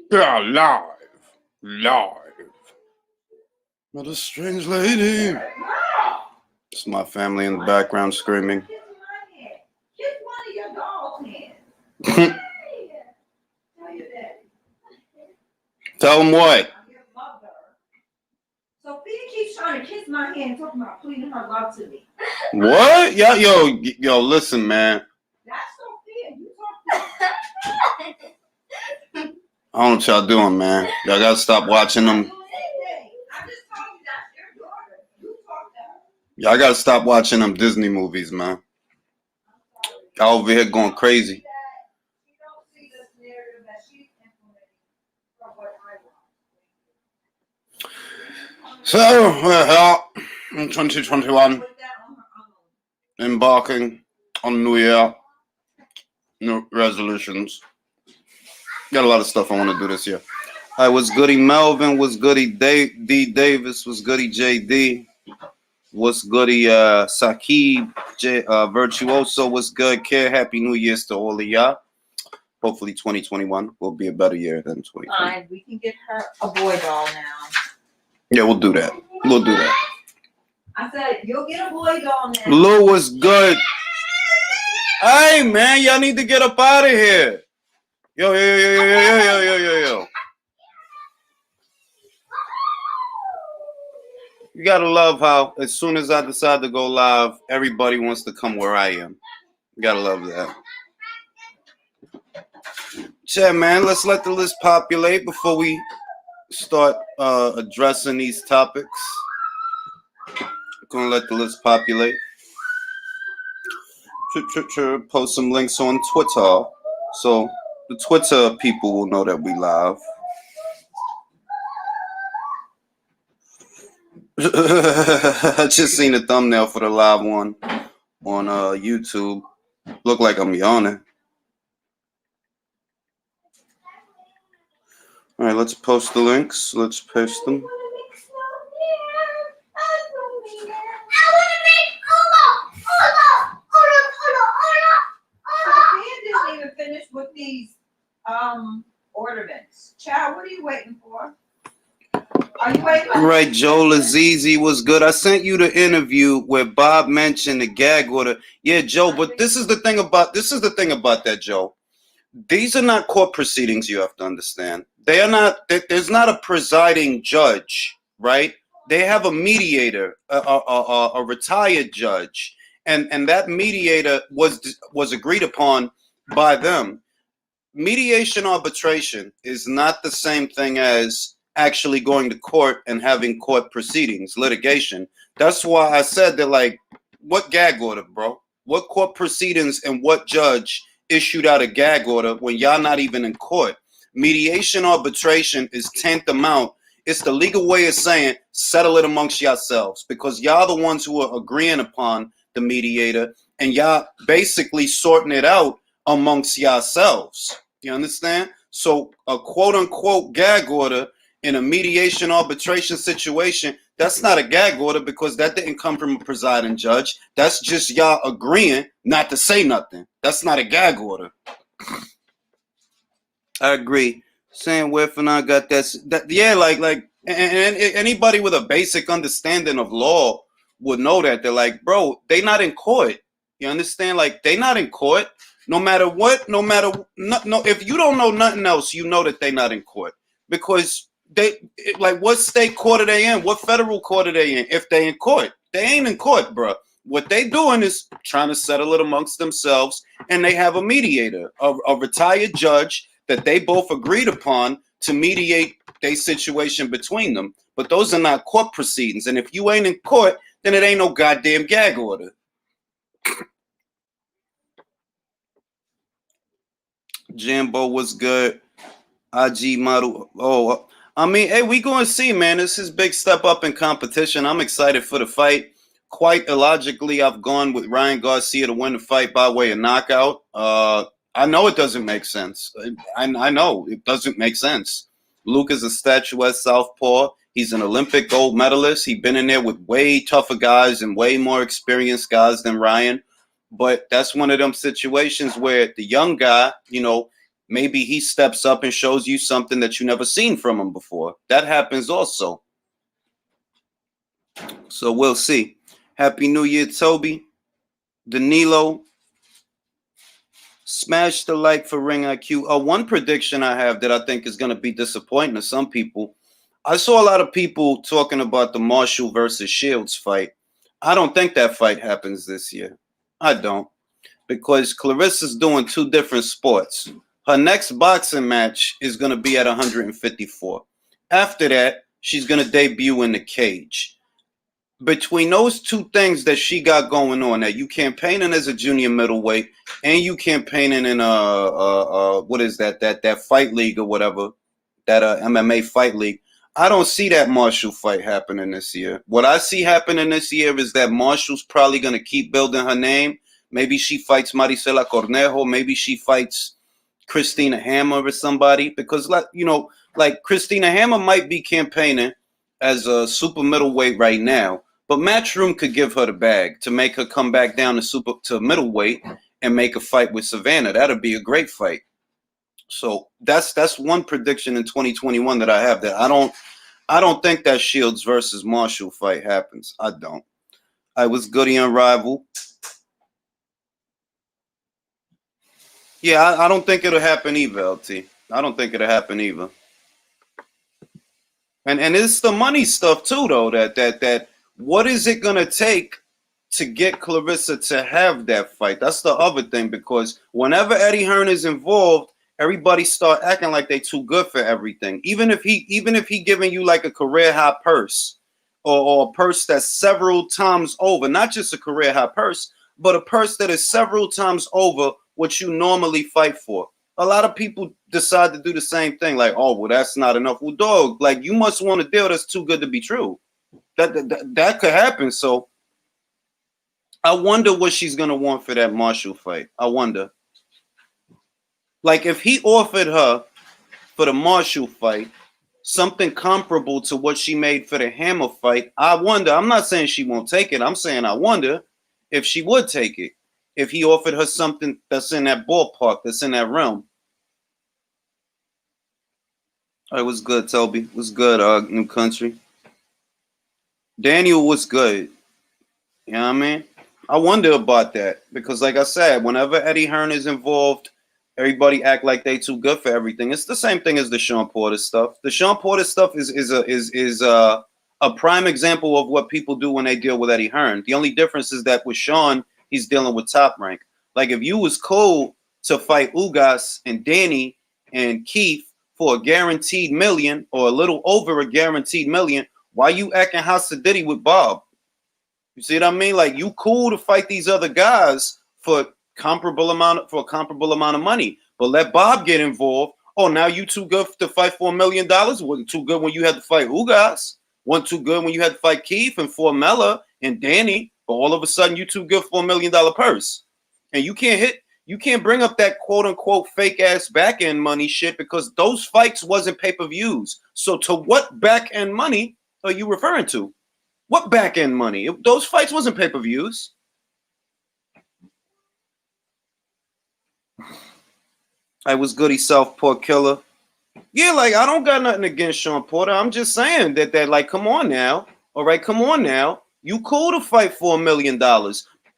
Yeah, live. What a strange lady. It's my family in the background screaming. Tell him what? Sophia keeps trying to kiss my hand, talking about pleading her love to me. What? Yo, listen, man. That's Sophia. You talk to her. I don't know what y'all doing, man. Y'all gotta stop watching them. I just told you that's your daughter. You talk to her. Y'all gotta stop watching them Disney movies, man. Y'all over here going crazy. She don't see this narrative that she's implementing from what I want. So, we're here in 2021, embarking on New Year, new resolutions. Got a lot of stuff I want to do this year. All right, what's goody Melvin? What's goody D Davis? What's goody JD? What's goody Sakib Virtuoso? What's good, kid? Happy New Year's to all of y'all. Hopefully 2021 will be a better year than 2020. Fine, we can get her a boy doll now. Yeah, we'll do that. We'll do that. I said, you'll get a boy doll now. Lou was good. Hey, man, y'all need to get up out of here. Yo. You gotta love how as soon as I decide to go live, everybody wants to come where I am. You gotta love that. Yeah, man, let's let the list populate before we start addressing these topics. Gonna let the list populate. Post some links on Twitter, so the Twitter people will know that we live. I just seen the thumbnail for the live one on YouTube. Look like I'm yawning. All right, let's post the links. Let's paste them. Didn't even finish with these ornaments. Child, what are you waiting for? Are you waiting for? Right, Joe Lazizi was good. I sent you the interview where Bob mentioned the gag order. Yeah, Joe, but this is the thing about that, Joe. These are not court proceedings, you have to understand. They are not, there's not a presiding judge, right? They have a mediator, a retired judge. And that mediator was agreed upon by them. Mediation arbitration is not the same thing as actually going to court and having court proceedings, litigation. That's why I said that, like, what gag order, bro? What court proceedings and what judge issued out a gag order when y'all not even in court? Mediation arbitration is tantamount. It's the legal way of saying settle it amongst yourselves, because y'all the ones who are agreeing upon the mediator and y'all basically sorting it out amongst yourselves. You understand? So a quote unquote gag order in a mediation arbitration situation, that's not a gag order because that didn't come from a presiding judge. That's just y'all agreeing not to say nothing. That's not a gag order. I agree. Saying where Fanon got that yeah, like and anybody with a basic understanding of law would know that. They're like, bro, they not in court. You understand? Like, they not in court. No matter what, no, if you don't know nothing else, you know that they not in court. Because like, what state court are they in? What federal court are they in? If they in court, they ain't in court, bro. What they doing is trying to settle it amongst themselves, and they have a mediator, a retired judge that they both agreed upon to mediate their situation between them. But those are not court proceedings. And if you ain't in court, then it ain't no goddamn gag order. Jambo was good. IG model. Oh, I mean, hey, we going to see, man. This is big step up in competition. I'm excited for the fight. Quite illogically, I've gone with Ryan Garcia to win the fight by way of knockout. I know it doesn't make sense. I know it doesn't make sense. Luke is a statuesque southpaw. He's an Olympic gold medalist. He's been in there with way tougher guys and way more experienced guys than Ryan. But that's one of them situations where the young guy, you know, maybe he steps up and shows you something that you never seen from him before. That happens also. So we'll see. Happy New Year, Toby. Danilo. Smash the like for Ring IQ. One prediction I have that I think is going to be disappointing to some people. I saw a lot of people talking about the Marshall versus Shields fight. I don't think that fight happens this year. I don't. Because Clarissa's doing two different sports. Her next boxing match is going to be at 154. After that, she's going to debut in the cage. Between those two things that she got going on, that you campaigning as a junior middleweight and you campaigning in what is that fight league or whatever, that MMA fight league, I don't see that Marshall fight happening this year. What I see happening this year is that Marshall's probably going to keep building her name. Maybe she fights Maricela Cornejo. Maybe she fights Christina Hammer or somebody, because like Christina Hammer might be campaigning as a super middleweight right now, but Matchroom could give her the bag to make her come back down to middleweight and make a fight with Savannah. That'd be a great fight. So that's one prediction in 2021 that I have, that I don't think that Shields versus Marshall fight happens. I don't. I was Goody on Rival. Yeah, I don't think it'll happen either, LT. I don't think it'll happen either. And it's the money stuff too, though. That what is it gonna take to get Clarissa to have that fight? That's the other thing, because whenever Eddie Hearn is involved, everybody start acting like they too good for everything. Even if he giving you like a career high purse, or a purse that's several times over, not just a career high purse, but a purse that is several times over what you normally fight for. A lot of people decide to do the same thing, like, oh, well, that's not enough. Well, dog, like, you must want a deal that's too good to be true. That could happen. So I wonder what she's gonna want for that Marshall fight. I wonder. Like, if he offered her for the Marshall fight something comparable to what she made for the Hammer fight, I wonder. I'm not saying she won't take it. I'm saying I wonder if she would take it. If he offered her something that's in that ballpark, that's in that realm. All right, what's good, Toby? What's good, New Country? Daniel, what's good? You know what I mean? I wonder about that, because like I said, whenever Eddie Hearn is involved, everybody act like they too good for everything. It's the same thing as the Sean Porter stuff. The Sean Porter stuff is a prime example of what people do when they deal with Eddie Hearn. The only difference is that with Sean, he's dealing with Top Rank. Like, if you was cool to fight Ugas and Danny and Keith for a guaranteed million, or a little over a guaranteed million, why you acting Hasidity with Bob? You see what I mean? Like, you cool to fight these other guys for a comparable amount of money, but let Bob get involved. Oh, now you too good to fight $4 million? Wasn't too good when you had to fight Ugas. Wasn't too good when you had to fight Keith and Formella and Danny. But all of a sudden, you too good for $1 million purse, and you can't bring up that quote unquote fake ass back end money shit, because those fights wasn't pay-per-views. So to what back end money are you referring to? What back end money? Those fights wasn't pay-per-views. I was Goody Southport Killer. Yeah, like, I don't got nothing against Sean Porter. I'm just saying that like, come on now. All right, come on now. You cool to fight for $1 million.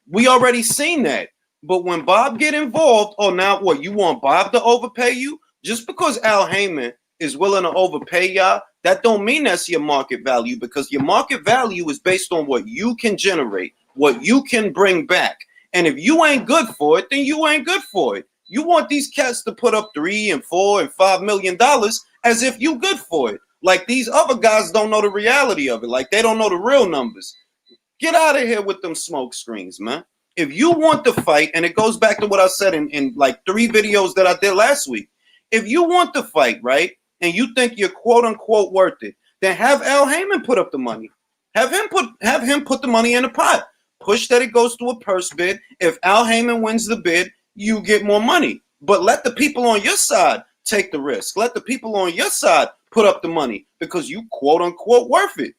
We already seen that. But when Bob get involved, oh, now what? You want Bob to overpay you? Just because Al Heyman is willing to overpay y'all, that don't mean that's your market value, because your market value is based on what you can generate, what you can bring back. And if you ain't good for it, then you ain't good for it. You want these cats to put up $3 and $4 and $5 million as if you good for it. Like, these other guys don't know the reality of it. Like, they don't know the real numbers. Get out of here with them smoke screens, man. If you want to fight, and it goes back to what I said in like 3 videos that I did last week. If you want to fight, right, and you think you're quote unquote worth it, then have Al Heyman put up the money. Have him put the money in the pot. Push that it goes to a purse bid. If Al Heyman wins the bid, you get more money. But let the people on your side take the risk. Let the people on your side put up the money, because you quote unquote worth it.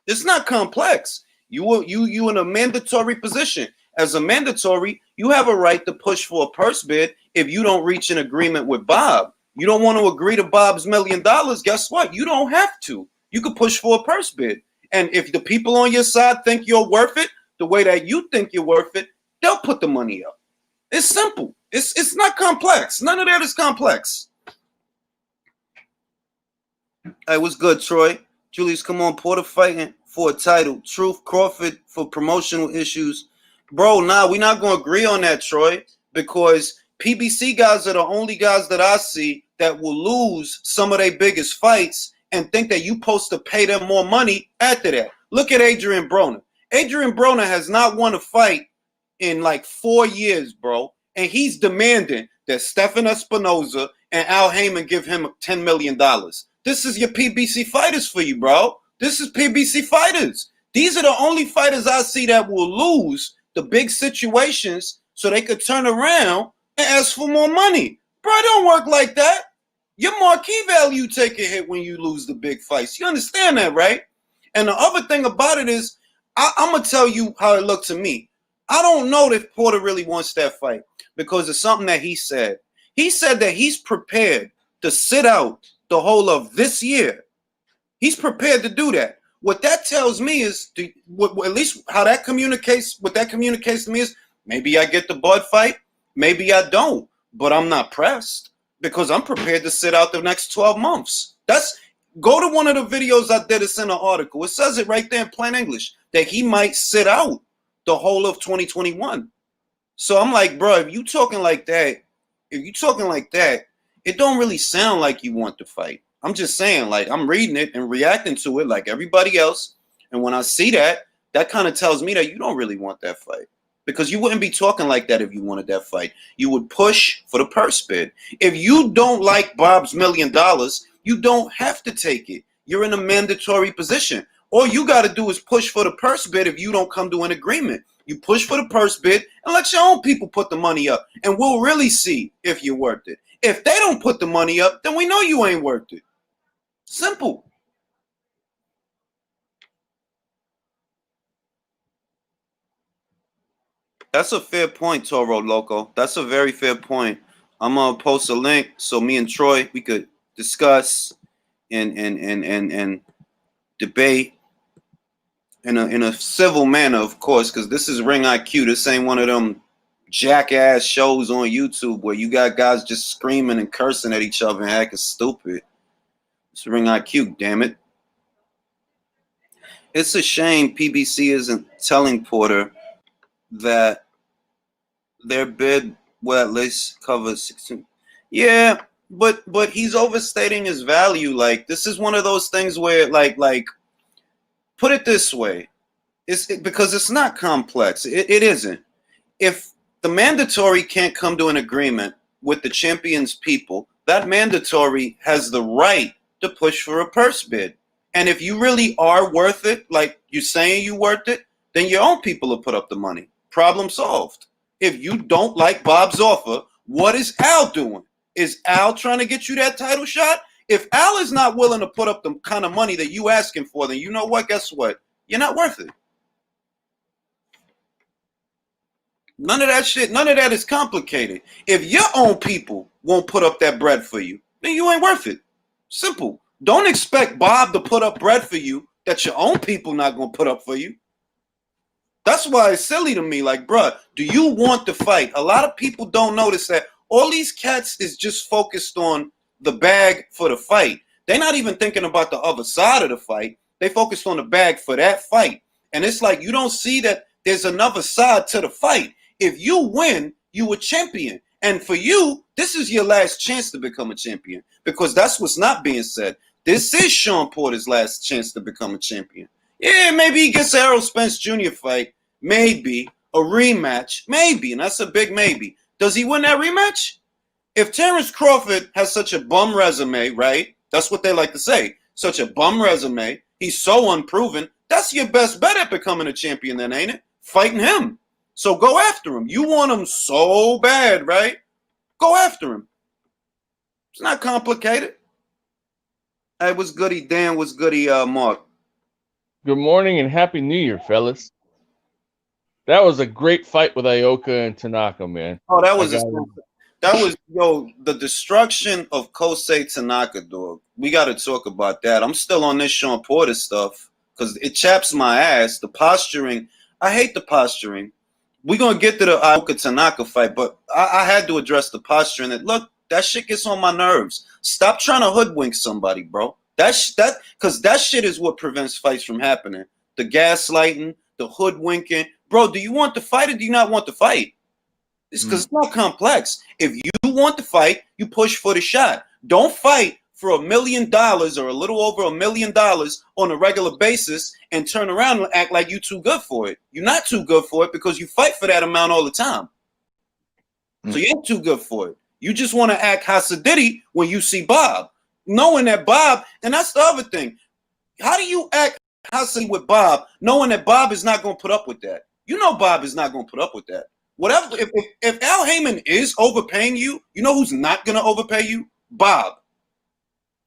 It's not complex. You in a mandatory position. as a mandatory, you have a right to push for a purse bid if you don't reach an agreement with Bob. You don't want to agree to Bob's $1 million, guess what? You don't have to. You could push for a purse bid. And if the people on your side think you're worth it, the way that you think you're worth it, they'll put the money up. It's simple. It's not complex. None of that is complex. Hey, what's good, Troy? Julius, come on. Porter fighting for a title. Truth, Crawford for promotional issues. Bro, nah, we're not going to agree on that, Troy, because PBC guys are the only guys that I see that will lose some of their biggest fights and think that you're supposed to pay them more money after that. Look at Adrian Broner. Adrian Broner has not won a fight in like 4 years, bro. And he's demanding that Stefan Espinoza and Al Heyman give him $10 million. This is your PBC fighters for you, bro. This is PBC fighters. These are the only fighters I see that will lose the big situations so they could turn around and ask for more money. Bro, it don't work like that. Your marquee value take a hit when you lose the big fights. You understand that, right? And the other thing about it is, I'm going to tell you how it looked to me. I don't know if Porter really wants that fight because of something that he said. He said that he's prepared to sit out the whole of this year. He's prepared to do that. What that tells me is, at least how that communicates, what that communicates to me is, maybe I get the Bud fight, maybe I don't, but I'm not pressed because I'm prepared to sit out the next 12 months. Go to one of the videos I did. It's in an article. It says it right there in plain English that he might sit out the whole of 2021. So I'm like, bro, if you talking like that, it don't really sound like you want to fight. I'm just saying, like, I'm reading it and reacting to it like everybody else. And when I see that, that kind of tells me that you don't really want that fight. Because you wouldn't be talking like that if you wanted that fight. You would push for the purse bid. If you don't like Bob's $1 million, you don't have to take it. You're in a mandatory position. All you got to do is push for the purse bid if you don't come to an agreement. You push for the purse bid and let your own people put the money up. And we'll really see if you're worth it. If they don't put the money up, then we know you ain't worth it. Simple. That's a fair point, Toro Loco. That's a very fair point. I'm gonna post a link so me and Troy we could discuss and debate in a civil manner, of course, because this is Ring IQ. This ain't one of them jackass shows on YouTube where you got guys just screaming and cursing at each other and acting stupid. It's Ring IQ, damn it. It's a shame PBC isn't telling Porter that their bid will at least cover 16. Yeah, but he's overstating his value. Like, this is one of those things where, like put it this way, because it's not complex. It isn't. If the mandatory can't come to an agreement with the champion's people, that mandatory has the right to push for a purse bid. And if you really are worth it, like you're saying you're worth it, then your own people will put up the money. Problem solved. If you don't like Bob's offer, what is Al doing? Is Al trying to get you that title shot? If Al is not willing to put up the kind of money that you asking for, then you know what? Guess what? You're not worth it. None of that shit, none of that is complicated. If your own people won't put up that bread for you, then you ain't worth it. Simple. Don't expect Bob to put up bread for you that your own people not going to put up for you. That's why it's silly to me. Like, bruh, do you want to fight? A lot of people don't notice that all these cats is just focused on the bag for the fight. They're not even thinking about the other side of the fight. They focused on the bag for that fight. And it's like you don't see that there's another side to the fight. If you win, you a champion. And for you, this is your last chance to become a champion because that's what's not being said. This is Sean Porter's last chance to become a champion. Yeah, maybe he gets an Errol Spence Jr. fight. Maybe a rematch. Maybe, and that's a big maybe. Does he win that rematch? If Terence Crawford has such a bum resume, right? That's what they like to say. Such a bum resume. He's so unproven. That's your best bet at becoming a champion then, ain't it? Fighting him. So go after him. You want him so bad, right? Go after him. It's not complicated. Hey, what's goody, Dan? What's goody, Mark? Good morning and Happy New Year, fellas. That was a great fight with Ioka and Tanaka, man. Oh, that I was got the destruction of Kosei Tanaka, dog. We got to talk about that. I'm still on this Sean Porter stuff because it chaps my ass. The posturing, I hate the posturing. We're gonna get to the Ioka Tanaka fight, but I had to address the posturing. That look, that shit gets on my nerves. Stop trying to hoodwink somebody, bro. Because that shit is what prevents fights from happening. The gaslighting, the hoodwinking, bro. Do you want to fight or do you not want to fight? It's because it's not complex. If you want to fight, you push for the shot. Don't fight for $1 million or a little over $1 million on a regular basis and turn around and act like you're too good for it. You're not too good for it because you fight for that amount all the time. So you ain't too good for it. You just want to act Hasidity when you see Bob, knowing that Bob, and that's the other thing. How do you act Hasidity with Bob, knowing that Bob is not going to put up with that? You know Bob is not going to put up with that. Whatever. If Al Heyman is overpaying you, you know who's not going to overpay you? Bob.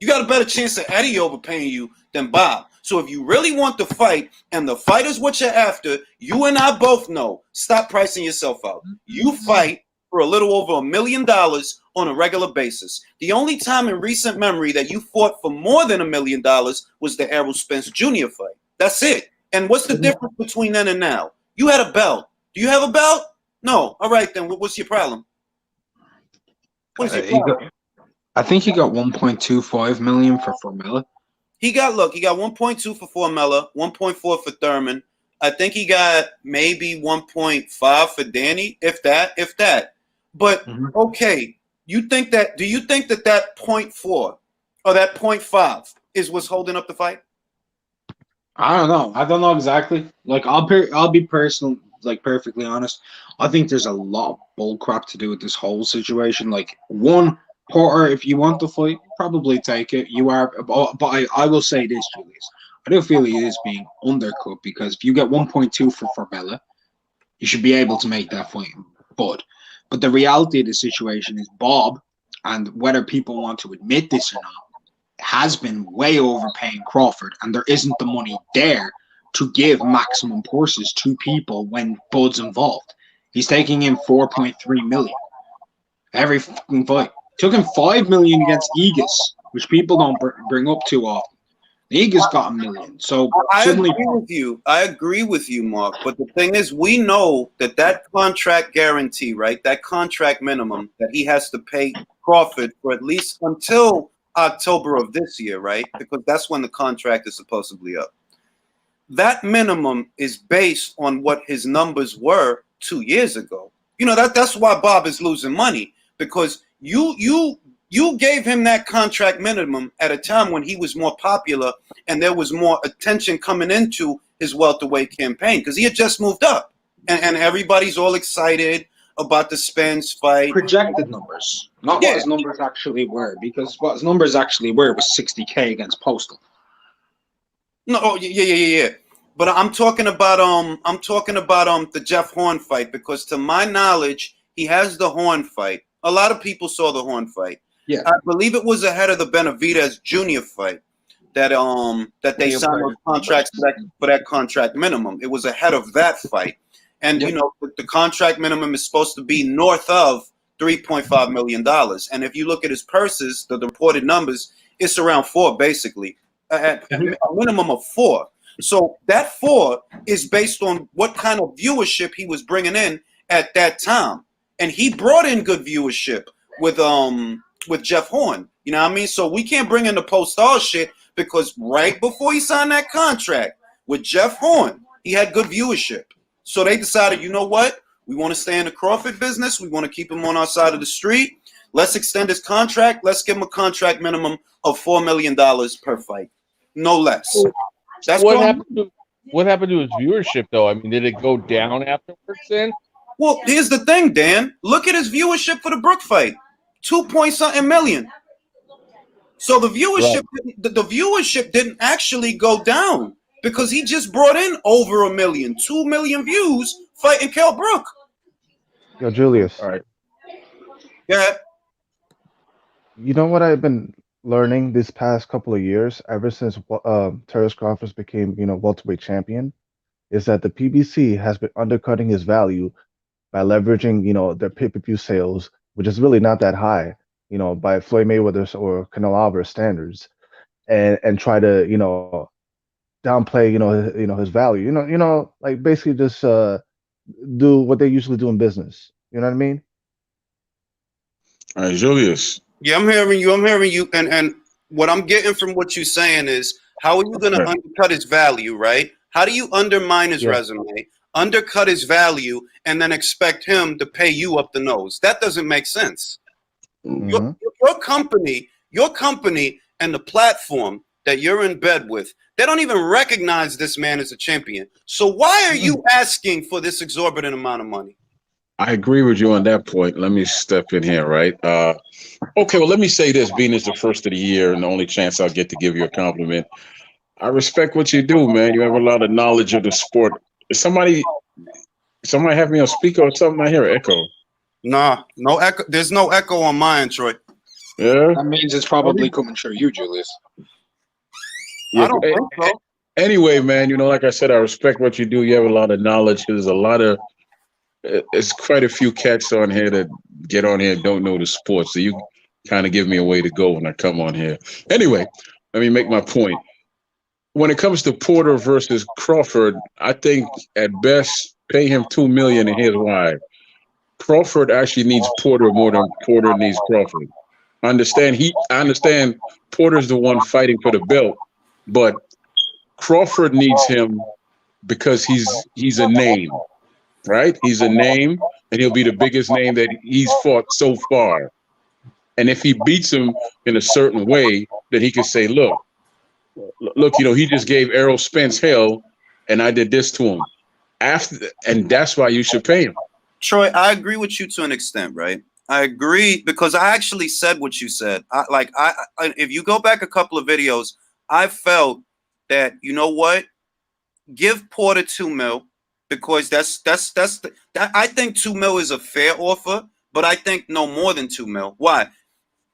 You got a better chance of Eddie overpaying you than Bob. So if you really want to fight, and the fight is what you're after, you and I both know, stop pricing yourself out. You fight for a little over $1 million on a regular basis. The only time in recent memory that you fought for more than $1 million was the Errol Spence Jr. fight. That's it. And what's the difference between then and now? You had a belt. Do you have a belt? No. All right, then. What's your problem? What is your problem? I think he got 1.25 million for Formella. He got 1.2 for Formella, 1.4 for Thurman. I think he got maybe 1.5 for Danny, if that. But okay, do you think that 0.4 or that 0.5 is what's holding up the fight? I don't know. I don't know exactly. Like I'll be personal, like perfectly honest. I think there's a lot of bull crap to do with this whole situation. Like one, Porter, if you want to fight, probably take it. You are, but I will say this, Julius. I do feel he is being undercut because if you get 1.2 for Formella, you should be able to make that fight. But the reality of the situation is Bob, and whether people want to admit this or not, has been way overpaying Crawford, and there isn't the money there to give maximum purses to people when Bud's involved. He's taking in 4.3 million every fucking fight. Took him 5 million against Aegis, which people don't bring up too often. Aegis got $1 million. So suddenly, I agree with you, Mark. But the thing is, we know that contract guarantee, right? That contract minimum that he has to pay Crawford for at least until October of this year, right? Because that's when the contract is supposedly up. That minimum is based on what his numbers were 2 years ago. You know, that's why Bob is losing money, because you gave him that contract minimum at a time when he was more popular and there was more attention coming into his welterweight campaign because he had just moved up, and everybody's all excited about the Spence fight. Projected numbers, not what his numbers actually were, because what his numbers actually were was 60K against Postal. No, yeah. But I'm talking about the Jeff Horn fight, because to my knowledge, he has the Horn fight. A lot of people saw the Horn fight. Yeah, I believe it was ahead of the Benavidez Jr. fight that they signed those contracts for that contract minimum. It was ahead of that fight, and you know the contract minimum is supposed to be north of $3.5 million. And if you look at his purses, the reported numbers, it's around 4 basically, at a minimum of 4. So that 4 is based on what kind of viewership he was bringing in at that time. And he brought in good viewership with Jeff Horn. You know what I mean? So we can't bring in the post-star shit, because right before he signed that contract with Jeff Horn, he had good viewership. So they decided, you know what? We want to stay in the Crawford business. We want to keep him on our side of the street. Let's extend his contract. Let's give him a contract minimum of $4 million per fight. No less. That's what happened to his viewership, though? I mean, did it go down afterwards then? Well, here's the thing, Dan. Look at his viewership for the Brook fight. 2-point-something million. So the viewership didn't actually go down, because he just brought in over 1 million, 2 million views fighting Kell Brook. Yo, Julius. All right. Yeah. You know what I've been learning this past couple of years, ever since Terence Crawford became, welterweight champion? is that the PBC has been undercutting his value by leveraging, their pay-per-view sales, which is really not that high, by Floyd Mayweather's or Canelo Alvarez standards, and try to, downplay, his value, like basically just do what they usually do in business. You know what I mean? All right, Julius. Yeah, I'm hearing you. I'm hearing you. And what I'm getting from what you're saying is, how are you going to Right. undercut his value, right? How do you undermine his Yeah. resume, undercut his value, and then expect him to pay you up the nose? That doesn't make sense. Mhm. Your company, and the platform that you're in bed with, they don't even recognize this man as a champion. So why are you asking for this exorbitant amount of money? I agree with you on that point. Let me step in here, right? Okay, well, let me say this, being it's the first of the year and the only chance I'll get to give you a compliment. I respect what you do, man. You have a lot of knowledge of the sport. Is somebody have me on speaker or something? I hear an echo. Nah, no echo. There's no echo on mine, Troy. Yeah? That means it's probably coming through you, Julius. Yeah. I don't think so. Anyway, man, like I said, I respect what you do. You have a lot of knowledge. It's quite a few cats on here that get on here and don't know the sport. So you kind of give me a way to go when I come on here. Anyway, let me make my point. When it comes to Porter versus Crawford, I think at best pay him $2 million, and here's why. Crawford actually needs Porter more than Porter needs Crawford. I understand Porter's the one fighting for the belt, but Crawford needs him because he's a name, right? He's a name, and he'll be the biggest name that he's fought so far. And if he beats him in a certain way, then he can say, look, he just gave Errol Spence hell, and I did this to him. And that's why you should pay him. Troy, I agree with you to an extent, right? I agree because I actually said what you said. If you go back a couple of videos, I felt that, you know what, give Porter $2 million because I think $2 million is a fair offer, but I think no more than $2 million. Why?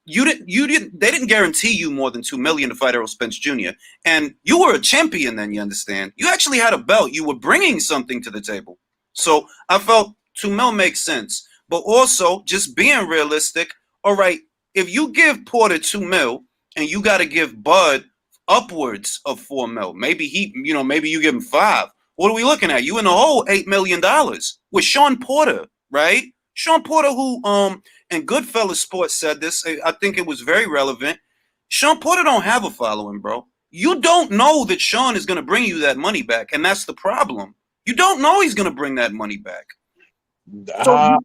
They didn't guarantee you more than $2 million to fight Errol Spence Jr. And you were a champion then, you understand? You actually had a belt. You were bringing something to the table. So I felt $2 million makes sense. But also, just being realistic, all right, if you give Porter $2 million and you got to give Bud upwards of $4 million, maybe maybe you give him $5 million. What are we looking at? You in the hole $8 million with Sean Porter, right? Sean Porter, who and Goodfellas Sports said this. I think it was very relevant. Sean Porter don't have a following, bro. You don't know that Sean is going to bring you that money back, and that's the problem. You don't know he's going to bring that money back. I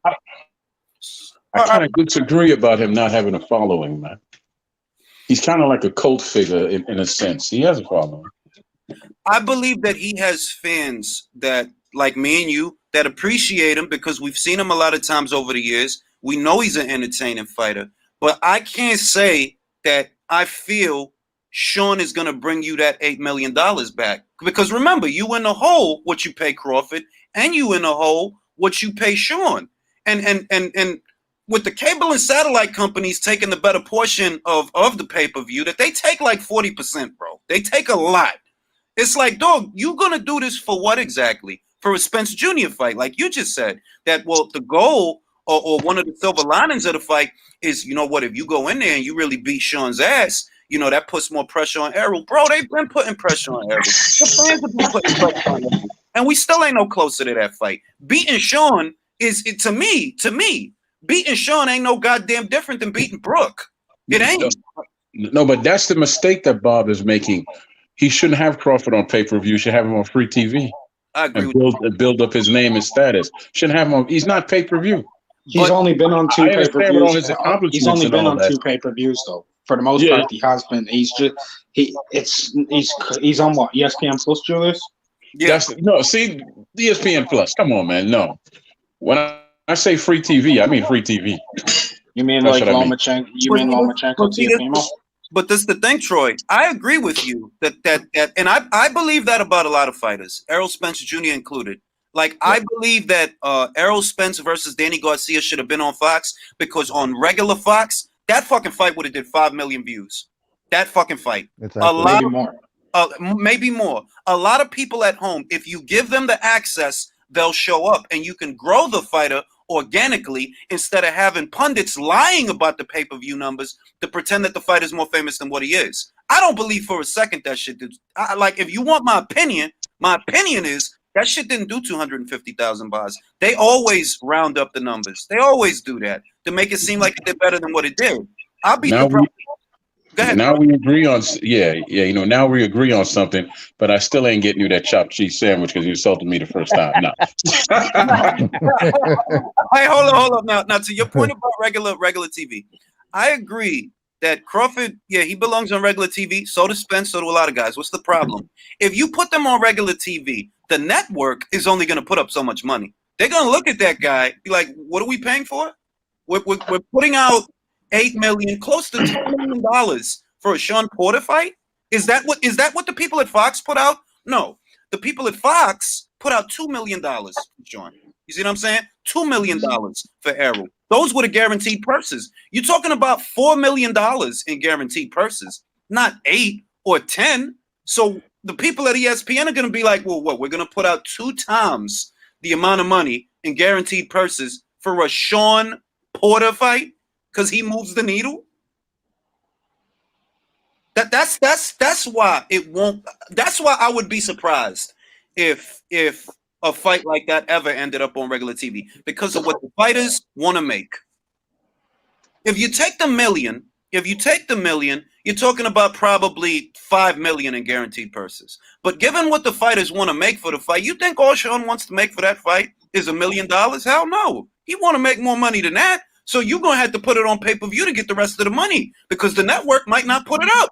kind of disagree about him not having a following, man. He's kind of like a cult figure in a sense. He has a following. I believe that he has fans that, like me and you, that appreciate him because we've seen him a lot of times over the years. We know he's an entertaining fighter. But I can't say that I feel Sean is going to bring you that $8 million back. Because remember, you in the hole what you pay Crawford, and you in the hole what you pay Sean. And with the cable and satellite companies taking the better portion of the pay-per-view, that they take like 40%, bro. They take a lot. It's like, dog, you going to do this for what exactly? For a Spence Jr. fight, like you just said. That, well, the goal or one of the silver linings of the fight is, you know what, if you go in there and you really beat Sean's ass, that puts more pressure on Errol. Bro, they've been putting pressure on Errol. The fans have been putting pressure on Errol. And we still ain't no closer to that fight. Beating Sean to me, beating Sean ain't no goddamn different than beating Brooke. It ain't. No, but that's the mistake that Bob is making. He shouldn't have Crawford on pay-per-view. Should have him on free TV. I agree And build up his name and status. Shouldn't have him on. He's not pay-per-view. He's only been on two pay-per-views. He's only been on two pay-per-views though. For the most part, he has been. He's on what, ESPN Plus, Julius? Yeah. See, ESPN Plus. Come on, man. No, when I say free TV, I mean free TV. You mean That's like Lomachenko? You mean Lomachenko Teofimo? But this is the thing, Troy. I agree with you that and I believe that about a lot of fighters, Errol Spence Jr. included. Like, yeah. I believe that Errol Spence versus Danny Garcia should have been on Fox because on regular Fox, that fucking fight would have did 5 million views. That fucking fight. Exactly. Maybe more. maybe more. A lot of people at home, if you give them the access, they'll show up, and you can grow the fighter organically instead of having pundits lying about the pay-per-view numbers to pretend that the fighter is more famous than what he is. I don't believe for a second that shit did. Like, if you want my opinion is that shit didn't do 250,000 buys. They always round up the numbers. They always do that to make it seem like it did better than what it did. I'll be surprised. Go ahead, now bro. we agree on now we agree on something, but I still ain't getting you that chopped cheese sandwich because you insulted me the first time. No. Hey, hold up. Now to your point about regular TV, I agree that Crawford, he belongs on regular TV. So does Spence. So do a lot of guys. What's the problem? If you put them on regular TV, the network is only going to put up so much money. They're going to look at that guy, be like, "What are we paying for? We're putting out $8 million, close to $10 million for a Sean Porter fight. Is that what the people at Fox put out? No, the people at Fox put out $2 million for Sean. You see what I'm saying? $2 million for Errol. Those were the guaranteed purses. You're talking about $4 million in guaranteed purses, not 8 or 10. So the people at ESPN are going to be like, well, what? We're going to put out 2 times the amount of money in guaranteed purses for a Sean Porter fight because he moves the needle. That's why it won't. That's why I would be surprised if a fight like that ever ended up on regular TV because of what the fighters want to make. If you take the million, you're talking about probably $5 million in guaranteed purses. But given what the fighters want to make for the fight, you think all Sean wants to make for that fight is $1 million? Hell no. He want to make more money than that. So you're going to have to put it on pay-per-view to get the rest of the money because the network might not put it up.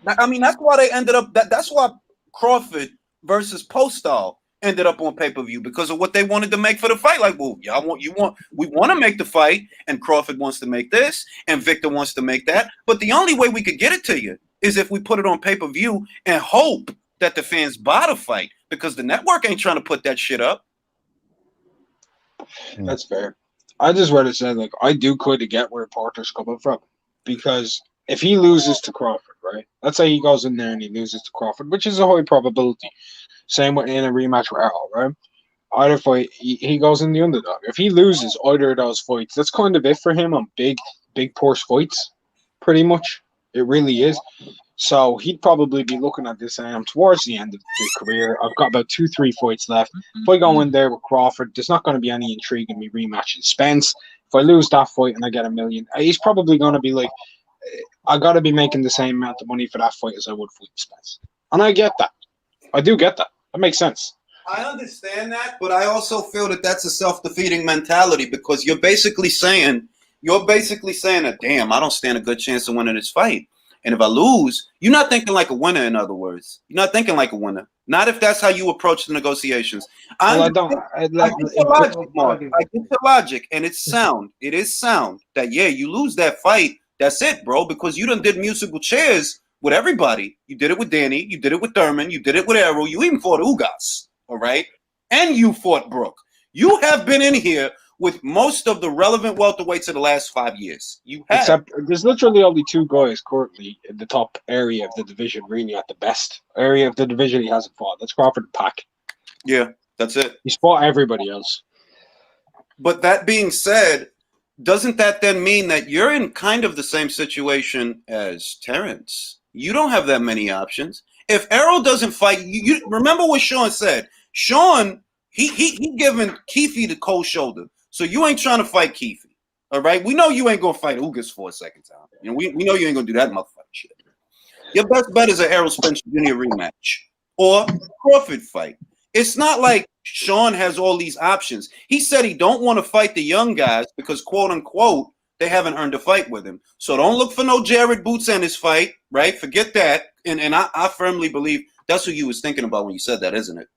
I mean, that's why they ended up. That's why Crawford versus Postal ended up on pay-per-view because of what they wanted to make for the fight. Like, well, we want to make the fight, and Crawford wants to make this, and Victor wants to make that. But the only way we could get it to you is if we put it on pay-per-view and hope that the fans buy the fight because the network ain't trying to put that shit up. That's fair. I just read it said, like, I do kind of get where Porter's coming from because if he loses to Crawford, right? Let's say he goes in there and he loses to Crawford, which is a high probability. Same with in a rematch with Errol, right? Either fight, he goes in the underdog. If he loses either of those fights, that's kind of it for him on big Porsche fights, pretty much. It really is. So he'd probably be looking at this towards the end of his career. I've got about 2-3 fights left. If I go in there with Crawford, there's not going to be any intrigue in me rematching Spence. If I lose that fight and I get $1 million, he's probably going to be like, I got to be making the same amount of money for that fight as I would for Spence. And I get that. I do get that. That makes sense. I understand that, but I also feel that that's a self-defeating mentality because you're basically saying that, damn, I don't stand a good chance of winning this fight. And if I lose, you're not thinking like a winner, in other words. You're not thinking like a winner. Not if that's how you approach the negotiations. I get the logic, and it's sound. It is sound that, you lose that fight, that's it, bro, because you done did musical chairs with everybody. You did it with Danny. You did it with Thurman. You did it with Errol. You even fought Ugas, all right? And you fought Brooke. You have been in here with most of the relevant welterweights of the last 5 years. You have. Except there's literally only 2 guys currently in the top area of the division, really at the best area of the division he hasn't fought. That's Crawford and Pac. Yeah, that's it. He's fought everybody else. But that being said, doesn't that then mean that you're in kind of the same situation as Terence? You don't have that many options. If Errol doesn't fight, you remember what Sean said. Sean, he giving Keefe the cold shoulder. So you ain't trying to fight Keefe. All right? We know you ain't going to fight Ugas for a second time. You know, we know you ain't going to do that motherfucking shit. Your best bet is an Errol Spence Jr. rematch or Crawford fight. It's not like Sean has all these options. He said he don't want to fight the young guys because, quote unquote, they haven't earned a fight with him. So don't look for no Jared Boots in his fight, right? Forget that. And I firmly believe that's who you was thinking about when you said that, isn't it?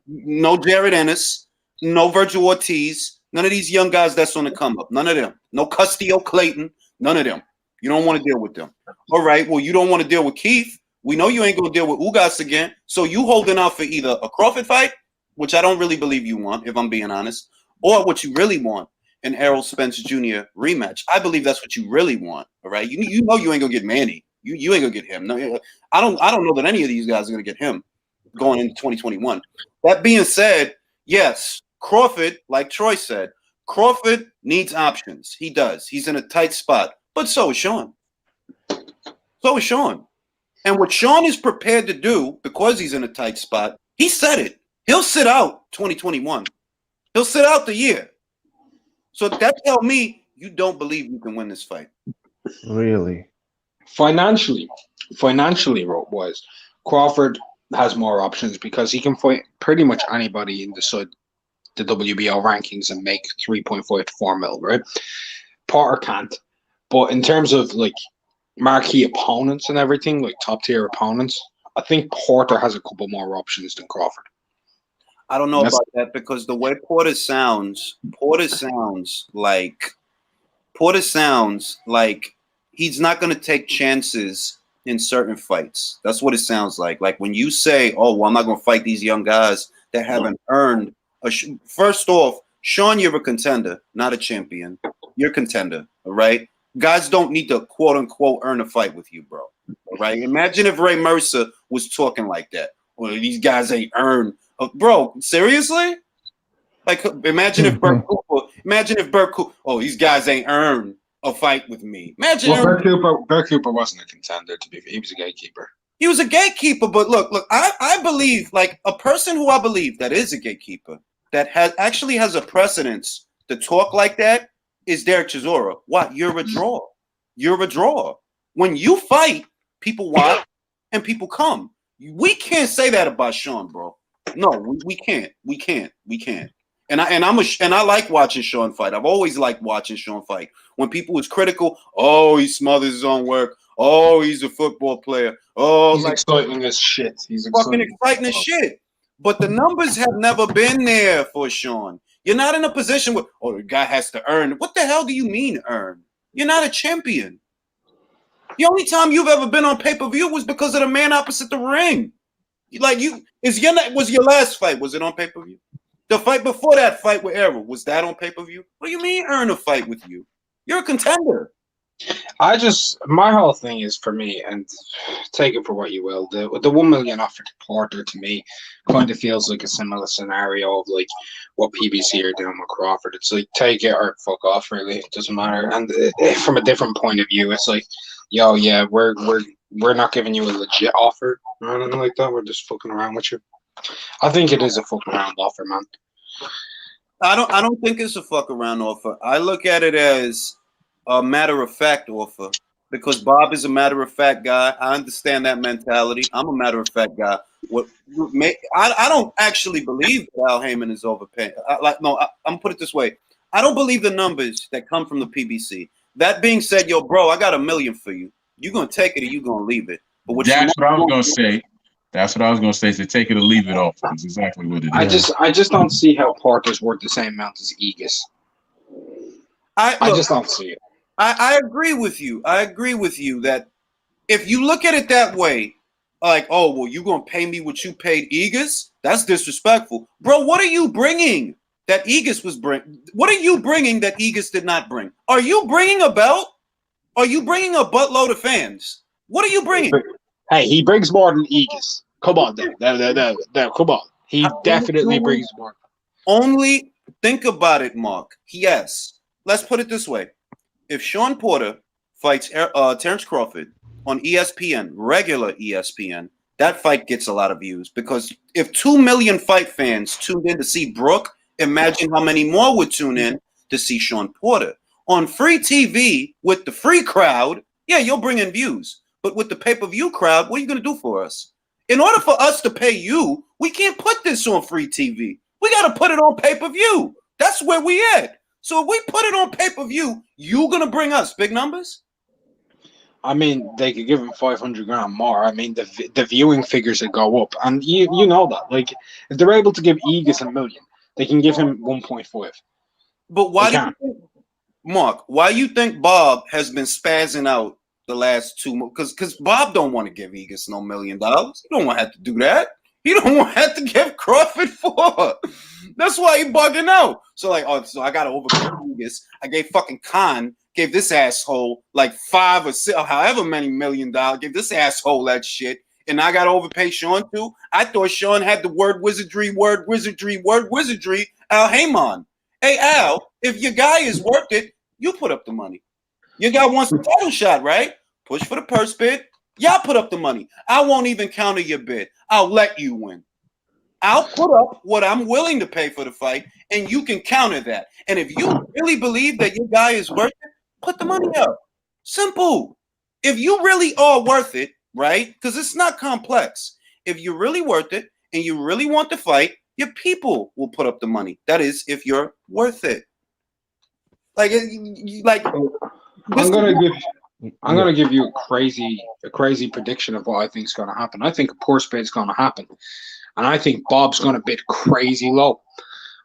No Jared Ennis, no Virgil Ortiz, none of these young guys that's on the come up. None of them. No Castillo Clayton, none of them. You don't want to deal with them. All right, well, you don't want to deal with Keith. We know you ain't going to deal with Ugas again. So you holding out for either a Crawford fight, which I don't really believe you want, if I'm being honest, or what you really want, an Errol Spence Jr. rematch. I believe that's what you really want, all right? You know you ain't going to get Manny. You ain't gonna get him. No, I don't know that any of these guys are gonna get him going into 2021. That being said, yes, Crawford, like Troy said, Crawford needs options. He does. He's in a tight spot, but so is Sean. So is Sean. And what Sean is prepared to do, because he's in a tight spot, he said it. He'll sit out 2021. He'll sit out the year. So that tell me you don't believe you can win this fight. Really? Financially, wise, Crawford has more options because he can fight pretty much anybody in the WBO rankings and make 3.5 to 4 mil, right? Porter can't. But in terms of like marquee opponents and everything, like top tier opponents, I think Porter has a couple more options than Crawford. I don't know about that because the way Porter sounds like he's not going to take chances in certain fights. That's what it sounds like. Like when you say, "Oh, well, I'm not going to fight these young guys that haven't earned a." First off, Sean, you're a contender, not a champion. You're a contender, all right? Guys don't need to quote unquote earn a fight with you, bro. All right? Imagine if Ray Mercer was talking like that. Well, these guys ain't earned. Bro, seriously? Like, imagine if Burt Cooper. Oh, these guys ain't earned a fight with me. Imagine. Well, Burt Cooper wasn't a contender. To be fair, he was a gatekeeper. He was a gatekeeper, but look. I believe, like a person who I believe that is a gatekeeper that actually has a precedence to talk like that is Derek Chisora. What? You're a draw. You're a draw. When you fight, people watch and people come. We can't say that about Sean, bro. No, we can't. We can't. And I like watching Sean fight. I've always liked watching Sean fight. When people was critical, oh, he smothers his own work. Oh, he's a football player. Oh, he's exciting as shit. He's fucking exciting as shit. But the numbers have never been there for Sean. You're not in a position where, oh, the guy has to earn. What the hell do you mean earn? You're not a champion. The only time you've ever been on pay-per-view was because of the man opposite the ring. Was your last fight, was it on pay-per-view? The fight before that fight with Errol, was that on pay-per-view? What do you mean earn a fight with you? You're a contender. My whole thing is, for me, and take it for what you will, the 1 million offer to Porter to me kind of feels like a similar scenario of like what PBC are doing with Crawford. It's like take it or fuck off, really. It doesn't matter. And from a different point of view, it's like, yo, yeah, we're not giving you a legit offer or anything like that. We're just fucking around with you. I think it is a fuck around offer, man. I don't think it's a fuck around offer. I look at it as a matter of fact offer because Bob is a matter of fact guy. I understand that mentality. I'm a matter of fact guy. I don't actually believe that Al Heyman is overpaying. I'm gonna put it this way. I don't believe the numbers that come from the PBC. That being said, yo, bro, I got $1 million for you. You gonna take it or you gonna leave it? But that's what I was gonna say. That's what I was gonna say. So take it or leave it off. That's exactly what it is. I just don't see how Porter's worth the same amount as Aegis. I just don't see it. I agree with you. I agree with you that if you look at it that way, like, oh, well, you gonna pay me what you paid Aegis? That's disrespectful, bro. What are you bringing that Aegis was bringing? What are you bringing that Aegis did not bring? Are you bringing a belt? Are you bringing a buttload of fans? What are you bringing? Hey, he brings more than Aegis. Come on, come on. He definitely brings more. Only think about it, Mark. Yes. Let's put it this way. If Sean Porter fights Terence Crawford on ESPN, regular ESPN, that fight gets a lot of views because if 2 million fight fans tuned in to see Brooke, imagine how many more would tune in to see Sean Porter. On free TV with the free crowd, yeah, you'll bring in views. But with the pay-per-view crowd, what are you going to do for us? In order for us to pay you, we can't put this on free TV. We got to put it on pay-per-view. That's where we at. So if we put it on pay-per-view, you going to bring us big numbers? I mean, they could give him 500 grand more. I mean, the viewing figures that go up. And you know that. Like, if they're able to give Aegis $1 million, they can give him 1.5. But why do you think, Mark, why you think Bob has been spazzing out the last 2 months? Because Bob don't want to give Aegis no $1 million. He don't want to have to do that. He don't want to have to give Crawford $4. That's why he bugging out. So like, so I got to overcome Aegis. I gave fucking Khan gave this asshole like $5 or $6 or however many $1 million, gave this asshole that shit. And I got to overpay Sean too. I thought Sean had the word wizardry. Al Heyman. Hey, Al, if your guy is worth it, you put up the money. Your guy wants a title shot, right? Push for the purse bid. Y'all put up the money. I won't even counter your bid. I'll let you win. I'll put up what I'm willing to pay for the fight, and you can counter that. And if you really believe that your guy is worth it, put the money up. Simple. If you really are worth it, right? Because it's not complex. If you're really worth it and you really want to fight, your people will put up the money. That is, if you're worth it. I'm gonna give you a crazy prediction of what I think is gonna happen. I think a purse bid is gonna happen, and I think Bob's gonna bid crazy low.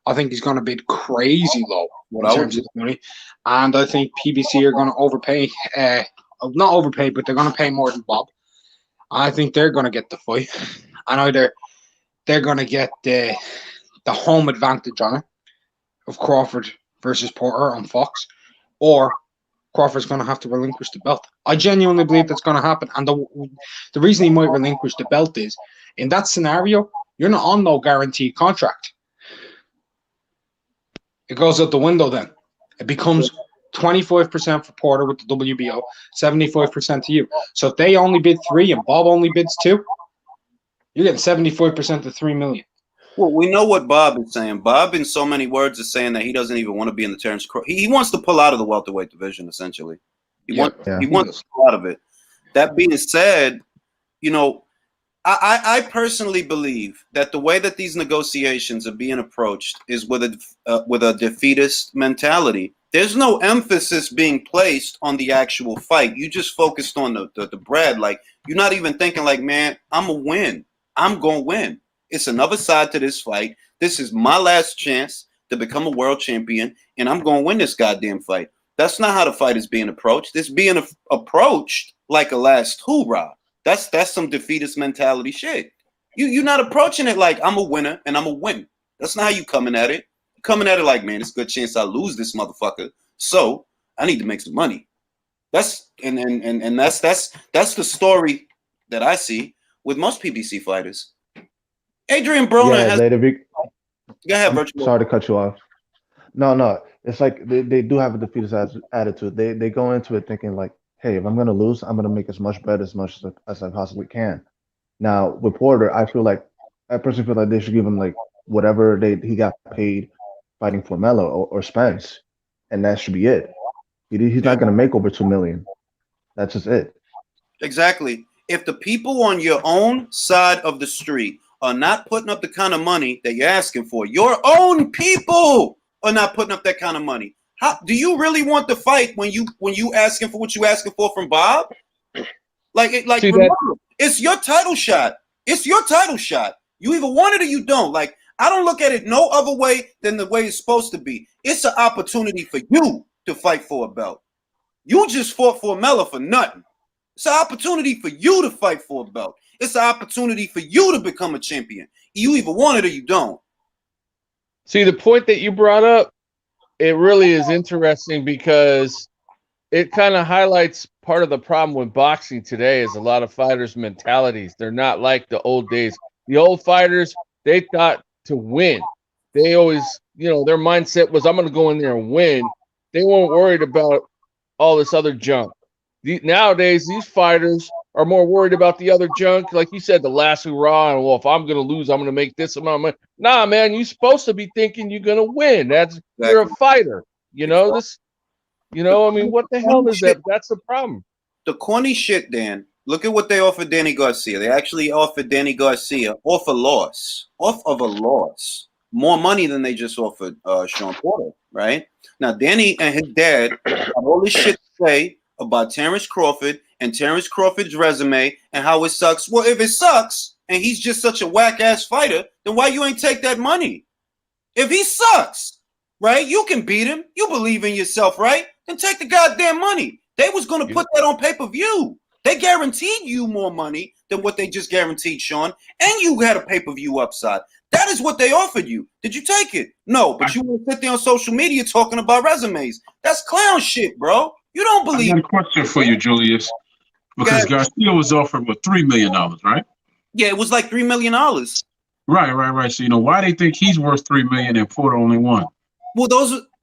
I think he's gonna bid crazy low in terms of the money, and I think PBC are gonna overpay. Not overpay, but they're gonna pay more than Bob. I think they're gonna get the fight, and either they're gonna get the home advantage on it of Crawford versus Porter on Fox, or Crawford's going to have to relinquish the belt. I genuinely believe that's going to happen. And the reason he might relinquish the belt is, in that scenario, you're not on no guaranteed contract. It goes out the window then. It becomes 25% for Porter with the WBO, 75% to you. So if they only bid 3 and Bob only bids 2, you're getting 75% of $3 million. Well, we know what Bob is saying. Bob, in so many words, is saying that he doesn't even want to be in the Terence Crawford. He wants to pull out of the welterweight division, essentially. He wants to pull out of it. That being said, I personally believe that the way that these negotiations are being approached is with a defeatist mentality. There's no emphasis being placed on the actual fight. You just focused on the bread. Like, you're not even thinking like, man, I'm going to win. I'm going to win. It's another side to this fight. This is my last chance to become a world champion, and I'm going to win this goddamn fight. That's not how the fight is being approached. It's being approached like a last hoorah. That's some defeatist mentality shit. You're not approaching it like I'm a winner and I'm a win. That's not how you coming at it. You're coming at it like, man, it's a good chance I lose this motherfucker. So I need to make some money. That's the story that I see with most PBC fighters. Adrian Broner has. Go ahead, Virtual. Sorry to cut you off. No. It's like they do have a defeatist attitude. They go into it thinking like, hey, if I'm going to lose, I'm going to make as much bet as I possibly can. Now, with Porter, I personally feel like they should give him like whatever he got paid fighting for Melo or Spence, and that should be it. He's not going to make over $2 million. That's just it. Exactly. If the people on your own side of the street are not putting up the kind of money that you're asking for, your own people are not putting up that kind of money. How do you really want to fight when you asking for what you asking for from Bob? Remember, it's your title shot. It's your title shot. You either want it or you don't. Like, I don't look at it no other way than the way it's supposed to be. It's an opportunity for you to fight for a belt. You just fought for a Melo for nothing. It's an opportunity for you to fight for a belt. It's an opportunity for you to become a champion. You either want it or you don't. See, the point that you brought up, it really is interesting because it kind of highlights part of the problem with boxing today is a lot of fighters' mentalities. They're not like the old days. The old fighters, they thought to win. They always, their mindset was, I'm going to go in there and win. They weren't worried about all this other junk. Nowadays, these fighters are more worried about the other junk. Like you said, the last hurrah, and, well, if I'm going to lose, I'm going to make this amount of money. Nah, man, you're supposed to be thinking you're going to win. You're a fighter. I mean, what the hell is that? That's the problem. The corny shit, Dan. Look at what they offered Danny Garcia. They actually offered Danny Garcia off of a loss. More money than they just offered Sean Porter, right? Now, Danny and his dad have all this shit to say about Terence Crawford and Terence Crawford's resume and how it sucks. Well, if it sucks and he's just such a whack-ass fighter, then why you ain't take that money? If he sucks, right, you can beat him. You believe in yourself, right? Then take the goddamn money. They was going to put that on pay-per-view. They guaranteed you more money than what they just guaranteed, Sean, and you had a pay-per-view upside. That is what they offered you. Did you take it? No, but you want to sit there on social media talking about resumes. That's clown shit, bro. You don't I believe. got a question for you, Julius, because Yeah. Garcia was offered what $3 million, right? Yeah, it was like $3 million. Right. So why they think he's worth $3 million and Porter only one? Well,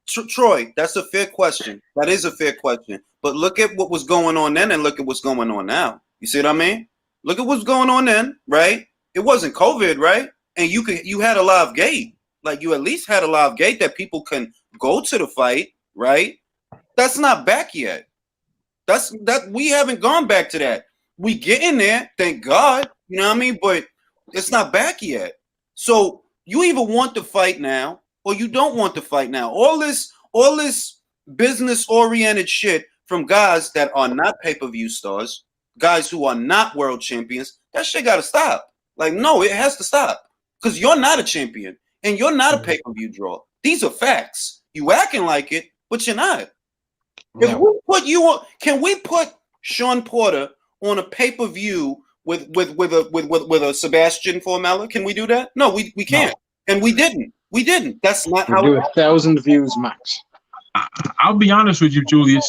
Troy, that's a fair question. That is a fair question. But look at what was going on then and look at what's going on now. You see what I mean? Look at what's going on then, right? It wasn't COVID, right? And you had a live gate. Like you at least had a live gate that people can go to the fight, right? That's not back yet. That we haven't gone back to that. We get in there, thank God. You know what I mean? But it's not back yet. So you either want to fight now or you don't want to fight now. All this business oriented shit from guys that are not pay-per-view stars, guys who are not world champions, that shit gotta stop. Like, no, it has to stop. Because you're not a champion and you're not a pay-per-view draw. These are facts. You acting like it, but you're not. If we put you on, can we put Sean Porter on a pay-per-view with a Sebastian Formella? Can we do that? No, we can't. No. And we didn't. That's not how do 1,000 views max. I'll be honest with you, Julius.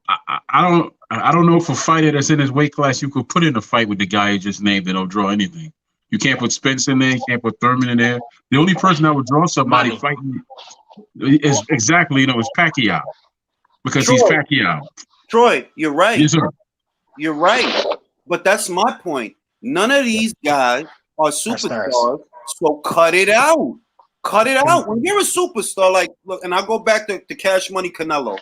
I don't know if a fighter that's in his weight class you could put in a fight with the guy you just named that don't draw anything. You can't put Spence in there. You can't put Thurman in there. The only person that would draw somebody fighting is exactly, is Pacquiao. Because he's Pacquiao. Troy, you're right. Yes, sir. You're right. But that's my point. None of these guys are superstars. So cut it out. Cut it out. When you're a superstar, like, look, and I'll go back to Cash Money Canelo.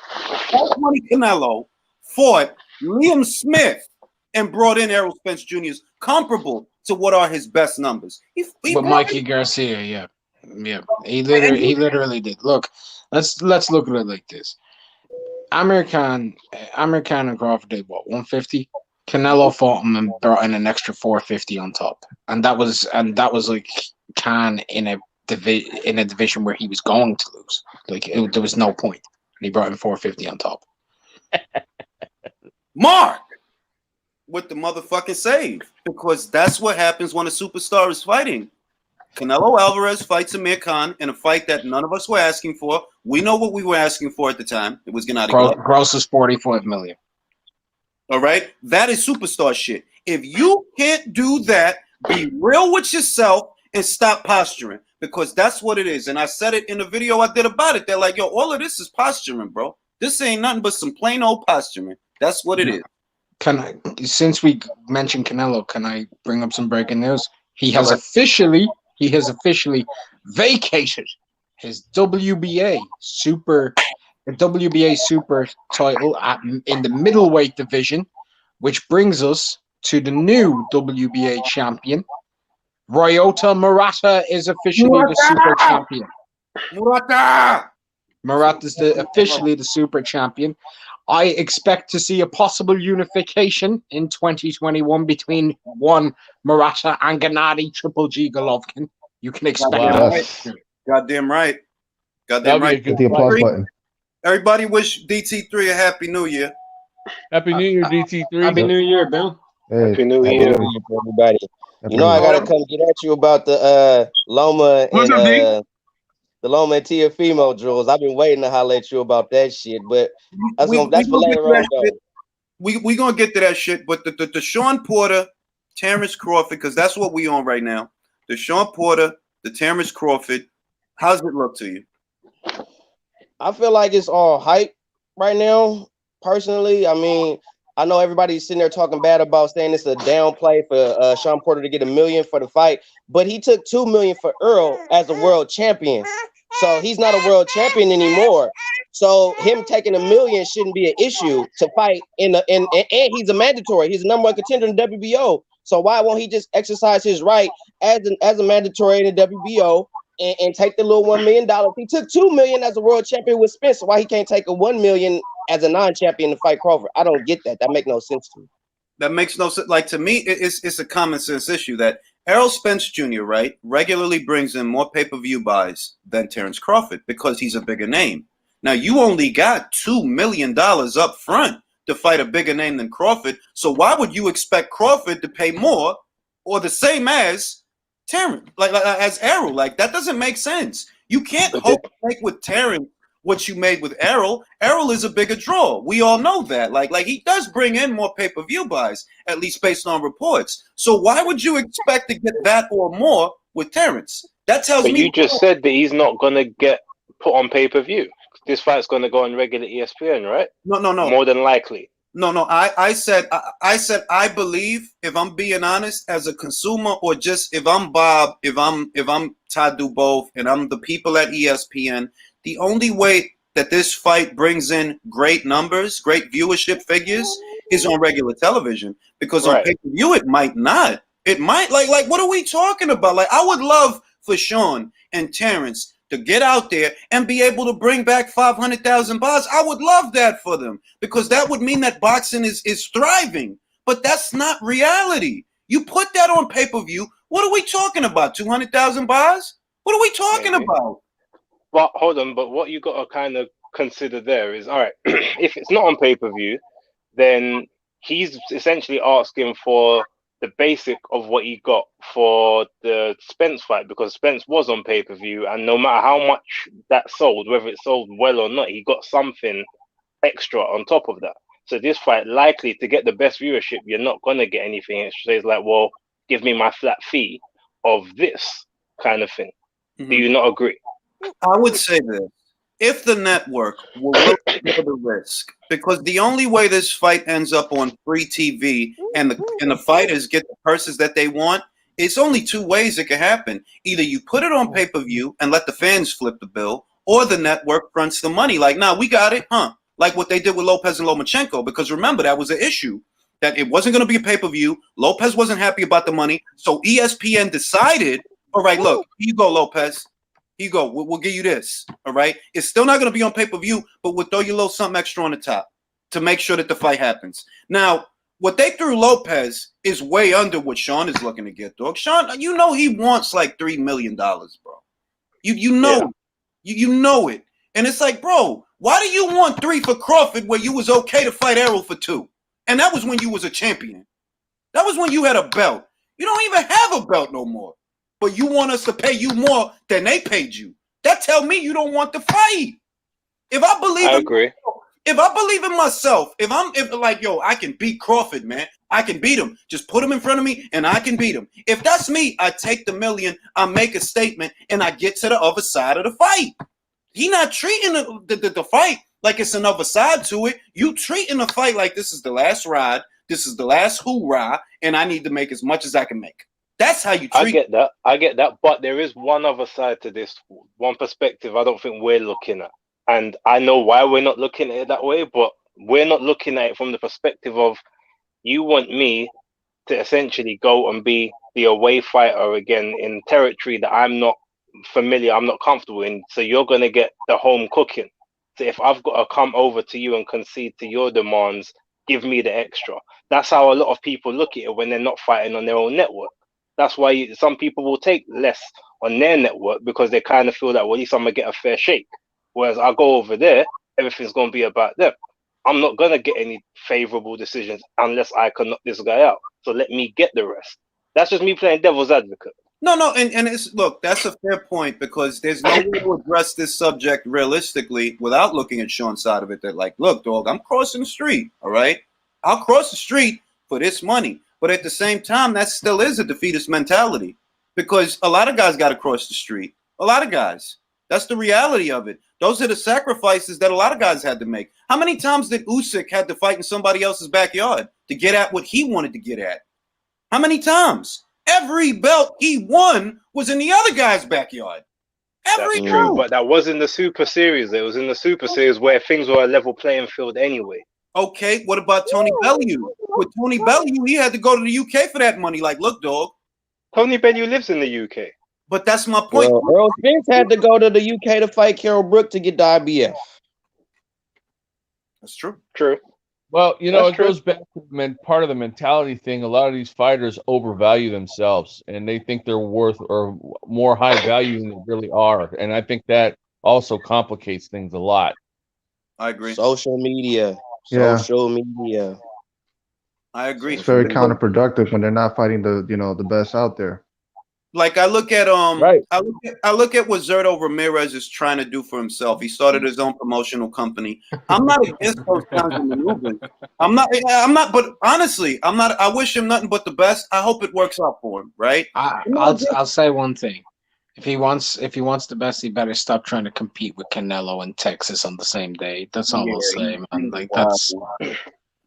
Cash Money Canelo fought Liam Smith and brought in Errol Spence Jr. comparable to what are his best numbers. But Mikey Garcia, yeah. He literally did. Look, let's look at it like this. Amir Khan and Crawford did what, 150? Canelo fought him and brought in an extra 450 on top, and that was like Khan in a division where he was going to lose. Like there was no point, and he brought in 450 on top. Mark with the motherfucking save, because that's what happens when a superstar is fighting. Canelo Alvarez fights Amir Khan in a fight that none of us were asking for. We know what we were asking for at the time. It was Gennady Golovkin. Gross is 45 million. All right? That is superstar shit. If you can't do that, be real with yourself and stop posturing, because that's what it is. And I said it in the video I did about it. They're like, yo, all of this is posturing, bro. This ain't nothing but some plain old posturing. That's what it is. Since we mentioned Canelo, can I bring up some breaking news? He has officially vacated his WBA super title in the middleweight division, which brings us to the new WBA champion. Ryota Murata is officially the super champion. Murata is officially the super champion. I expect to see a possible unification in 2021 between Murata and Gennady Triple G Golovkin. You can expect that. Goddamn right. Goddamn right. Hit the applause button. Everybody wish DT3 a happy new year. Happy New Year, DT3. Happy New Year, Bill. Hey, Happy New Year, everybody. I gotta come get at you about the Loma and the Loma and Tiafimo drills. I've been waiting to holler at you about that shit, but that's for later on. We gonna get to that shit, but the Sean Porter, Terence Crawford, because that's what we on right now. The Sean Porter, the Terence Crawford. How's it look to you? I feel like it's all hype right now. Personally, I mean, I know everybody's sitting there talking bad about saying it's a downplay for Sean Porter to get $1 million for the fight, but he took $2 million for Earl as a world champion, so he's not a world champion anymore. So him taking $1 million shouldn't be an issue to fight and he's a mandatory. He's the #1 contender in the WBO. So why won't he just exercise his right as a mandatory in the WBO and take the little $1 million? He took $2 million as a world champion with Spence. So why he can't take a $1 million as a non-champion to fight Crawford? I don't get that. That makes no sense to me. That makes no sense. Like, to me, it's a common sense issue that Errol Spence Jr., right, regularly brings in more pay-per-view buys than Terence Crawford because he's a bigger name. Now, you only got $2 million up front to fight a bigger name than Crawford. So why would you expect Crawford to pay more or the same as Terence, like as Errol? Like, that doesn't make sense. You can't hope to make with Terence what you made with Errol. Errol is a bigger draw. We all know that. Like he does bring in more pay-per-view buys, at least based on reports. So why would you expect to get that or more with Terence? That tells But me. you just said that he's not gonna get put on pay-per-view. This fight's gonna go on regular ESPN, right? No. More than likely. No. I said I believe, if I'm being honest, as a consumer, or just if I'm Bob, if I'm Todd Dubove, and I'm the people at ESPN, the only way that this fight brings in great numbers, great viewership figures, is on regular television. Because on pay-per-view, it might not. It might like what are we talking about? Like, I would love for Sean and Terence to get out there and be able to bring back 500,000 bars. I would love that for them, because that would mean that boxing is thriving. But that's not reality. You put that on pay-per-view, what are we talking about? 200,000 bars? What are we talking about? But hold on, but what you got to kind of consider there is, all right, if it's not on pay-per-view, then he's essentially asking for the basic of what he got for the Spence fight, because Spence was on pay-per-view, and no matter how much that sold, whether it sold well or not, he got something extra on top of that. So this fight, likely to get the best viewership, you're not going to get anything extra. It's like, well, give me my flat fee of this kind of thing. Do you not agree? I would say this. If the network will willing to take the risk, because the only way this fight ends up on free TV and the fighters get the purses that they want, it's only two ways it can happen. Either you put it on pay-per-view and let the fans flip the bill, or the network fronts the money. Like, nah, we got it, huh? Like what they did with Lopez and Lomachenko, because remember, that was an issue, that it wasn't going to be a pay-per-view. Lopez wasn't happy about the money, so ESPN decided, all right, look, here you go, Lopez. Here you go. We'll give you this. All right. It's still not going to be on pay-per-view, but we'll throw you a little something extra on the top to make sure that the fight happens. Now, what they threw Lopez is way under what Sean is looking to get, dog. Sean, you know he wants like $3 million, bro. You know, you know it. And it's like, bro, why do you want 3 for Crawford where you was okay to fight Errol for 2? And that was when you was a champion. That was when you had a belt. You don't even have a belt no more. But you want us to pay you more than they paid you. That tell me you don't want the fight. If I believe, if I believe in myself, if like, yo, I can beat Crawford, man. I can beat him. Just put him in front of me and I can beat him. If that's me, I take the million, I make a statement, and I get to the other side of the fight. He not treating the fight like it's another side to it. You treating the fight like this is the last ride, this is the last hoorah, and I need to make as much as I can make. That's how you treat. I get that. But there is one other side to this, one perspective I don't think we're looking at. And I know why we're not looking at it that way, but we're not looking at it from the perspective of, you want me to essentially go and be the away fighter again in territory that I'm not familiar, I'm not comfortable in. So you're going to get the home cooking. So if I've got to come over to you and concede to your demands, give me the extra. That's how a lot of people look at it when they're not fighting on their own network. That's why some people will take less on their network, because they kind of feel that, well, at least I'm going to get a fair shake. Whereas I go over there, everything's going to be about them. I'm not going to get any favorable decisions unless I can knock this guy out. So let me get the rest. That's just me playing devil's advocate. No, and it's, look, that's a fair point, because there's no way to address this subject realistically without looking at Sean's side of it. That, like, look, dog, I'm crossing the street, all right? I'll cross the street for this money. But at the same time, that still is a defeatist mentality, because a lot of guys got to cross the street. A lot of guys. That's the reality of it. Those are the sacrifices that a lot of guys had to make. How many times did Usyk had to fight in somebody else's backyard to get at what he wanted to get at? How many times? Every belt he won was in the other guy's backyard. Every That's true, but that was in the Super Series. It was in the Super Series where things were a level playing field anyway. Okay, what about Tony Bellew? With Tony Bellew, he had to go to the UK for that money. Like, look, dog. Tony Bellew lives in the UK. But that's my point. Well, Earl Spence had to go to the UK to fight Carol Brook to get the IBF. That's true. True. Well, you know, That's it true. goes back to part of the mentality thing. A lot of these fighters overvalue themselves, and they think they're worth or more high value than they really are. And I think that also complicates things a lot. I agree. Social media. Yeah. Social media. I agree. It's very counterproductive when they're not fighting the best out there. Like I look at Right. I look at what Zerto Ramirez is trying to do for himself. He started his own promotional company. I'm not against those kinds of maneuvers. I'm not. But honestly, I'm not. I wish him nothing but the best. I hope it works out for him. Right? I'll say one thing. If he wants the best, he better stop trying to compete with Canelo in Texas on the same day. That's all I'll say, man. Like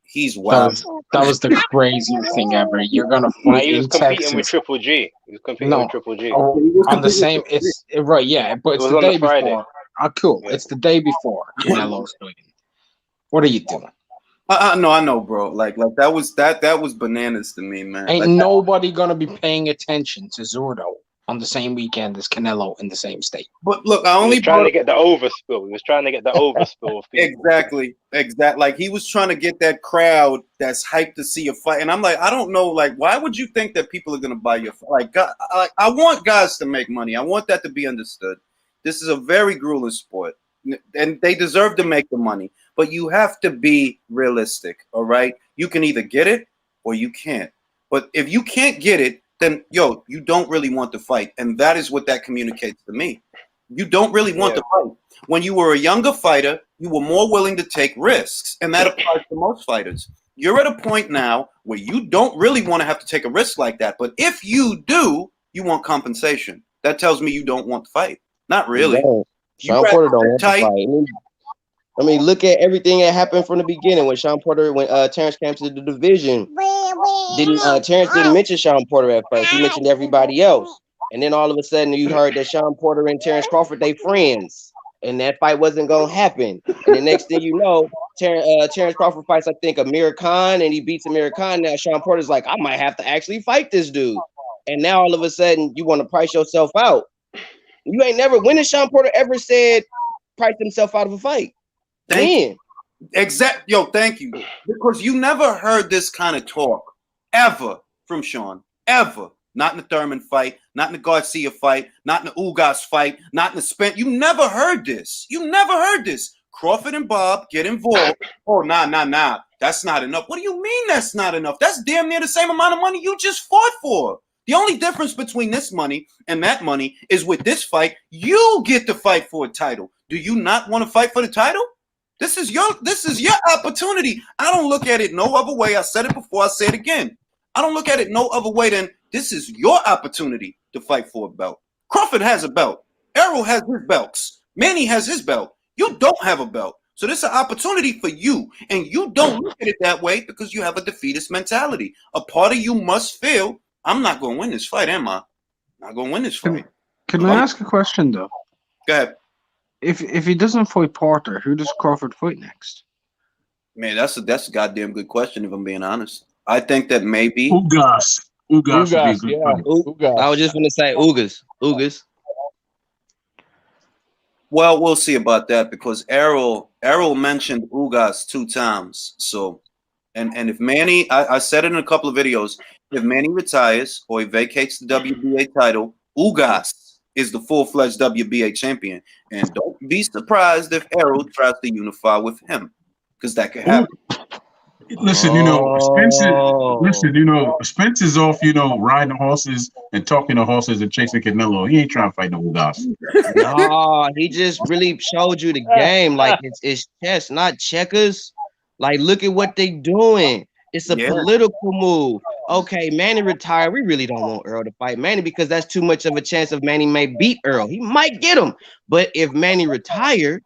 He's wild. That was the craziest thing ever. You're gonna Nah, fight he was in competing Texas. with Triple G. He was competing No, with Triple G. on the same. It's right, yeah, but it's was the on the day Friday. before. Cool. Yeah. It's the day before Canelo's doing. What are you doing? No, I know, bro. Like that was bananas to me, man. Ain't Like, nobody gonna be paying attention to Zurdo on the same weekend as Canelo in the same state. but look, I He only was trying to get the overspill. He was trying to get the overspill of people. Exactly. Like he was trying to get that crowd that's hyped to see a fight, and I'm like, I don't know, like, why would you think that people are gonna buy your fight? Like, God, I want guys to make money. I want that to be understood. This is a very grueling sport, and they deserve to make the money. But you have to be realistic. All right, you can either get it or you can't. But if you can't get it, then you don't really want to fight, and that is what that communicates to me. You don't really want to fight. When you were a younger fighter, you were more willing to take risks, and that applies to most fighters. You're at a point now where you don't really want to have to take a risk like that, but if you do, you want compensation. That tells me you don't want to fight. Not really. Sean Porter don't want to fight. I mean, look at everything that happened from the beginning when Terence came to the division. Terence didn't mention Sean Porter at first. He mentioned everybody else. And then all of a sudden you heard that Sean Porter and Terence Crawford, they friends. And that fight wasn't going to happen. And the next thing you know, Terence Crawford fights, I think, Amir Khan, and he beats Amir Khan. Now Sean Porter's like, I might have to actually fight this dude. And now all of a sudden you want to price yourself out. You ain't never, when has Sean Porter ever said price himself out of a fight? Thank you. Because you never heard this kind of talk ever from Sean. Ever. Not in the Thurman fight, not in the Garcia fight, not in the Ugas fight, not in the Spence. You never heard this. Crawford and Bob get involved. Oh, nah. That's not enough. What do you mean that's not enough? That's damn near the same amount of money you just fought for. The only difference between this money and that money is with this fight, you get to fight for a title. Do you not want to fight for the title? This is your opportunity. I don't look at it no other way. I said it before, I say it again. I don't look at it no other way than this is your opportunity to fight for a belt. Crawford has a belt. Errol has his belts. Manny has his belt. You don't have a belt. So this is an opportunity for you. And you don't look at it that way because you have a defeatist mentality. A part of you must feel, I'm not going to win this fight, am I? Not going to win this fight. Can I ask a question, though? Go ahead. If he doesn't fight Porter, who does Crawford fight next? Man, that's a goddamn good question, if I'm being honest. I think that maybe Ugas. Ugas would be yeah. good. I was just going to say Ugas. Well, we'll see about that because Errol mentioned Ugas 2 times. So, and if Manny, I said it in a couple of videos, if Manny retires or he vacates the WBA title, Ugas is the full-fledged WBA champion. And don't be surprised if Errol tries to unify with him because that could happen. Listen, Spence is off, riding horses and talking to horses and chasing Canelo. He ain't trying to fight no guys. No, he just really showed you the game. Like it's chess, not checkers. Like, look at what they doing. It's a political move. Okay, Manny retired. We really don't want Earl to fight Manny because that's too much of a chance of Manny may beat Earl. He might get him. But if Manny retired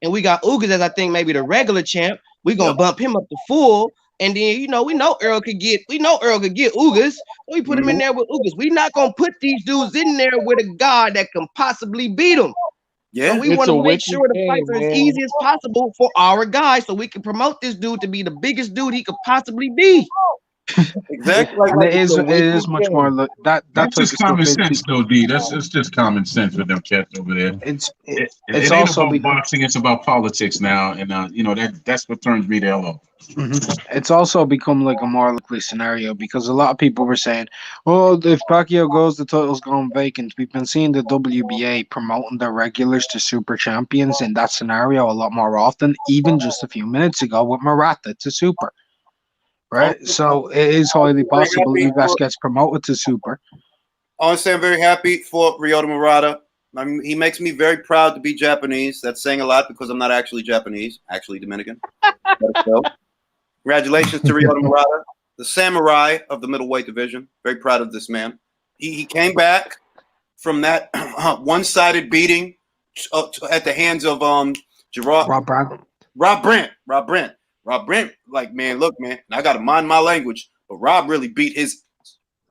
and we got Ugas as I think maybe the regular champ, we're gonna bump him up to full. And then we know Earl could get Ugas. So we put him in there with Ugas. We're not gonna put these dudes in there with a guy that can possibly beat them. Yeah, so we want to make sure the fights are as easy as possible for our guys, so we can promote this dude to be the biggest dude he could possibly be. Exactly. And it is much more that's just common sense, though, D. It's just common sense with them cats over there. It's it also ain't about boxing; it's about politics now, and that's what turns me the hell off. It's also become like a more likely scenario because a lot of people were saying, "Oh, if Pacquiao goes, the title's gone vacant." We've been seeing the WBA promoting their regulars to super champions in that scenario a lot more often, even just a few minutes ago with Murata to super. Right, so it is highly possible Ugas gets promoted to super. I want to say I'm very happy for Ryota Murata. I mean, he makes me very proud to be Japanese. That's saying a lot because I'm not actually Japanese, actually Dominican. So, congratulations to Ryota Murata, the samurai of the middleweight division. Very proud of this man. He came back from that one-sided beating at the hands of Gerard Rob Brent. Like, man, look, man, I got to mind my language, but Rob really beat his.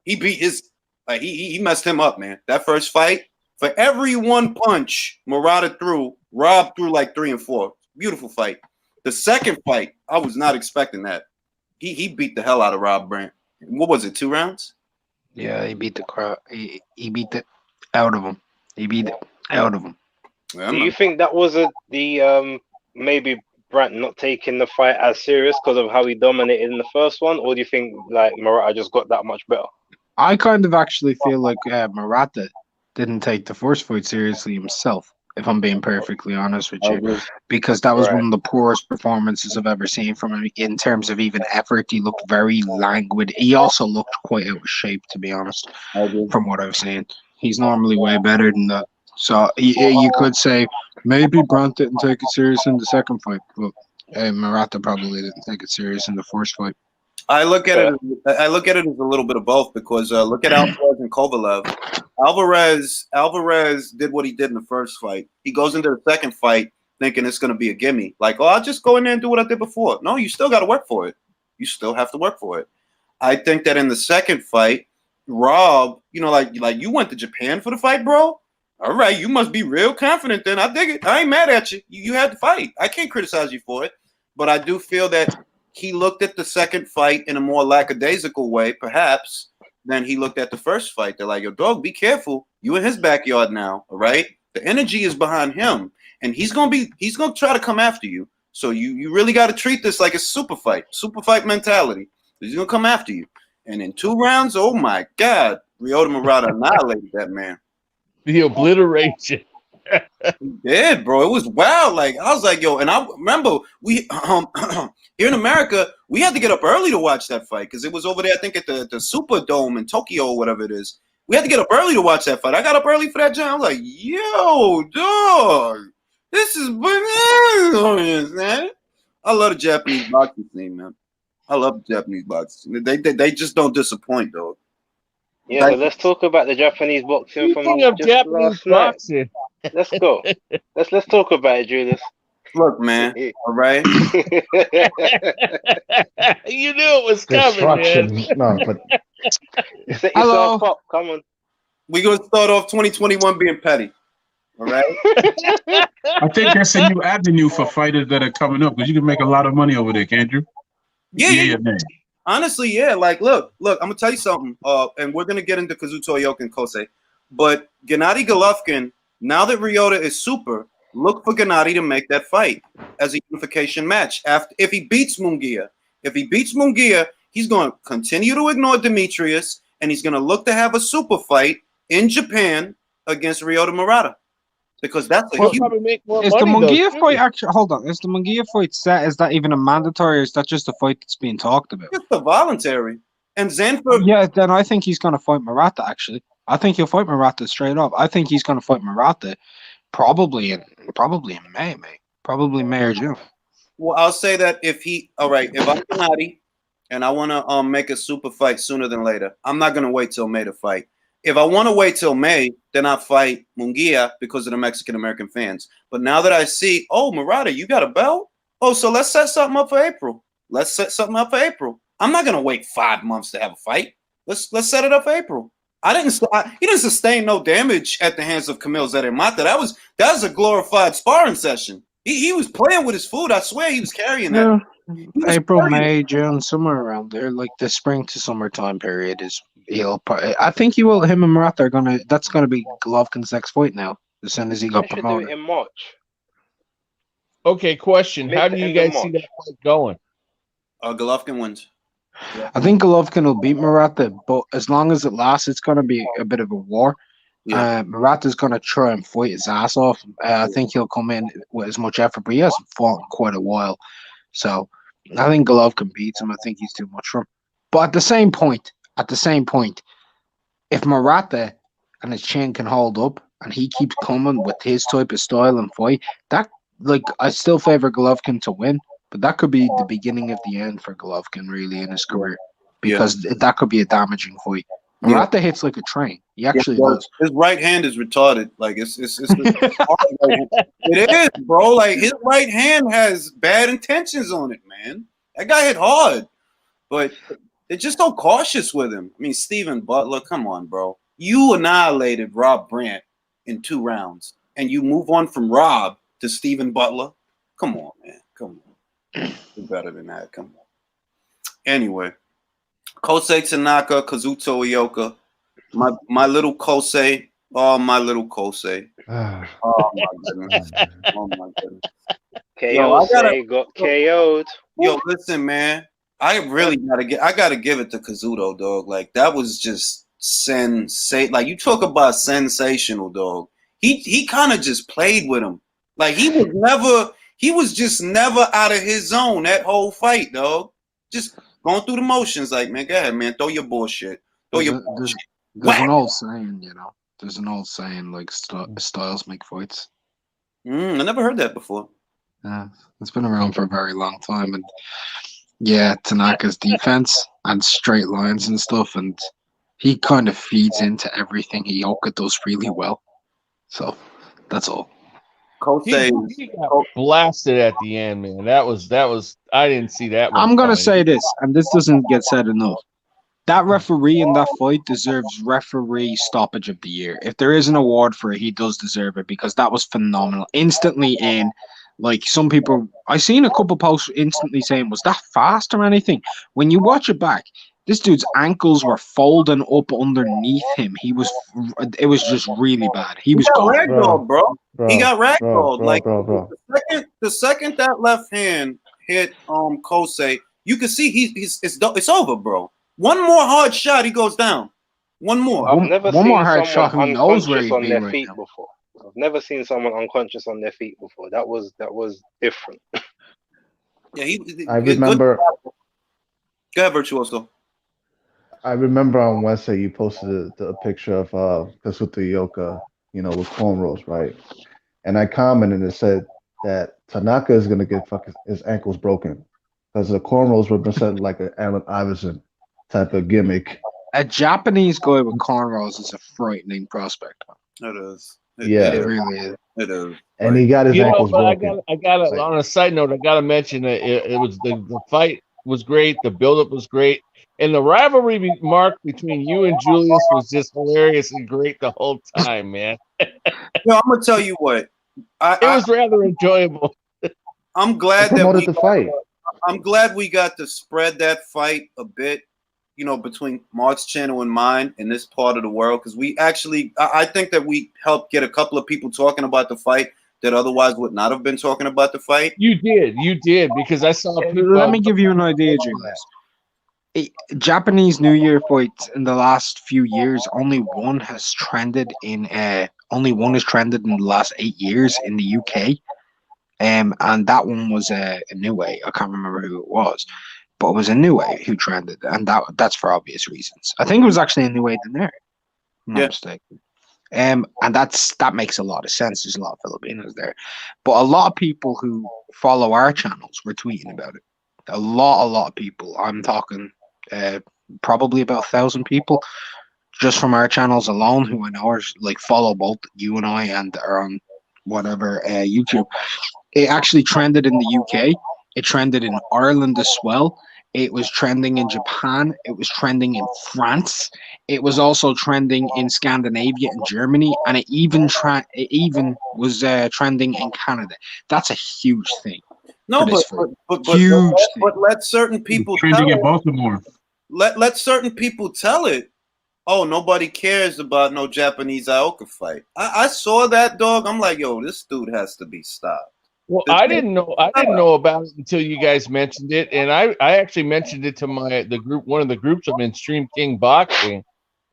He beat his. Like he messed him up, man. That first fight, for every one punch Murata threw, Rob threw like 3 and 4. Beautiful fight. The second fight, I was not expecting that. He beat the hell out of Rob Brant. What was it? 2 rounds? Yeah, he beat the crowd. He beat it out of him. He beat it out of him. Yeah, Do you think that was the maybe Brant not taking the fight as serious because of how he dominated in the first one, or do you think like Murata just got that much better? I kind of actually feel like Murata didn't take the first fight seriously himself, if I'm being perfectly honest with you, because that was one of the poorest performances I've ever seen from him in terms of even effort. He looked very languid. He also looked quite out of shape, to be honest, from what I've seen. He's normally way better than that. So you could say maybe Brant didn't take it serious in the second fight, but Murata probably didn't take it serious in the first fight. I look at it as a little bit of both because look at Alvarez and Kovalev. Alvarez did what he did in the first fight. He goes into the second fight thinking it's going to be a gimme. Like, oh, I'll just go in there and do what I did before. No, you still got to work for it. You still have to work for it. I think that in the second fight, Rob, like you went to Japan for the fight, bro. All right, you must be real confident then. I dig it. I ain't mad at you. You had to fight. I can't criticize you for it. But I do feel that he looked at the second fight in a more lackadaisical way, perhaps, than he looked at the first fight. They're like, yo, dog, be careful. You in his backyard now, all right? The energy is behind him, and he's gonna try to come after you. So you really got to treat this like a super fight mentality. He's gonna come after you. And in 2 rounds, oh my God, Ryota Murata annihilated that man. The obliteration. He did, bro. It was wild. Like, I was like, yo, and I remember we here in America, we had to get up early to watch that fight because it was over there, I think, at the Superdome in Tokyo or whatever it is. We had to get up early to watch that fight. I got up early for that jam. I was like, yo, dog, this is bananas, man. I love the Japanese boxing scene, man. I love the Japanese boxing. They just don't disappoint, though. Yeah, but let's talk about the Japanese boxing from Speaking of just Japanese last night. boxing, Let's go. Let's talk about it, Julius. Look, man. All right. You knew it was coming, man. No, but Set yourself up. Come on. We're gonna start off 2021 being petty. All right. I think that's a new avenue for fighters that are coming up because you can make a lot of money over there, can't you? Yeah. Man. Honestly, yeah. Like, look, I'm gonna tell you something. And we're gonna get into Kazuto Ioka and Kosei. But Gennady Golovkin, now that Ryota is super, look for Gennady to make that fight as a unification match. If he beats Munguia, he's going to continue to ignore Demetrius, and he's going to look to have a super fight in Japan against Ryota Murata. Because that's a huge... Is the Munguia fight actually... Hold on. Is the Munguia fight set? Is that even a mandatory, or is that just a fight that's being talked about? It's a voluntary. And Zanford... Yeah, then I think he's going to fight Murata, actually. I think he'll fight Murata straight up. I think he's going to fight Murata probably in May, mate. Probably May or June. Well, I'll say that if I'm Gennady and I want to make a super fight sooner than later, I'm not going to wait till May to fight. If I want to wait till May, then I fight Munguia because of the Mexican-American fans. But now that I see, oh, Murata, you got a belt? Oh, so let's set something up for April. I'm not going to wait 5 months to have a fight. Let's set it up for April. He didn't sustain no damage at the hands of Kamil Zedemata. That was a glorified sparring session. He was playing with his food. I swear he was carrying that. Yeah. April, May, June, somewhere around there, like the spring to summer time period is. I think him and Murata are gonna. That's gonna be Golovkin's next fight now. As soon as he got promoted do it in March. Okay, question: how do you guys see that fight going? Golovkin wins. I think Golovkin will beat Murata, but as long as it lasts, it's going to be a bit of a war. Yeah. Murata's going to try and fight his ass off. I think he'll come in with as much effort, but he hasn't fought in quite a while. So I think Golovkin beats him. I think he's too much for him. But at the same point, if Murata and his chin can hold up, and he keeps coming with his type of style and fight, that like I still favor Golovkin to win, but that could be the beginning of the end for Golovkin really in his career because that could be a damaging fight. Murata hits like a train. He actually does. His right hand is retarded. Like it's it is, bro. Like his right hand has bad intentions on it, man. That guy hit hard, but they're just so cautious with him. I mean, Stephen Butler, come on, bro. You annihilated Rob Brandt in 2 rounds, and you move on from Rob to Stephen Butler. Come on, man. Come on. Do better than that. Come on. Anyway, Kosei Tanaka, Kazuto Ioka. My little Kosei. Oh, my little Kosei. Oh, my goodness. Oh, my goodness. Kosei got KO'd. Yo, listen, man. I really gotta give it to Kazuto, dog. Like that was just like you talk about sensational, dog. He kind of just played with him. Like he was just never out of his zone that whole fight, dog. Just going through the motions, like, man, go ahead, man, throw your bullshit. There's an old saying, you know. There's an old saying like styles make fights. I never heard that before. Yeah, it's been around for a very long time, and yeah, Tanaka's defense and straight lines and stuff, and he kind of feeds into everything Ioka does really well. So that's all. Kosei He got blasted at the end, man. That was I didn't see that one. I'm gonna coming. say this, and this doesn't get said enough. That referee in that fight deserves referee stoppage of the year. If there is an award for it, he does deserve it because that was phenomenal. Instantly in. Like some people, I seen a couple posts instantly saying, "Was that fast or anything?" When you watch it back, this dude's ankles were folding up underneath him. It was just really bad. He was got ragdolled, bro. He got ragdolled. Bro, like bro. the second that left hand hit Kosei, you can see it's over, bro. One more hard shot, he goes down. One more. I've never one seen more hard someone shot. Who knows where unconscious he'd on be their right feet now. before. I've never seen someone unconscious on their feet before. That was different. Yeah, I remember. Go ahead, Virtuoso. I remember on Wednesday you posted the picture of Kazuto Ioka, you know, with cornrows, right? And I commented and said that Tanaka is gonna get his ankles broken because the cornrows represent like an Allen Iverson type of gimmick. A Japanese guy with cornrows is a frightening prospect. It is. It really is. It is. And he got his ankles broken. I got on a side note, I gotta mention that it was the fight was great, the buildup was great, and the rivalry mark between you and Julius was just hilarious and great the whole time, man. Yo, I'm gonna tell you what. It was rather enjoyable. I'm glad that promoted the fight. I'm glad we got to spread that fight a bit, you know, between Mark's channel and mine in this part of the world, because we actually, I think that we helped get a couple of people talking about the fight that otherwise would not have been talking about the fight. You did, because I saw people. Let me give you an idea, Julius. Japanese New Year fights in the last few years, only one has trended in the last 8 years in the UK. And that one was a New I can't remember who it was. But it was a New who trended, and that's for obvious reasons. I think it was actually a New than there. I'm not mistaken. And that makes a lot of sense. There's a lot of Filipinos there. But a lot of people who follow our channels were tweeting about it. A lot of people. I'm talking probably about 1,000 people just from our channels alone who I know are like follow both you and I and are on whatever YouTube. It actually trended in the UK. It trended in Ireland as well. It was trending in Japan. It was trending in France. It was also trending in Scandinavia and Germany, and it even was trending in Canada. That's a huge thing. No, but let certain people trending in Baltimore. Let certain people tell it. Oh, nobody cares about no Japanese Ioka fight. I saw that, dog. I'm like, yo, this dude has to be stopped. Well, I didn't know about it until you guys mentioned it, and I actually mentioned it to the group, one of the groups I'm in, Stream King Boxing,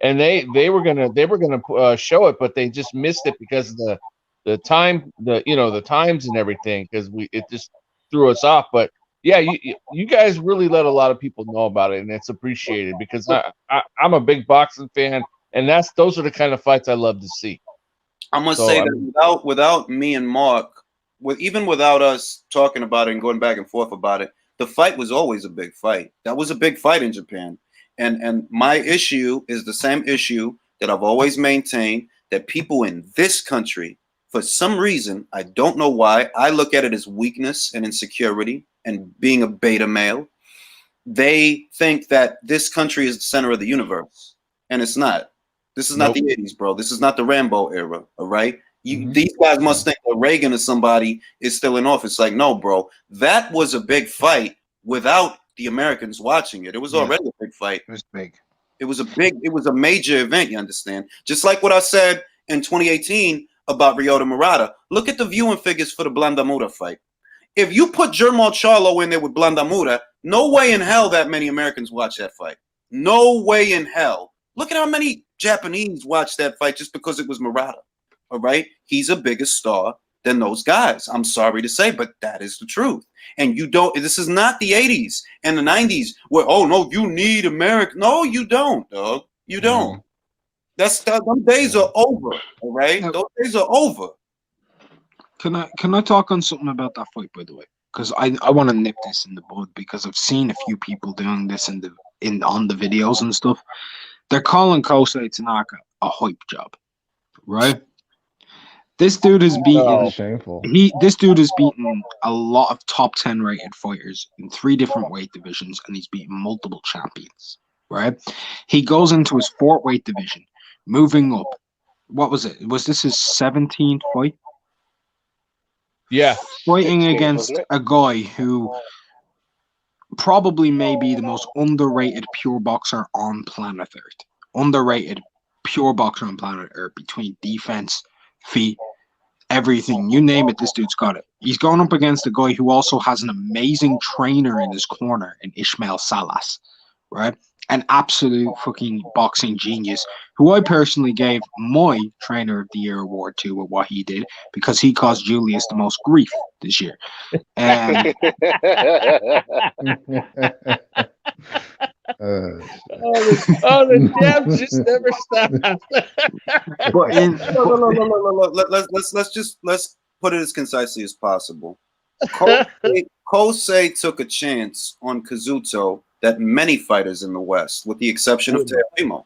and they were gonna show it, but they just missed it because of the time, the times and everything, because it just threw us off. But yeah, you guys really let a lot of people know about it, and it's appreciated because I'm a big boxing fan, And those are the kind of fights I love to see. I'm gonna So, say I that mean- without me and Mark, even without us talking about it and going back and forth about it, the fight was always a big fight. That was a big fight in Japan. And my issue is the same issue that I've always maintained, that people in this country, for some reason, I don't know why, I look at it as weakness and insecurity and being a beta male. They think that this country is the center of the universe, and it's not. This is not Nope. the 80s, bro. This is not the Rambo era, all right? Mhm. These guys must think that Reagan or somebody is still in office. Like, no, bro. That was a big fight without the Americans watching it. It was Yeah. already a big fight. It was big. It was a major event, you understand? Just like what I said in 2018 about Ryota Murata. Look at the viewing figures for the Blandamura fight. If you put Jermall Charlo in there with Blandamura, no way in hell that many Americans watch that fight. No way in hell. Look at how many Japanese watched that fight just because it was Murata. All right? He's a bigger star than those guys. I'm sorry to say, but that is the truth. And you don't, this is not the 80s and the 90s where, oh, no, you need America. No, you don't, dog. You don't. Those days are over, all right? No. Those days are over. Can I talk on something about that fight, by the way? Because I want to nip this in the bud because I've seen a few people doing this on the videos and stuff. They're calling Kosei Tanaka a hype job, right? This dude has beaten Shameful. this dude has beaten a lot of top 10 rated fighters in 3 different weight divisions, and he's beaten multiple champions, right? He goes into his 4th weight division, moving up. What was it? Was this his 17th fight? Yeah. Fighting 16th, against wasn't it? a guy who probably may be the most underrated pure boxer on planet Earth. Underrated pure boxer on planet Earth between defense, feet, everything. You name it, this dude's got it. He's going up against a guy who also has an amazing trainer in his corner in Ismail Salas, right? An absolute fucking boxing genius who I personally gave my Trainer of the Year award to with what he did because he caused Julius the most grief this year. And The jab just never stopped. but in Let's put it as concisely as possible. Kosei took a chance on Kazuto that many fighters in the West, with the exception of Teofimo,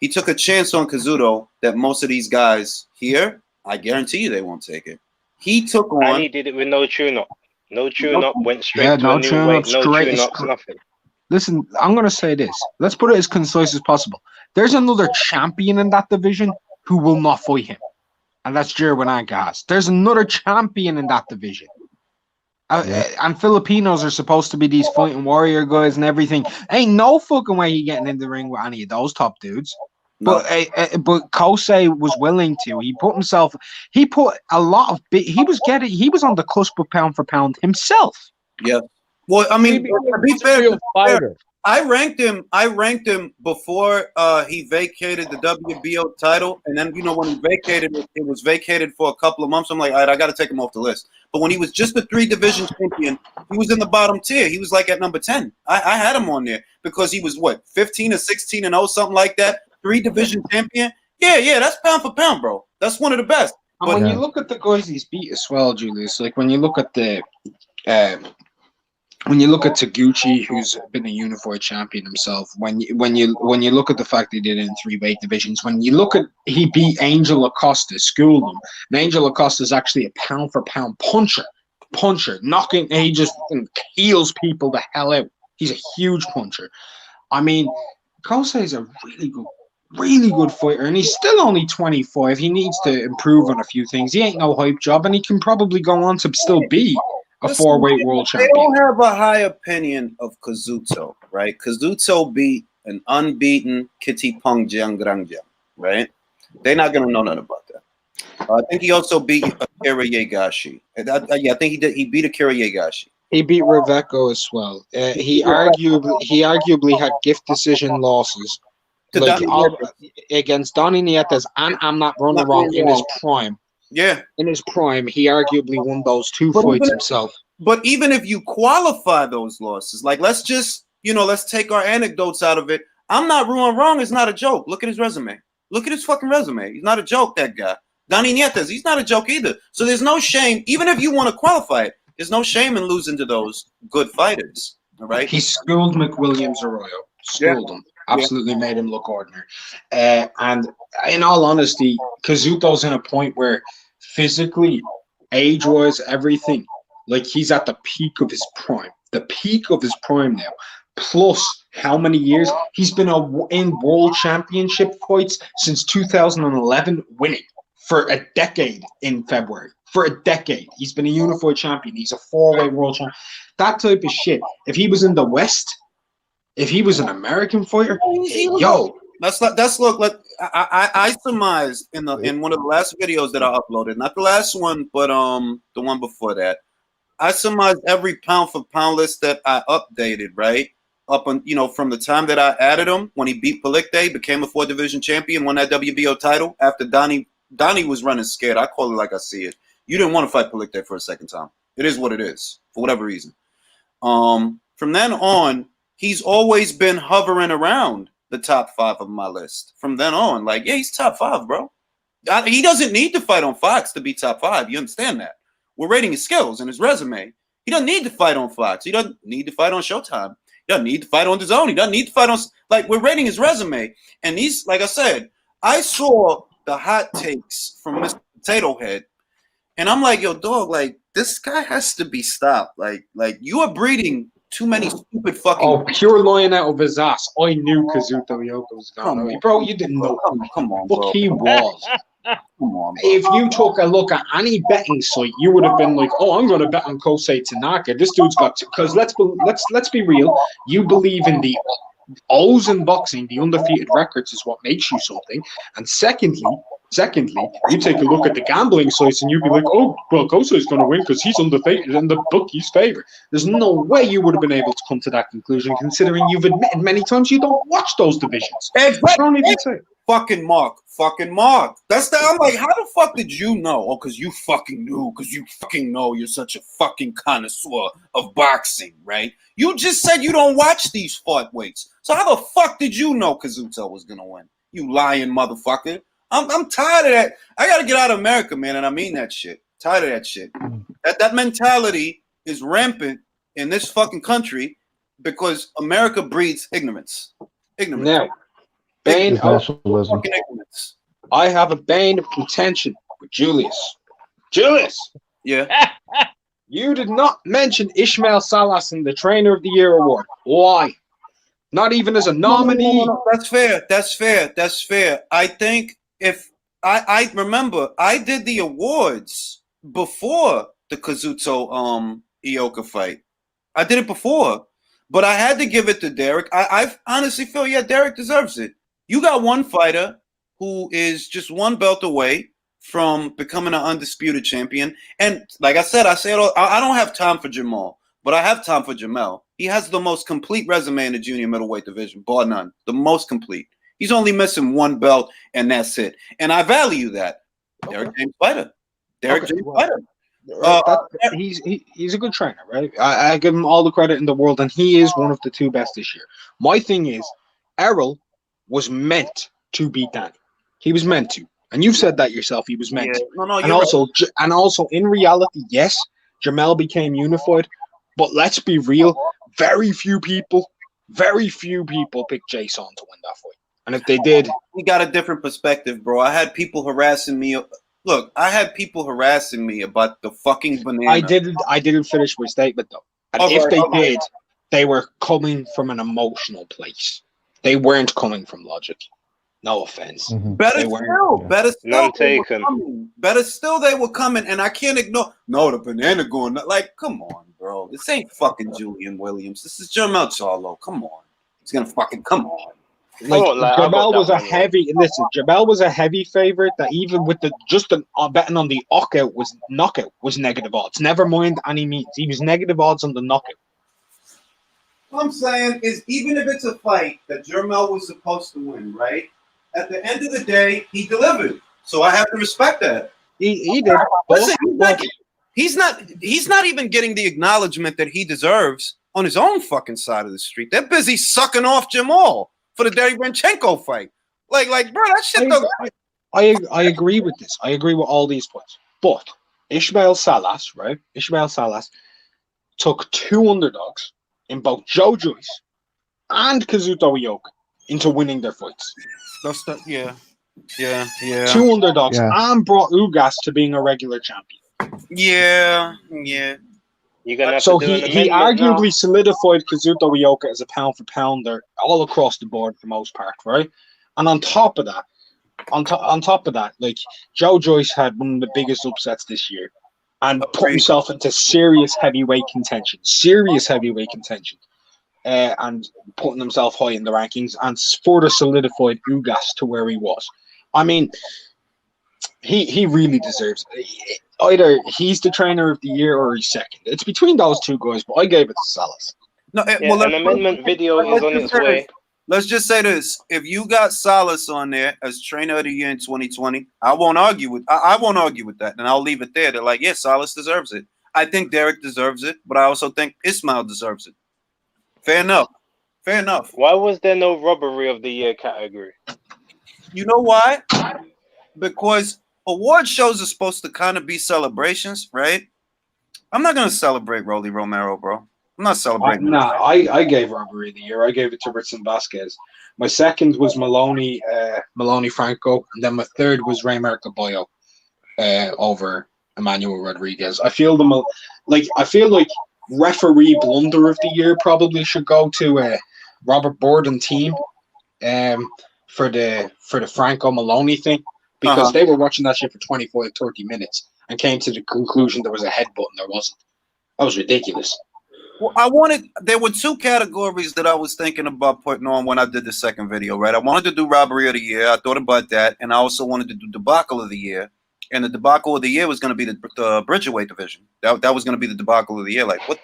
he took a chance on Kazuto that most of these guys here, I guarantee you, they won't take it. He took on. And he did it with no tune-up. No tune-up, went straight Yeah, to no a new tune-up, weight, no straight- tune-ups, nothing. Listen, I'm going to say this. Let's put it as concise as possible. There's another champion in that division who will not fight him, and that's Jerwin Angas. There's another champion in that division. And Filipinos are supposed to be these fighting warrior guys and everything. Ain't no fucking way he getting in the ring with any of those top dudes. No. But Kosei was willing to. He put a lot of he was on the cusp of pound for pound himself. Yeah. Well, I mean, to be fair, fighter. I ranked him before he vacated the WBO title, and then when he vacated it was vacated for a couple of months. I'm like, all right, I got to take him off the list. But when he was just a 3-division champion, he was in the bottom tier. He was like at number 10. I had him on there because he was 15 or 16-0, something like that. 3-division champion. Yeah, that's pound for pound, bro. That's one of the best. And But when you look at the guys he's beat as well, Julius, like when you look at Taguchi, who's been a unified champion himself, when you look at the fact he did it in 3 weight divisions, when you look at he beat Angel Acosta, schooled him. And Angel Acosta is actually a pound for pound puncher, knocking. He just heals people the hell out. He's a huge puncher. I mean, Kosei is a really good fighter, and he's still only 25. He needs to improve on a few things. He ain't no hype job, and he can probably go on to still be a 4-weight world They champion. don't have a high opinion of Kazuto, right? Kazuto beat an unbeaten Kitty Pong Jiangrangjang, right? They're not going to know nothing about that. I think he also beat Akira Yegashi. I think he did. He beat Akira Yegashi. He beat Reveco as well. He arguably had gift decision losses against Donny Nietes and I'm Not Running Wrong in his prime. Yeah. In his prime, he arguably won those 2 fights himself. But even if you qualify those losses, like let's take our anecdotes out of it. I'm not wrong. It's not a joke. Look at his resume. Look at his fucking resume. He's not a joke, that guy. Dani Nietes, he's not a joke either. So there's no shame, even if you want to qualify it, there's no shame in losing to those good fighters. All right. He schooled McWilliams Arroyo. Schooled him. Absolutely made him look ordinary. And in all honesty, Kazuto's in a point where physically, age-wise, everything, like he's at the peak of his prime. The peak of his prime now. Plus, how many years? He's been in world championship fights since 2011, winning for a decade in February. For a decade. He's been a unified champion. He's a 4-way world champion. That type of shit. If he was in the West, if he was an American fighter, yo. I surmised in one of the last videos that I uploaded, not the last one, but the one before that. I surmised every pound for pound list that I updated, right? Up on, from the time that I added him when he beat Palikte, became a 4-division champion, won that WBO title after Donnie was running scared. I call it like I see it. You didn't want to fight Palikte for a second time. It is what it is, for whatever reason. From then on, he's always been hovering around the top 5 of my list. From then on, he's top 5, bro. He doesn't need to fight on Fox to be top 5. You understand that? We're rating his skills and his resume. He doesn't need to fight on Fox. He doesn't need to fight on Showtime. He doesn't need to fight on DAZN. He doesn't need to fight on, we're rating his resume. And he's, like I said, I saw the hot takes from Mr. Potato Head. And I'm like, yo, dog, this guy has to be stopped. You are breeding too many stupid fucking. Oh, pure lying out of his ass. I knew Kazuto Ioka was gone. Bro, you didn't know who he was. Come on, bro. If you took a look at any betting site, you would have been like, "Oh, I'm going to bet on Kosei Tanaka. This dude's got." Because let's be real. You believe in the O's in boxing. The undefeated records is what makes you something. And secondly, you take a look at the gambling sites and you'd be like, "Oh, well, Kosei's going to win because he's undefeated and the bookie's favorite." There's no way you would have been able to come to that conclusion, considering you've admitted many times you don't watch those divisions. Exactly. Don't even say it. Fucking Mark. I'm like, how the fuck did you know? Oh, because you fucking knew. Because you fucking know you're such a fucking connoisseur of boxing, right? You just said you don't watch these fight weights. So how the fuck did you know Kazuto was gonna win? You lying motherfucker. I'm tired of that. I gotta get out of America, man, and I mean that shit. Tired of that shit. That mentality is rampant in this fucking country because America breeds ignorance. Now, bane of fucking ignorance. I have a bane of contention with Julius. Yeah. You did not mention Ishmael Salas in the Trainer of the Year award. Why? Not even as a nominee. No. That's fair. I think if I remember, I did the awards before the Kazuto Ioka fight. I did it before, but I had to give it to Derek. I honestly feel, Derek deserves it. You got one fighter who is just one belt away from becoming an undisputed champion. And like I said, I don't have time for Jamal, but I have time for Jamel. He has the most complete resume in the junior middleweight division, bar none. The most complete. He's only missing one belt, and that's it. And I value that. Okay. Derek James fighter. He's a good trainer, right? I give him all the credit in the world, and he is one of the 2 best this year. My thing is, Errol was meant to beat Danny. He was meant to. And you've said that yourself. He was meant to. And also, in reality, yes, Jamel became unified. But let's be real. Very few people picked Jason to win that fight. And if they did, we got a different perspective, bro. I had people harassing me. Look, I had people harassing me about the fucking banana. I didn't finish my statement though. And if they did, they were coming from an emotional place. They weren't coming from logic. No offense. Mm-hmm. Better still, they were coming, and I can't ignore. No, the banana going. Come on, bro. This ain't fucking Julian Williams. This is Jermel Charlo. Come on. He's gonna fucking come on. Jamel was a heavy. Listen, Jamel was a heavy favorite. That even with betting on the knockout was negative odds. Never mind any means. He was negative odds on the knockout. What I'm saying is, even if it's a fight that Jermel was supposed to win, right? At the end of the day, he delivered. So I have to respect that. He did. Listen, he's not even getting the acknowledgement that he deserves on his own fucking side of the street. They're busy sucking off Jamal. for the Derevenchenko fight. Like, bro, that shit doesn't. I agree with this. I agree with all these points. But Ishmael Salas, right? Ishmael Salas took two underdogs in both Joe Joyce and Kazuto Ioka into winning their fights. Yeah. Two underdogs Yeah. and brought Ugas to being a regular champion. Yeah. You're gonna have So to do an he amendment now. arguably solidified Kazuto Ioka as a pound for pounder all across the board for the most part, right? And on top of that, like Joe Joyce had one of the biggest upsets this year and put himself into serious heavyweight contention, and putting himself high in the rankings and further solidified Ugas to where he was. I mean, he really deserves it. Either he's the trainer of the year or he's second. It's between those two guys, but I gave it to Salas. No, Yeah, an amendment video is on its way. Let's just say this: if you got Salas on there as trainer of the year in 2020, I won't argue with that, and I'll leave it there. They're like, yeah, Salas deserves it. I think Derek deserves it, but I also think Ismail deserves it. Fair enough. Why was there no robbery of the year category? You know why? Because award shows are supposed to kind of be celebrations, right? I'm not gonna celebrate Rolly Romero, bro. I'm not celebrating. I gave robbery of the year. I gave it to Ritson Vasquez. My second was Maloney Franco, and then my third was Raymar Caballo over Emmanuel Rodriguez. I feel like referee blunder of the year probably should go to Robert Borden team for the Franco Maloney thing, because they were watching that shit for 25, 30 minutes and came to the conclusion there was a headbutt and there wasn't. That was ridiculous. Well, there were two categories that I was thinking about putting on when I did the second video, right? I wanted to do robbery of the year. I thought about that. And I also wanted to do debacle of the year. And the debacle of the year was going to be the Bridgerweight division. That was going to be the debacle of the year. Like, what?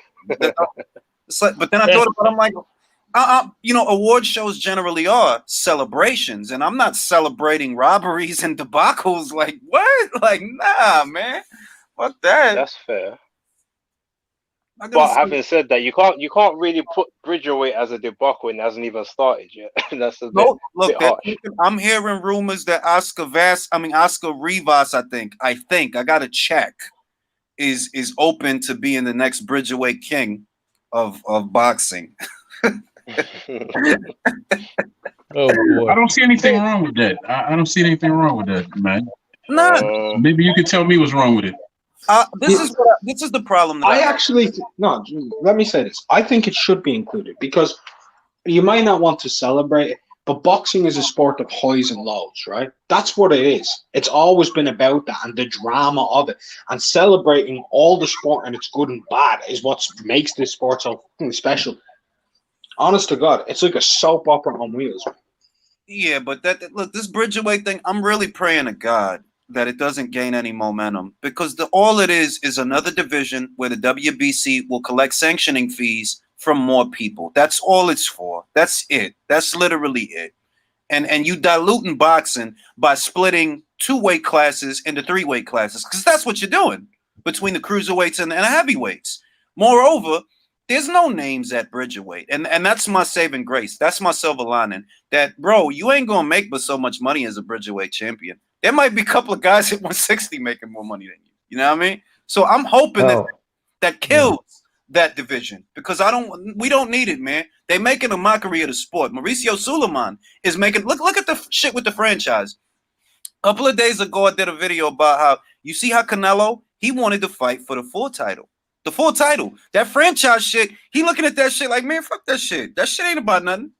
It's like, but then I thought about it, I'm like, award shows generally are celebrations. And I'm not celebrating robberies and debacles. Like, what? Like, nah, man. Fuck that. That's fair. But having said that, you can't really put Bridgerweight as a debacle when it hasn't even started yet. That's a bit harsh. I'm hearing rumors that Oscar Rivas, I gotta check, is open to being the next Bridgerweight king of boxing. Oh boy. I don't see anything wrong with that. I don't see anything wrong with that, man. No. Maybe you could tell me what's wrong with it. This is the problem. Let me say this. I think it should be included because you might not want to celebrate it, but boxing is a sport of highs and lows, right? That's what it is. It's always been about that and the drama of it. And celebrating all the sport and its good and bad is what makes this sport so special. Honest to God, it's like a soap opera on wheels. Yeah, but look, this Bridgerweight thing, I'm really praying to God that it doesn't gain any momentum, because all it is another division where the WBC will collect sanctioning fees from more people. That's all it's for. That's it. That's literally it. And you diluting boxing by splitting 2 weight classes into 3 weight classes, because that's what you're doing between the cruiserweights and the heavyweights. Moreover, there's no names at Bridgerweight, and that's my saving grace. That's my silver lining. That, bro, you ain't gonna make but so much money as a Bridgerweight champion. There might be a couple of guys at 160 making more money than you. You know what I mean? So I'm hoping that kills that division, because we don't need it, man. They making a mockery of the sport. Mauricio Suleiman is making look at the shit with the franchise. A couple of days ago, I did a video about how you see how Canelo, he wanted to fight for the full title. The full title. That franchise shit, he looking at that shit like, man, fuck that shit. That shit ain't about nothing.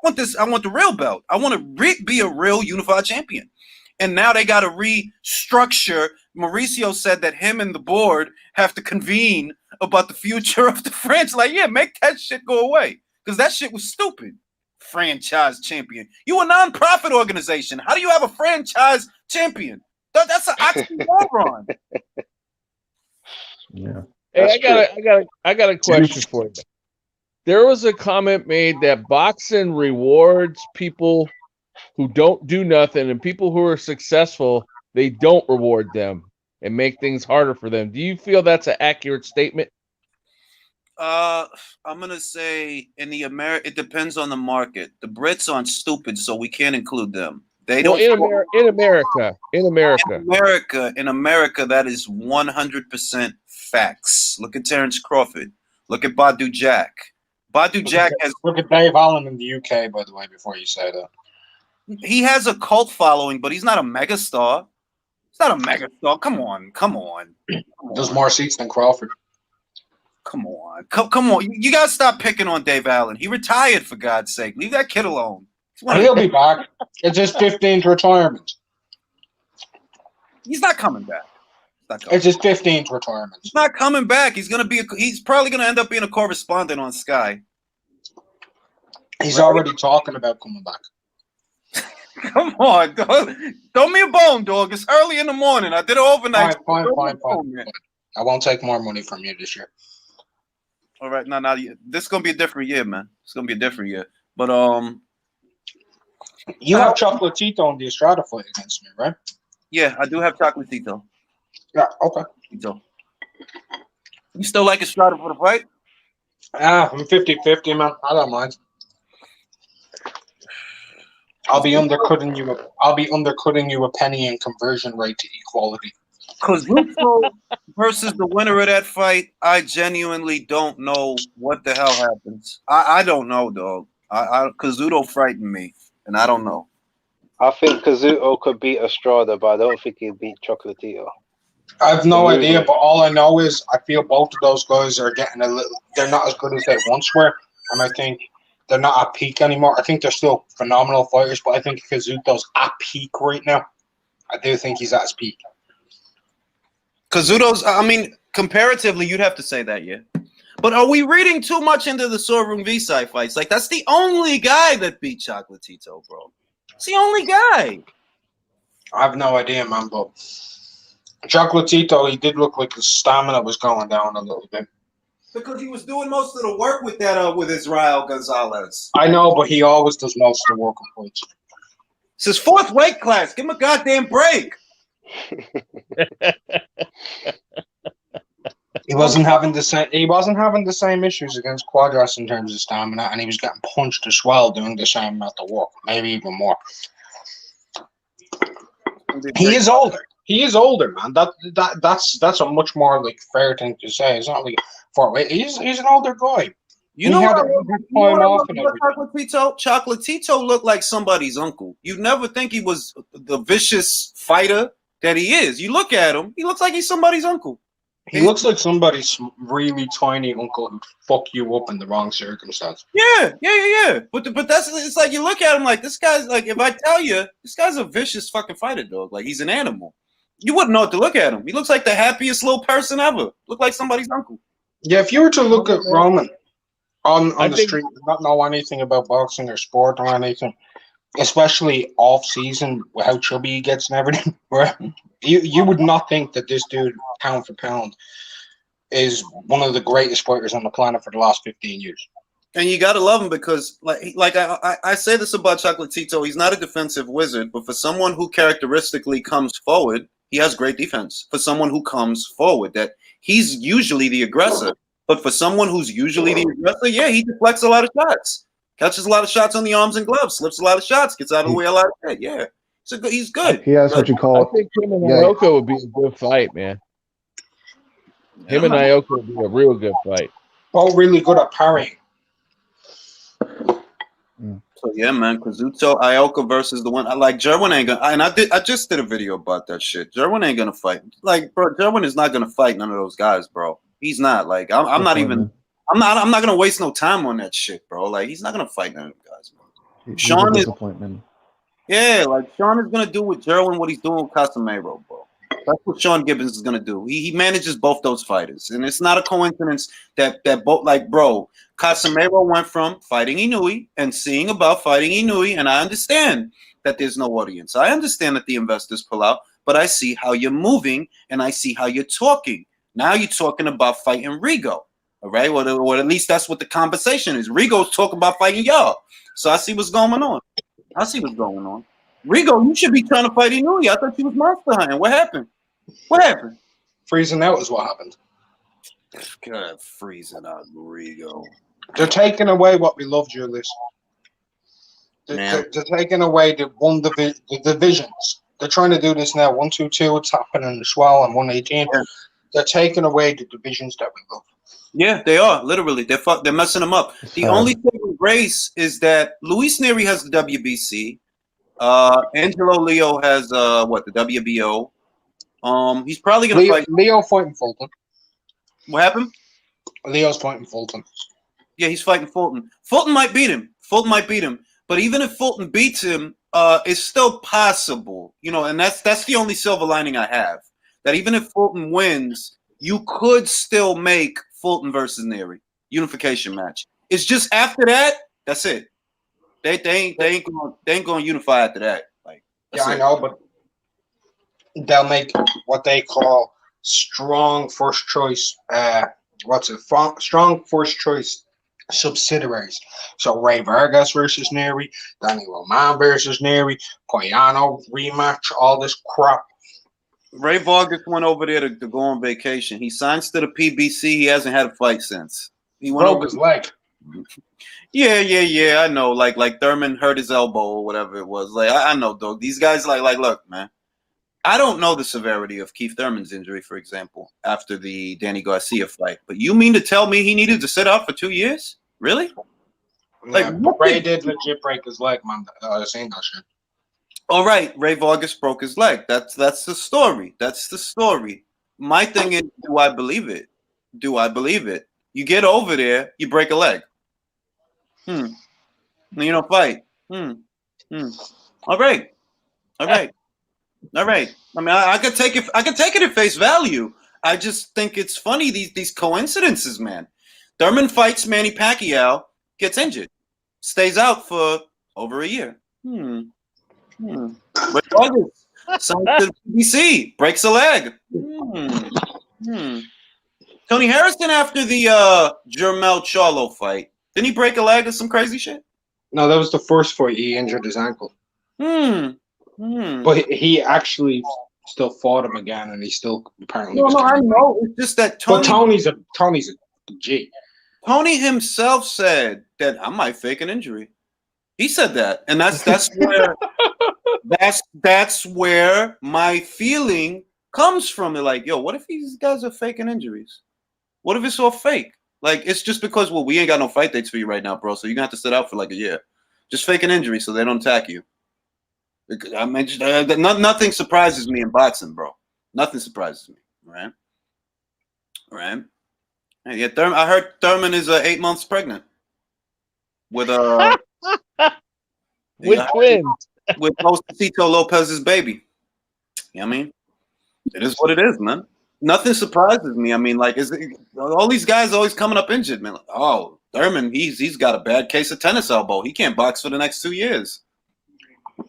I want the real belt. I want to be a real unified champion. And now they got to restructure. Mauricio said that him and the board have to convene about the future of the franchise. Like, yeah, make that shit go away, because that shit was stupid. Franchise champion. You a non-profit organization. How do you have a franchise champion? That's an oxymoron. Yeah. Hey, I got a question for you. There was a comment made that boxing rewards people who don't do nothing, and people who are successful, they don't reward them and make things harder for them. Do you feel that's an accurate statement? I'm gonna say in the It depends on the market. The Brits aren't stupid, so we can't include them. They Well, don't. in America, In America, that is 100% facts. Look at Terence Crawford. Look at Badu Jack. Badu Jack has. Look at Dave Allen in the UK, by the way. Before you say that, He has a cult following, but he's not a megastar. He's not a megastar. Come on. does more seats than Crawford. Come on. You gotta stop picking on Dave Allen. He retired, for God's sake. Leave that kid alone. He'll be back. It's his 15th retirement. He's not coming back. It's his 15th retirement. He's not coming back. He's probably gonna end up being a correspondent on Sky. He's already talking about coming back. Come on, dog. Throw me a bone, dog. It's early in the morning. I did it overnight. Fine. I won't take more money from you this year. All right, now this is gonna be a different year, man. It's gonna be a different year. But you have Chocolatito in the Estrada fight against me, right? Yeah, I do have Chocolatito. Yeah, okay. You still like Estrada for the fight? I'm 50-50, man. I don't mind. I'll be undercutting you a penny in conversion rate to equality. Because Russo versus the winner of that fight, I genuinely don't know what the hell happens. I don't know, dog. Kazuto frightened me, and I don't know. I think Kazuto could beat Estrada, but I don't think he'd beat Chocolatito. I have no idea, but all I know is I feel both of those guys are getting they're not as good as they once were, and I think they're not at peak anymore. I think they're still phenomenal fighters, but I think Kazuto's at peak right now. I do think he's at his peak. Kazuto's, comparatively, you'd have to say that, yeah. But are we reading too much into the Sorum Visai fights? Like, that's the only guy that beat Chocolatito, bro. It's the only guy. I have no idea, man, but Chocolatito, he did look like his stamina was going down a little bit. Because he was doing most of the work with that with Israel Gonzalez. I know, but he always does most of the work on points. It's his fourth weight class. Give him a goddamn break. He wasn't having the same issues against Quadras in terms of stamina, and he was getting punched as well, doing the same amount of work, maybe even more. He is older, man. That's a much more like fair thing to say. It's not like he's an older guy. You know what Chocolatito looked like somebody's uncle. You'd never think he was the vicious fighter that he is. You look at him, he looks like he's somebody's uncle. He looks like somebody's really tiny uncle who'd fuck you up in the wrong circumstance. Yeah. But it's like you look at him like this guy's like, if I tell you, this guy's a vicious fucking fighter, dog. Like he's an animal. You wouldn't know what to look at him. He looks like the happiest little person ever. Look like somebody's uncle. Yeah, if you were to look at Roman on the street, not know anything about boxing or sport or anything, especially off season, how chubby he gets and everything, right? You would not think that this dude, pound for pound, is one of the greatest fighters on the planet for the last 15 years. And you gotta love him because, like I say this about Chocolatito, he's not a defensive wizard, but for someone who characteristically comes forward, he has great defense. For someone who comes forward, that he's usually the aggressor, but for someone who's usually the aggressor, yeah, he deflects a lot of shots, catches a lot of shots on the arms and gloves, slips a lot of shots, gets out of the way a lot of shit. Yeah, he's good. He has what you call. I think him and Naoka would be a good fight, man. Him and Naoka would be a real good fight. All really good at parrying. So yeah, man, Kazuto Ioka versus the one. I like Jerwin ain't gonna. And I just did a video about that shit. Jerwin ain't gonna fight. Like, bro, Jerwin is not gonna fight none of those guys, bro. He's not. Like, I'm not even. I'm not gonna waste no time on that shit, bro. Like, he's not gonna fight none of those guys, bro. Sean is. Yeah, like Sean is gonna do with Jerwin what he's doing with Casemiro, bro. That's what Sean Gibbons is gonna do. He manages both those fighters, and it's not a coincidence that both, like, bro, Casemiro went from fighting Inouye and seeing about fighting Inouye, and I understand that there's no audience. I understand that the investors pull out, but I see how you're moving and I see how you're talking. Now you're talking about fighting Rigo, all right? Well, at least that's what the conversation is. Rigo's talking about fighting y'all, so I see what's going on. Rigo, you should be trying to fight Inouye. I thought you was monster hunting. What happened? Freezing out is what happened. God, freezing out Rigo. They're taking away what we love, Julius. They're taking away the divisions. They're trying to do this now. 122, it's happening as well, and 118. Yeah. They're taking away the divisions that we love. Yeah, they are literally. They're messing them up. It's The sad. only saving grace is that Luis Neri has the WBC. Angelo Leo has the WBO. He's probably gonna fight. Leo fighting Fulton. What happened? Leo's fighting Fulton. Yeah, he's fighting Fulton. Fulton might beat him. But even if Fulton beats him, it's still possible. And that's the only silver lining I have. That even if Fulton wins, you could still make Fulton versus Neri unification match. It's just after that, that's it. They ain't going to unify after that. I know, but they'll make what they call strong first choice. Strong first choice subsidiaries. So Ray Vargas versus Neri, Danny Roman versus Neri, Poyano rematch, all this crap. Ray Vargas went over there to go on vacation. He signs to the PBC. He hasn't had a fight since. He went Broke over his leg. Yeah. I know. Like Thurman hurt his elbow or whatever it was. I know, dog. These guys look, man. I don't know the severity of Keith Thurman's injury, for example, after the Danny Garcia fight. But you mean to tell me he needed to sit out for 2 years? Really? Yeah, Ray did legit break his leg, man. I've seen that shit. All right, Ray Vargas broke his leg. That's the story. That's the story. My thing is, do I believe it? You get over there, you break a leg. You don't fight. All right. I mean, I could take it. I could take it at face value. I just think it's funny these coincidences, man. Thurman fights Manny Pacquiao, gets injured, stays out for over a year. But August signs to the PBC, breaks a leg. Tony Harrison after the Jermel Charlo fight, didn't he break a leg or some crazy shit? No, that was the first fight. He injured his ankle. But he actually still fought him again, and he still apparently. No, I know. It's just that Tony's a G. Tony himself said that I might fake an injury. He said that, and that's where that's where my feeling comes from. They're like, yo, what if these guys are faking injuries? What if it's all fake? Like, it's just because, well, we ain't got no fight dates for you right now, bro. So you're gonna have to sit out for like a year. Just fake an injury so they don't attack you. I mean, nothing surprises me in boxing, bro. Nothing surprises me, right? Yeah, I heard Thurman is 8 months pregnant with with twins. With Josecito Lopez's baby. You know what I mean? It is what it is, man. Nothing surprises me. I mean, all these guys always coming up injured, man. Like, oh, Thurman, he's got a bad case of tennis elbow. He can't box for the next 2 years.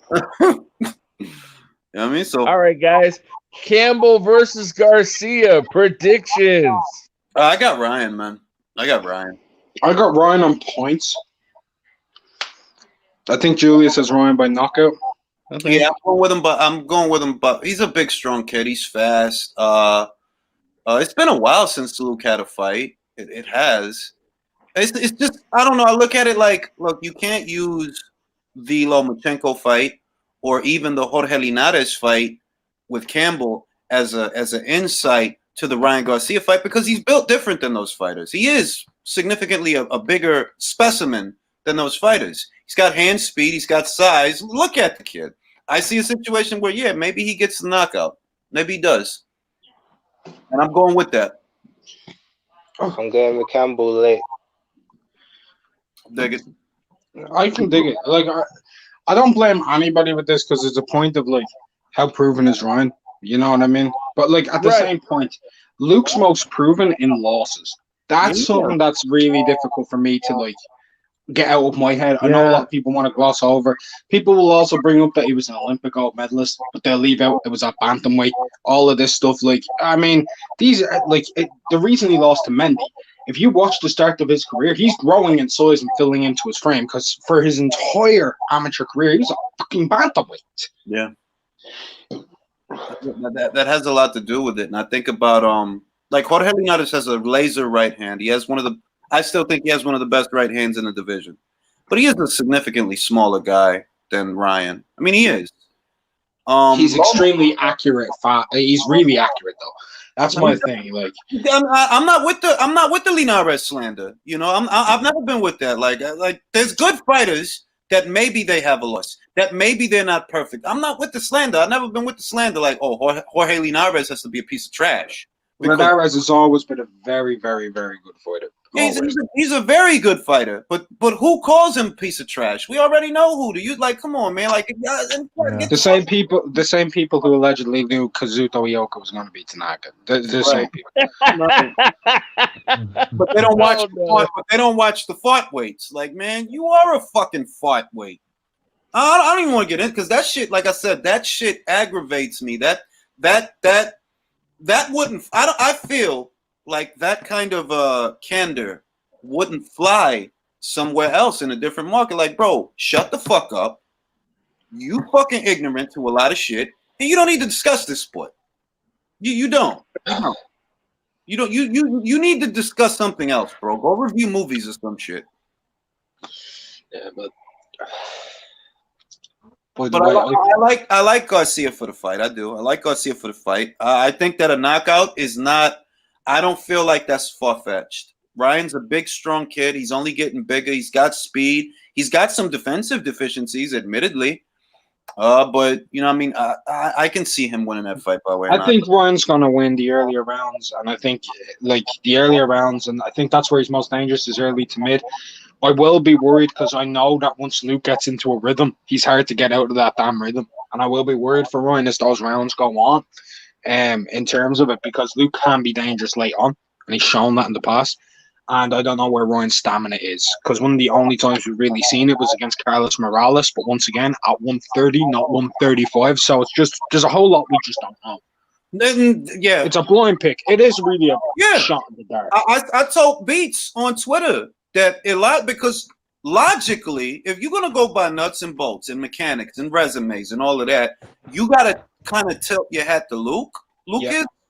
You know what I mean? So, all right, guys. Campbell versus Garcia predictions. I got Ryan, man. I got Ryan on points. I think Julius has Ryan by knockout. Yeah, I'm going with him, but he's a big, strong kid. He's fast. It's been a while since Luke had a fight. It has. It's just, I don't know. I look at it like, look, you can't use the Lomachenko fight or even the Jorge Linares fight with Campbell as an insight to the Ryan Garcia fight because he's built different than those fighters. He is significantly a bigger specimen than those fighters. He's got hand speed. He's got size. Look at the kid. I see a situation where, yeah, maybe he gets the knockout. Maybe he does. And I'm going with that. I'm going with Campbell late. Dig it. I can dig it. Like, I don't blame anybody with this because it's a point of, like, how proven is Ryan. You know what I mean? But, like, at the same point, Luke's most proven in losses. That's something that's really difficult for me to, like, get out of my head. I know a lot of people want to gloss over. People will also bring up that he was an Olympic gold medalist, but they'll leave out it was at bantamweight. All of this stuff, like, I mean, these are like the reason he lost to Mendy. If you watch the start of his career, he's growing in size and filling into his frame because for his entire amateur career, he was a fucking bantamweight. Yeah, that has a lot to do with it. And I think about Like Jorge Linares has a laser right hand. He has one of the. I still think he has one of the best right hands in the division, but he is a significantly smaller guy than Ryan. I mean, he is. He's extremely accurate. He's really accurate though. That's my thing. Like, I'm not with the Linares slander. You know, I've never been with that. Like there's good fighters that maybe they have a loss, that maybe they're not perfect. I'm not with the slander. I've never been with the slander. Like, oh, Jorge Linares has to be a piece of trash. Linares has always been a very, very, very good fighter. Yeah, he's a very good fighter, but who calls him a piece of trash? We already know who. Do you like? Come on, man! Like the same people who allegedly knew Kazuto Ioka was going to beat Tanaka. The same people. But they don't watch. They don't watch the fart weights. Like, man, you are a fucking fart weight. I don't even want to get in because that shit. Like I said, that shit aggravates me. That wouldn't. I feel like that kind of candor wouldn't fly somewhere else in a different market. Like, bro, shut the fuck up. You fucking ignorant to a lot of shit, and you don't need to discuss this sport. You don't. You don't. You need to discuss something else, bro. Go review movies or some shit. Yeah, but I like Garcia for the fight. I do. I like Garcia for the fight. I think that a knockout is not. I don't feel like that's far-fetched. Ryan's a big, strong kid. He's only getting bigger. He's got speed. He's got some defensive deficiencies, admittedly. But, you know, I mean, I can see him winning that fight by way of knockout. I think Ryan's going to win the earlier rounds. And I think, like, the earlier rounds, and I think that's where he's most dangerous is early to mid. I will be worried because I know that once Luke gets into a rhythm, he's hard to get out of that damn rhythm. And I will be worried for Ryan as those rounds go on. In terms of it, because Luke can be dangerous late on, and he's shown that in the past. And I don't know where Ryan's stamina is, because one of the only times we've really seen it was against Carlos Morales, but once again at 130, not 135. So it's just there's a whole lot we just don't know. Yeah, it's a blind pick. It is really a shot in the dark. I told Beats on Twitter that because logically, if you're gonna go by nuts and bolts and mechanics and resumes and all of that, you gotta kind of tilt your hat to Luke.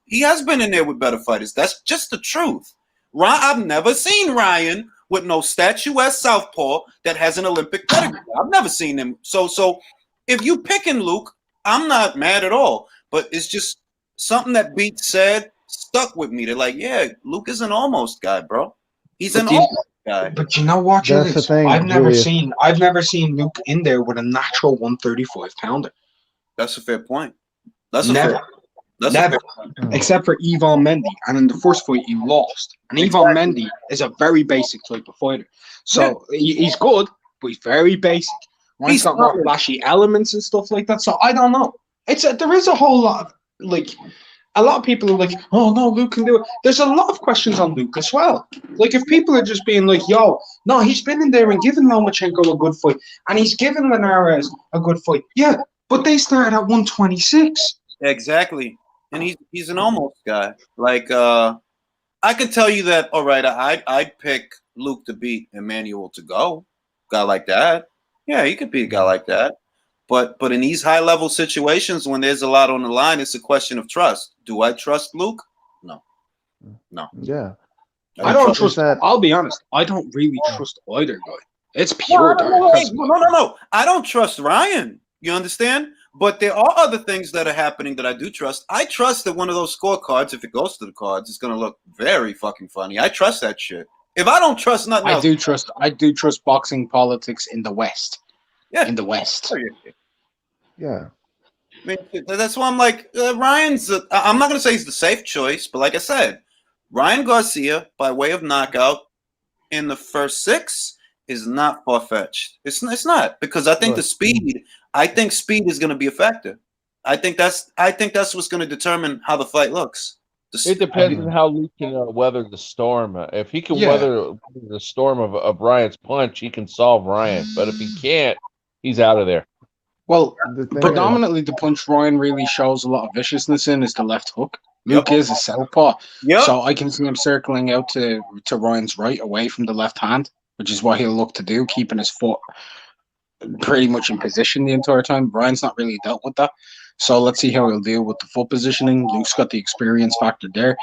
He has been in there with better fighters. That's just the truth. I've never seen Ryan with no statuesque southpaw that has an Olympic pedigree. I've never seen him. So if you picking Luke, I'm not mad at all. But it's just something that Beat said stuck with me. They're like, yeah, Luke is an almost guy, bro. He's an almost guy. But you know what, Julius? I've never seen Luke in there with a natural 135 pounder. That's a fair point. Never. Except for Yvonne Mendy. And in the first fight, he lost. And Yvonne Mendy is a very basic type of fighter. So he's good, but he's very basic. Ryan's got more flashy elements and stuff like that. So I don't know. There is a whole lot of, like, a lot of people are like, oh, no, Luke can do it. There's a lot of questions on Luke as well. Like, if people are just being like, yo, no, he's been in there and given Lomachenko a good fight. And he's given Linares a good fight. Yeah, but they started at 126. Exactly. And he's an almost guy. Like, I could tell you that, all right, I'd pick Luke to beat Emmanuel to go. Guy like that. Yeah, he could be a guy like that. But in these high-level situations, when there's a lot on the line, it's a question of trust. Do I trust Luke? No. Yeah. I don't trust that. I'll be honest. I don't really trust either guy. It's pure dark. No. I don't trust Ryan. You understand? But there are other things that are happening that I do trust. I trust that one of those scorecards, if it goes to the cards, is going to look very fucking funny. I trust that shit. If I don't trust nothing else. I do trust boxing politics in the West. Yeah. In the West. Yeah. I mean, that's why I'm like, Ryan's, I'm not going to say he's the safe choice, but like I said, Ryan Garcia, by way of knockout in the first 6 is not far-fetched. It's not, because I think speed is going to be a factor. I think that's what's going to determine how the fight looks. It depends on how Luke can weather the storm. If he can weather the storm of Ryan's punch, he can solve Ryan. But if he can't, he's out of there. Well, predominantly the punch Ryan really shows a lot of viciousness in is the left hook. Luke is a southpaw. So I can see him circling out to Ryan's right away from the left hand, which is what he'll look to do, keeping his foot pretty much in position the entire time. Ryan's not really dealt with that. So let's see how he'll deal with the foot positioning. Luke's got the experience factor there.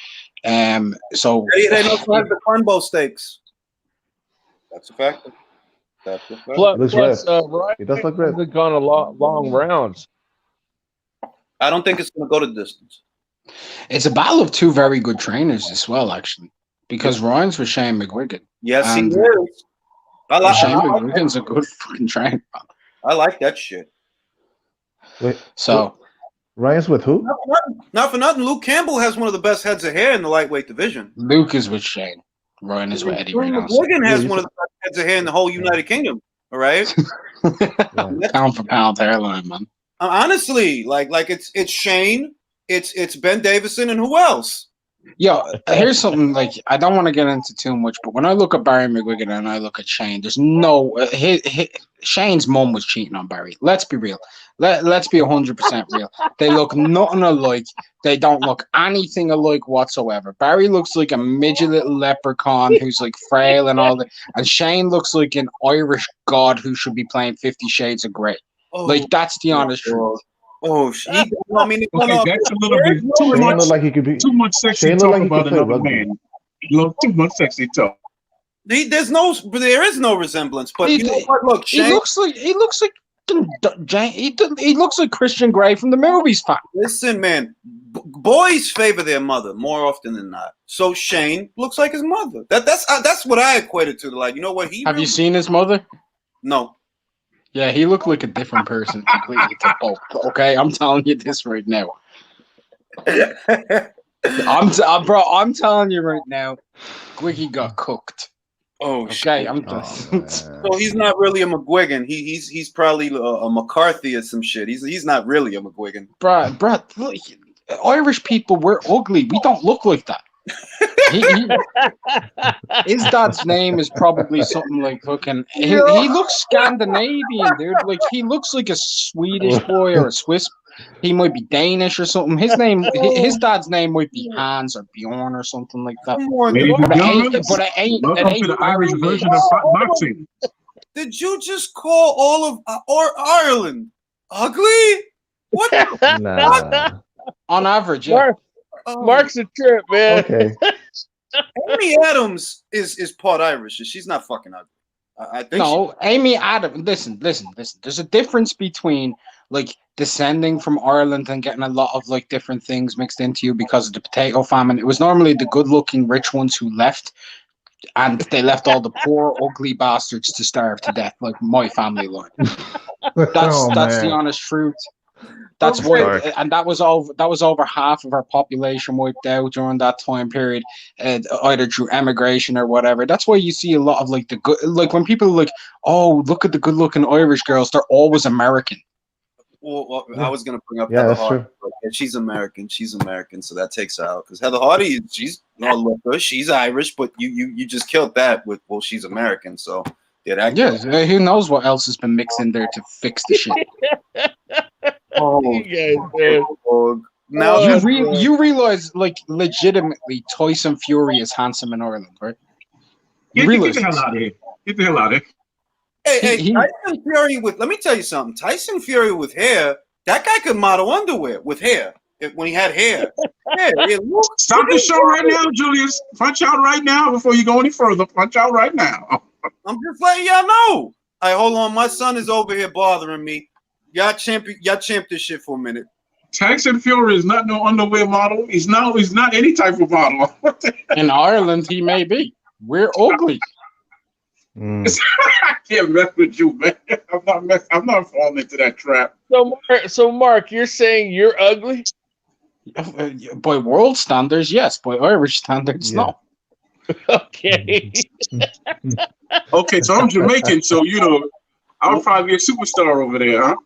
So They also have the Cronbo stakes. That's a fact. That's a fact. Plus, ripped. Ryan He does look ripped. hasn't gone a long rounds. I don't think it's going to go the distance. it's a battle of two very good trainers as well, actually, because Ryan's with Shane McGuigan. Yes, he And is. Shane McGuigan's a good fucking trainer. I like that shit. Wait, So Ryan's with who? Not for nothing, Luke Campbell has one of the best heads of hair in the lightwaight division. Luke is with Shane. Ryan is with Eddie right now. McGuigan has one of the best heads of hair in the whole United Kingdom. All right. Pound for pound hairline, man. Honestly, like it's Shane, it's Ben Davison, and who else? Yo, here's something like I don't want to get into too much, but when I look at Barry McGuigan and I look at Shane, there's no Shane's mom was cheating on Barry. Let's be real. Let's be 100% real. They look nothing alike. They don't look anything alike whatsoever. Barry looks like a midget little leprechaun who's like frail and all that, and Shane looks like an Irish god who should be playing 50 Shades of Grey. Like that's the honest truth. Oh, I mean, Okay, that's a little bit too Shane much. look like he could be. Too much sexy Shane talk look like he about could play another rugby. man. Too much sexy talk. there is no resemblance. But He- you know what? Look, He Shane. looks like he looks like Christian Grey from the movies. Fam. Listen, man. Boys favor their mother more often than not. So Shane looks like his mother. That's what I equated to. Like, you know what? Have you seen his mother? No. Yeah, he looked like a different person completely to both. Okay, I'm telling you this right now. I'm telling you right now, Gwiggy got cooked. Oh, Okay, shit. I'm So he's not really a McGuigan. He's probably a McCarthy or some shit. He's not really a McGuigan. Bruh, look, Irish people, we're ugly. We don't look like that. His dad's name is probably something like fucking. He looks Scandinavian, dude. Like he looks like a Swedish boy or a Swiss. He might be Danish or something. His dad's name might be Hans or Bjorn or something like that. Come on, Ladies and But gentlemen, it ain't. welcome to the Irish version of boxing. did you just call all of Ireland ugly? What? Nah. On average, yeah. Mark's a trip, man. Okay. Amy Adams is part Irish. She's not fucking ugly. I think No, Amy Adams. Listen. There's a difference between like descending from Ireland and getting a lot of like different things mixed into you because of the potato famine. It was normally the good-looking rich ones who left, and they left all the poor, ugly bastards to starve to death, like my family line. That's the honest truth. That's Okay. why, and that was over half of our population wiped out during that time period, either through emigration or whatever. That's why you see a lot of like the good, like when people are like, oh, look at the good-looking Irish girls, they're always American. Well, I was gonna bring up Yeah, Heather that's Hardy. true. But yeah, she's American, so that takes her out. Because Heather Hardy, she's not looker, she's Irish, but you just killed that with she's American. So yeah, that. Yeah, who knows what else has been mixed in there to fix the shit. Oh, You guys, man. now Oh, You realize, like, legitimately, Tyson Fury is handsome in Ireland, right? You Get realize the hell out of here. Get the hell out of here. hey, Tyson Fury with. Let me tell you something. Tyson Fury with hair. That guy could model underwear with hair. When he had hair. Yeah, Stop the show right now, Julius. Punch out right now before you go any further. Punch out right now. I'm just letting y'all know. All right, hold on. My son is over here bothering me. Y'all champ this shit for a minute. Tyson Fury is not no underwear model. He's not any type of model. In Ireland, he may be. We're ugly. I can't mess with you, man. I'm not falling into that trap. So Mark, you're saying you're ugly? By world standards, yes. By Irish standards, no. Okay. Okay, so I'm Jamaican, so I'll probably be a superstar over there, huh?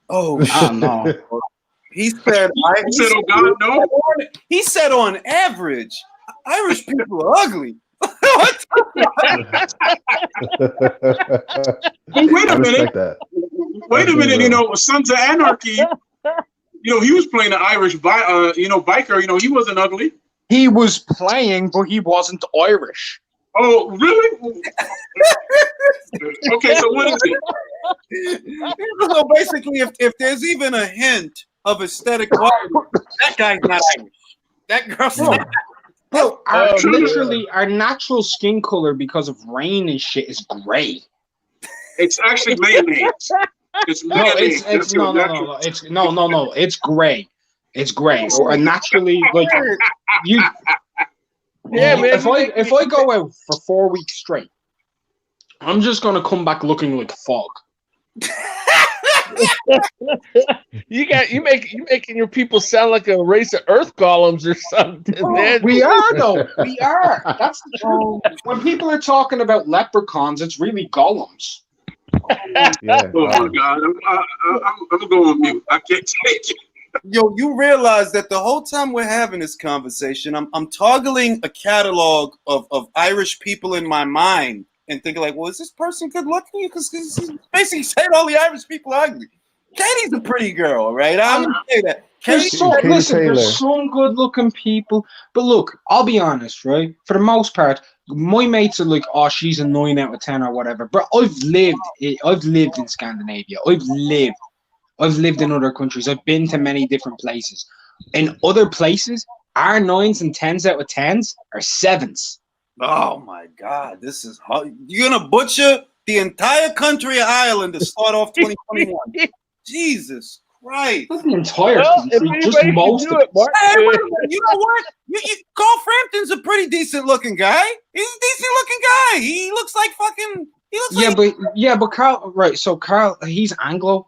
Oh, I don't know. he said. You said, "Oh God, no." He said, on average, Irish people are ugly. What? Wait I a minute. respect that. Wait a minute. Sons of Anarchy. He was playing an Irish, biker. He wasn't ugly. He was playing, but he wasn't Irish. Oh, really? Okay, so what is it? So basically, if there's even a hint of aesthetic quality, that guy's not Irish. That girl's not. Bro, Oh, our natural skin color because of rain and shit is gray. It's actually mayonnaise. It's No, mayonnaise. it's no. It's gray. It's gray. Or naturally, like you. Yeah, man. If I go out for 4 weeks straight, I'm just gonna come back looking like fog. You making your people sound like a race of earth golems or something, man. We are though. We are. That's the truth. When people are talking about leprechauns, it's really golems. Yeah. Oh my God, I'm going on mute. I can't take it. Yo, you realize that the whole time we're having this conversation, I'm toggling a catalog of Irish people in my mind and thinking like, well, is this person good looking? Because he's basically saying all the Irish people are ugly. Katie's a pretty girl, right? I'm gonna say that. There's some good looking people, but look, I'll be honest, right? For the most part, my mates are like, oh, she's a 9 out of 10 or whatever. But I've lived in Scandinavia. I've lived in other countries. I've been to many different places. In other places, our 9s and 10s out of 10s are 7s. Oh my God, this is hard. You're gonna butcher the entire country of Ireland to start off 2021. Jesus Christ! Not the entire country, just most of it. Hey, wait a minute, you know what? Carl Frampton's a pretty decent looking guy. He's a decent looking guy. He looks like fucking. He looks but Carl, right? So Carl, he's Anglo.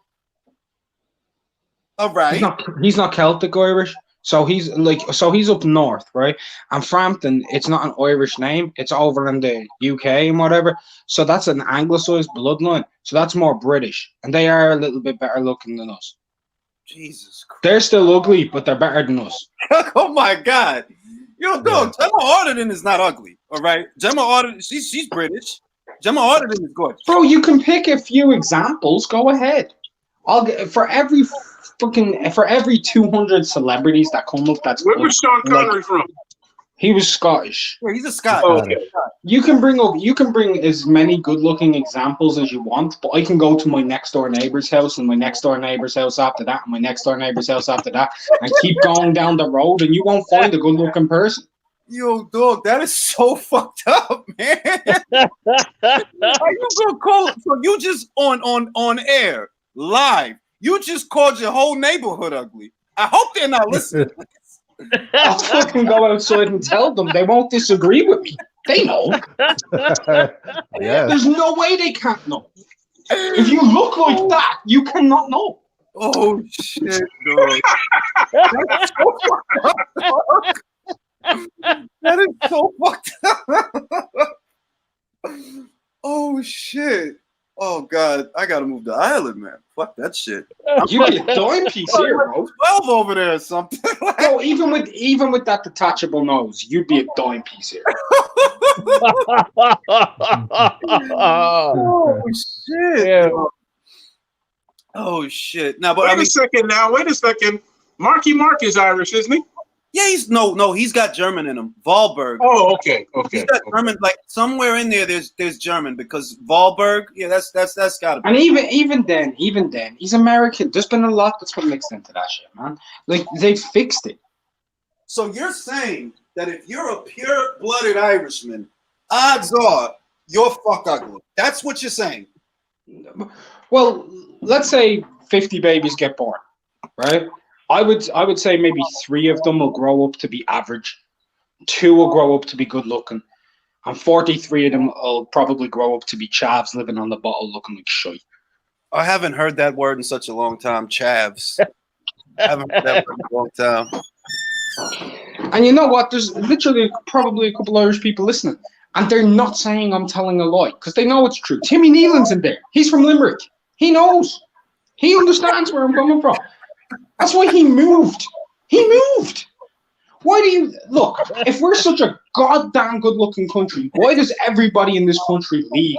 All right. He's not Celtic Irish. So he's up north, right? And Frampton, it's not an Irish name. It's over in the UK and whatever. So that's an anglicized bloodline. So that's more British, and they are a little bit better looking than us. Jesus Christ. They're still ugly, but they're better than us. Oh my God. Yo, dog, Gemma Arterton is not ugly. All right. Gemma Arterton, she's British. Gemma Arterton is gorgeous. Bro, you can pick a few examples. Go ahead. I'll get for every 200 celebrities that come up. That's where was Sean Connery from? He was Scottish. Yeah, he's a Scot. Oh, okay. You can bring as many good-looking examples as you want, but I can go to my next-door neighbor's house and my next-door neighbor's house after that and my next-door neighbor's house after that and keep going down the road, and you won't find a good-looking person. Yo, dog, that is so fucked up, man. Are you gonna call it? So you just on air, live, you just called your whole neighborhood ugly. I hope they're not listening. I'll fucking go outside and tell them. They won't disagree with me. They know. Yeah. There's no way they can't know. If you look like that, you cannot know. Oh shit, dog. That's so fucked up, dog. That is so fucked up. Oh shit. Oh God, I gotta move to Ireland, man. Fuck that shit. You get a dime piece here, bro. 12 over there or something. Bro, even with that detachable nose, you'd be a dime piece here. Oh shit. Yeah. Oh shit. Now, but Wait a second. Marky Mark is Irish, isn't he? Yeah, he's got German in him. Wahlberg. Oh, okay. He's got German, like somewhere in there. There's German because Wahlberg. Yeah, that's gotta be. And even then, he's American. There's been a lot that's been mixed into that shit, man. Like they fixed it. So you're saying that if you're a pure-blooded Irishman, odds are you're fuck ugly. That's what you're saying. Well, let's say 50 babies get born, right? I would say maybe 3 of them will grow up to be average, 2 will grow up to be good looking, and 43 of them will probably grow up to be chavs living on the bottle looking like shite. I haven't heard that word in such a long time, chavs. I haven't heard that word in a long time. And you know what? There's literally probably a couple Irish people listening, and they're not saying I'm telling a lie because they know it's true. Timmy Nealon's in there. He's from Limerick. He knows. He understands where I'm coming from. That's why he moved. He moved. Why do you look? If we're such a goddamn good-looking country, why does everybody in this country leave?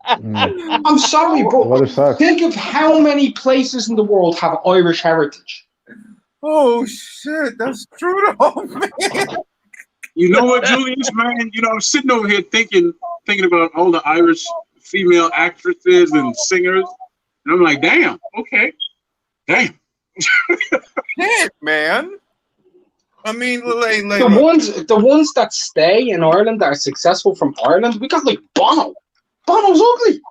I'm sorry, bro. Think of how many places in the world have Irish heritage. Oh shit, that's true though, man. You know what, Julius, man? You know, I'm sitting over here thinking about all the Irish female actresses and singers. And I'm like, damn, okay. Damn. Shit, man. I mean, The ones that stay in Ireland that are successful from Ireland, we got like Bono. Bono's ugly.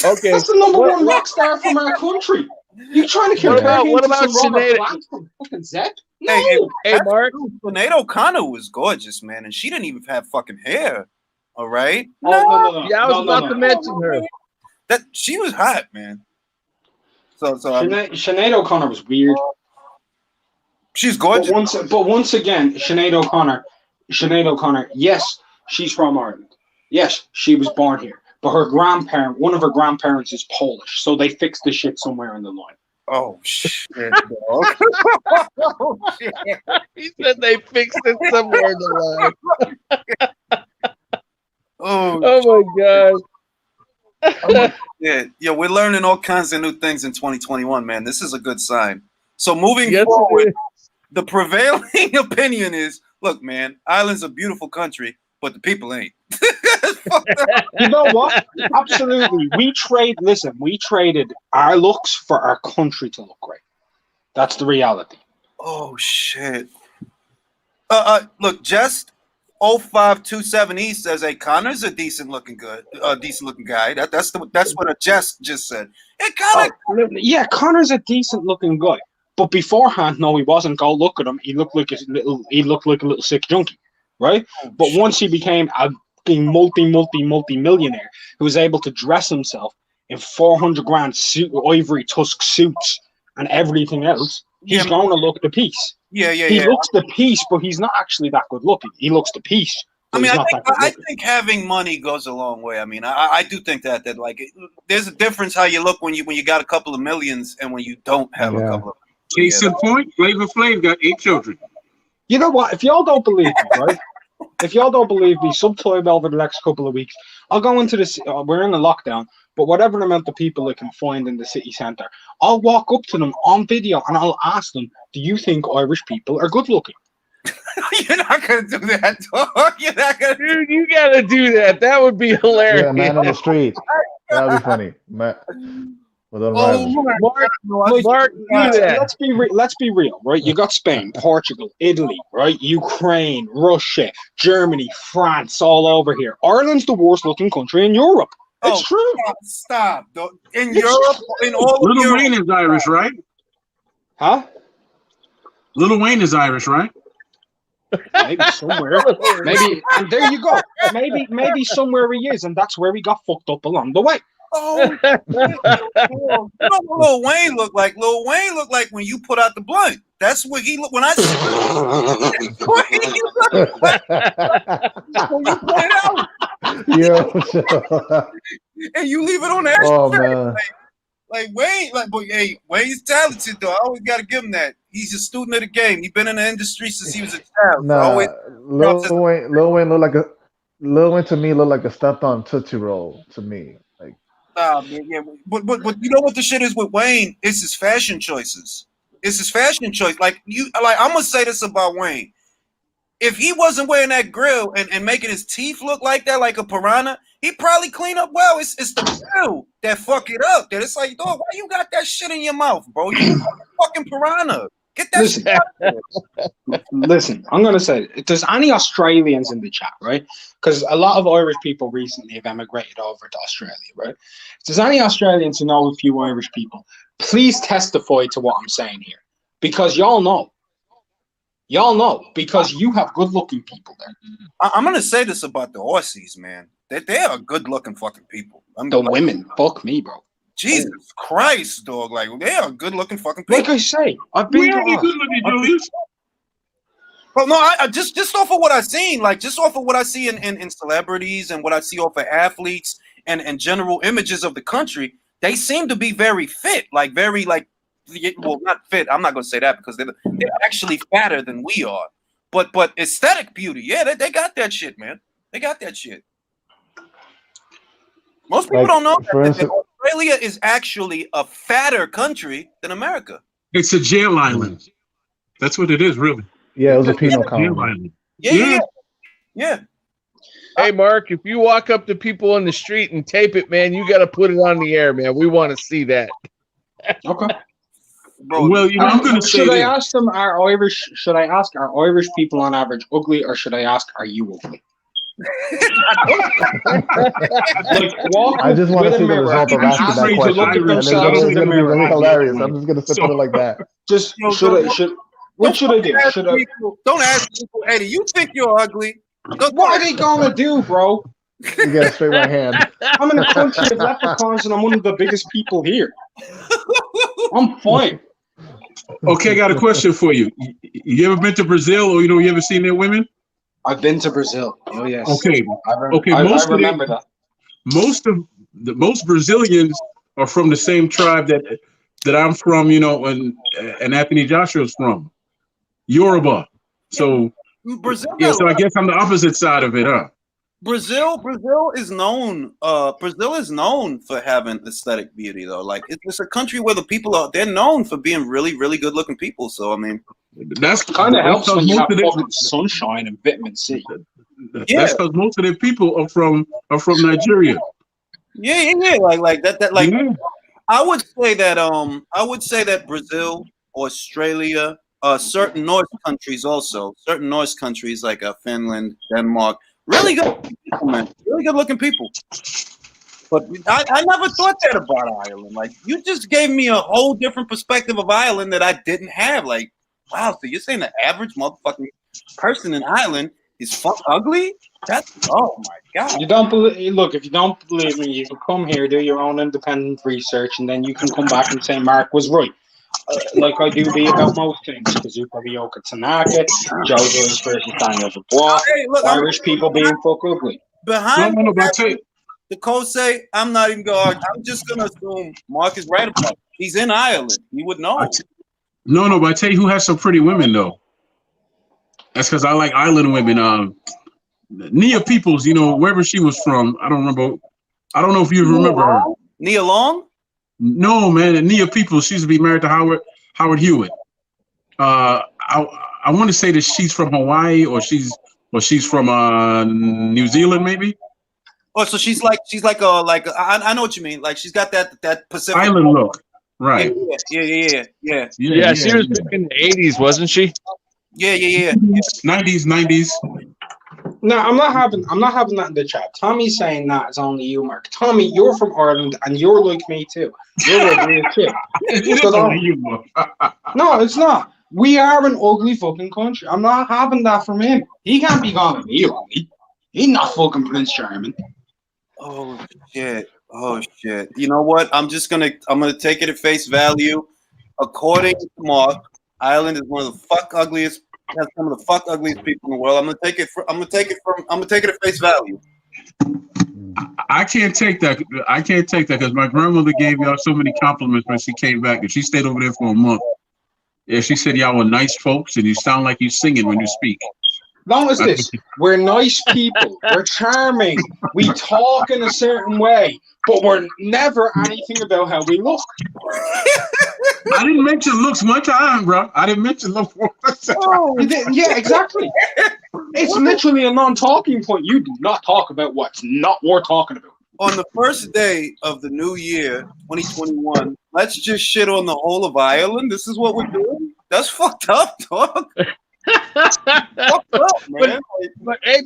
Okay. That's the number one rock star from our country. You trying to compare him what to about some Robert Sinead? Plant from fucking Zed? No. Hey, Mark. Sinead O'Connor was gorgeous, man, and she didn't even have fucking hair. All right. No. Yeah, I was about to mention her. That she was hot, man. So Sinead O'Connor was weird. She's gorgeous. But once again, Sinead O'Connor, yes, she's from Ireland. Yes, she was born here. But one of her grandparents is Polish, so they fixed the shit somewhere in the line. Oh shit! Oh, shit. He said they fixed it somewhere in the line. Oh my god! Yeah, we're learning all kinds of new things in 2021, man. This is a good sign. So moving forward, the prevailing opinion is: look, man, Ireland's a beautiful country, but the people ain't. You know what? Absolutely. We traded our looks for our country to look great. That's the reality. Oh shit. Look, just 0527E says, "Hey, Connor's a decent looking guy." That's what a Jess just said. Hey, Connor. Yeah, Connor's a decent looking guy. But beforehand, no, he wasn't. Go look at him. He looked like a little sick junkie, right? But once he became a multi-millionaire who was able to dress himself in 400 grand ivory tusk suits and everything else, he's going to look the piece. He looks the piece, but he's not actually that good looking. He looks the piece. I mean, I think having money goes a long way. I mean, I do think that like there's a difference how you look when you got a couple of millions and when you don't have a couple of. Case in point, Flavor Flav got 8 children. You know what? If y'all don't believe me, right? If y'all don't believe me, sometime over the next couple of weeks, I'll go into this. We're in a lockdown, but whatever amount of people I can find in the city centre, I'll walk up to them on video and I'll ask them, "Do you think Irish people are good looking?" You're not gonna do that, dog. You're not gonna. Dude, you gotta do that. That would be hilarious. Yeah, man on the street. That'd be funny. Mark, let's be real, right? You got Spain, Portugal, Italy, right? Ukraine, Russia, Germany, France, all over here. Ireland's the worst looking country in Europe. It's true. Stop. In Europe, in all of Little Europe. Wayne is Irish, right? Huh? Little Wayne is Irish, right? Maybe somewhere. Maybe, and there you go. Maybe somewhere he is, and that's where he got fucked up along the way. Oh, you know what Lil Wayne looked like? Lil Wayne looked like when you put out the blunt. That's what he looked when I when you put it out. And you leave it on there. Oh man. Like Wayne, but hey, Wayne's talented though. I always gotta give him that. He's a student of the game. He's been in the industry since he was a child. Nah, Lil Wayne to me looked like a stepped on Tootsie Roll to me. Like, man, yeah, but you know what the shit is with Wayne? It's his fashion choices. It's his fashion choice. Like I'm gonna say this about Wayne. If he wasn't wearing that grill and making his teeth look like that, like a piranha, he'd probably clean up well. It's the grill that fuck it up. That it's like, dog, why you got that shit in your mouth, bro? You a fucking piranha. Get that shit out of there. Listen, I'm gonna say, if there's any Australians in the chat, right? Because a lot of Irish people recently have emigrated over to Australia, right? If there's any Australians who know a few Irish people, please testify to what I'm saying here, because y'all know. Y'all know, because you have good-looking people there. I'm gonna say this about the Aussies, man. They are good-looking fucking people. Women, fuck me, bro. Jesus Christ, dog! Like they are good-looking fucking people. Like I say, I've been Well, no, I just off of what I've seen, like just off of what I see in celebrities and what I see off of athletes and general images of the country, they seem to be very fit, like very like. Well, not fit. I'm not gonna say that because they're actually fatter than we are. But aesthetic beauty, yeah, they got that shit, man. They got that shit. Most people don't know that Australia is actually a fatter country than America. It's a jail island. That's what it is, really. Yeah, it was a penal colony. Yeah. Hey, Mark, if you walk up to people on the street and tape it, man, you got to put it on the air, man. We want to see that. Okay. bro. Well, you know, I'm gonna say should I this. ask them are Irish? Should I ask are Irish people on average ugly, or should I ask are you ugly? Like walk I just want with to a see the mirror result of and asking ask that them to question, look at and themselves it's in the gonna be mirror really and be hilarious. ugly. I'm just gonna So- put it like that. Just Yo, what should I do? ask Should I? people, don't ask people, Eddie, you think you're ugly? What are they gonna do, bro? You get a straight right hand. I'm in a country of leprechauns and I'm one of the biggest people here. I'm fine. Okay, I got a question for you. You ever been to Brazil, or you ever seen their women? I've been to Brazil. Oh yes. Okay, okay. I Most remember that. most Brazilians are from the same tribe that I'm from. And Anthony Joshua's from Yoruba. So Brazil, yeah, so I guess I'm the opposite side of it, huh? Brazil is known. Brazil is known for having aesthetic beauty, though. Like it's a country where the people they're known for being really, really good looking people. So I mean, That's Kind of helps when you have most of fucking sunshine and vitamin C. Yeah. That's because most of their people are from Nigeria. yeah. Like that. Yeah. I would say that Brazil, Australia, certain North countries also, certain North countries like Finland, Denmark, really good people, man. Really good looking people. But I never thought that about Ireland. Like you just gave me a whole different perspective of Ireland that I didn't have. Like, wow, so you're saying the average motherfucking person in Ireland is fuck ugly? That's oh my god. You don't believe? Look, if you don't believe me, you can come here, do your own independent research, and then you can come back and say Mark was right. Like I do be about most things, Kazuka Ryoka Tanaka, JoJo's versus Daniel Dubois, Hey, look, Irish people being fuck ugly. behind No, but I tell you, the coach say, I'm not even going. I'm just gonna assume Mark is right about it. He's in Ireland. He would know. but I tell you who has some pretty women though. That's because I like island women. Nia Peoples, wherever she was from, I don't remember. I don't know if you remember her. Nia Long? No, man, and Nia Peoples, she used to be married to Howard Hewitt. I want to say that she's from Hawaii or she's from New Zealand, maybe. Oh, so she's like I know what you mean. Like she's got that Pacific Island look, right? Yeah. Yeah, she was big in the 80s, wasn't she? Yeah. 90s. No, I'm not having that in the chat. Tommy's saying that it's only you, Mark. Tommy, you're from Ireland and you're like me too. You're ugly as shit. It is only you. No, it's not. We are an ugly fucking country. I'm not having that from him. He can't be calling me ugly. He's not fucking Prince Charming. Oh shit. You know what? I'm gonna take it at face value. According to Mark, Ireland is one of the has some of the fuck ugliest people in the world. I'm gonna take it at face value. I can't take that. Because my grandmother gave y'all so many compliments when she came back, and she stayed over there for a month. Yeah, she said y'all were nice folks, and you sound like you're singing when you speak. Notice this. We're nice people. We're charming. We talk in a certain way, but we're never anything about how we look. I didn't mention looks one time, bro. I didn't mention looks one time. You didn't? Yeah, exactly. It's literally a non-talking point. You do not talk about what's not worth talking about. On the first day of the new year, 2021, let's just shit on the whole of Ireland. This is what we're doing? That's fucked up, dog. Fucked up, man.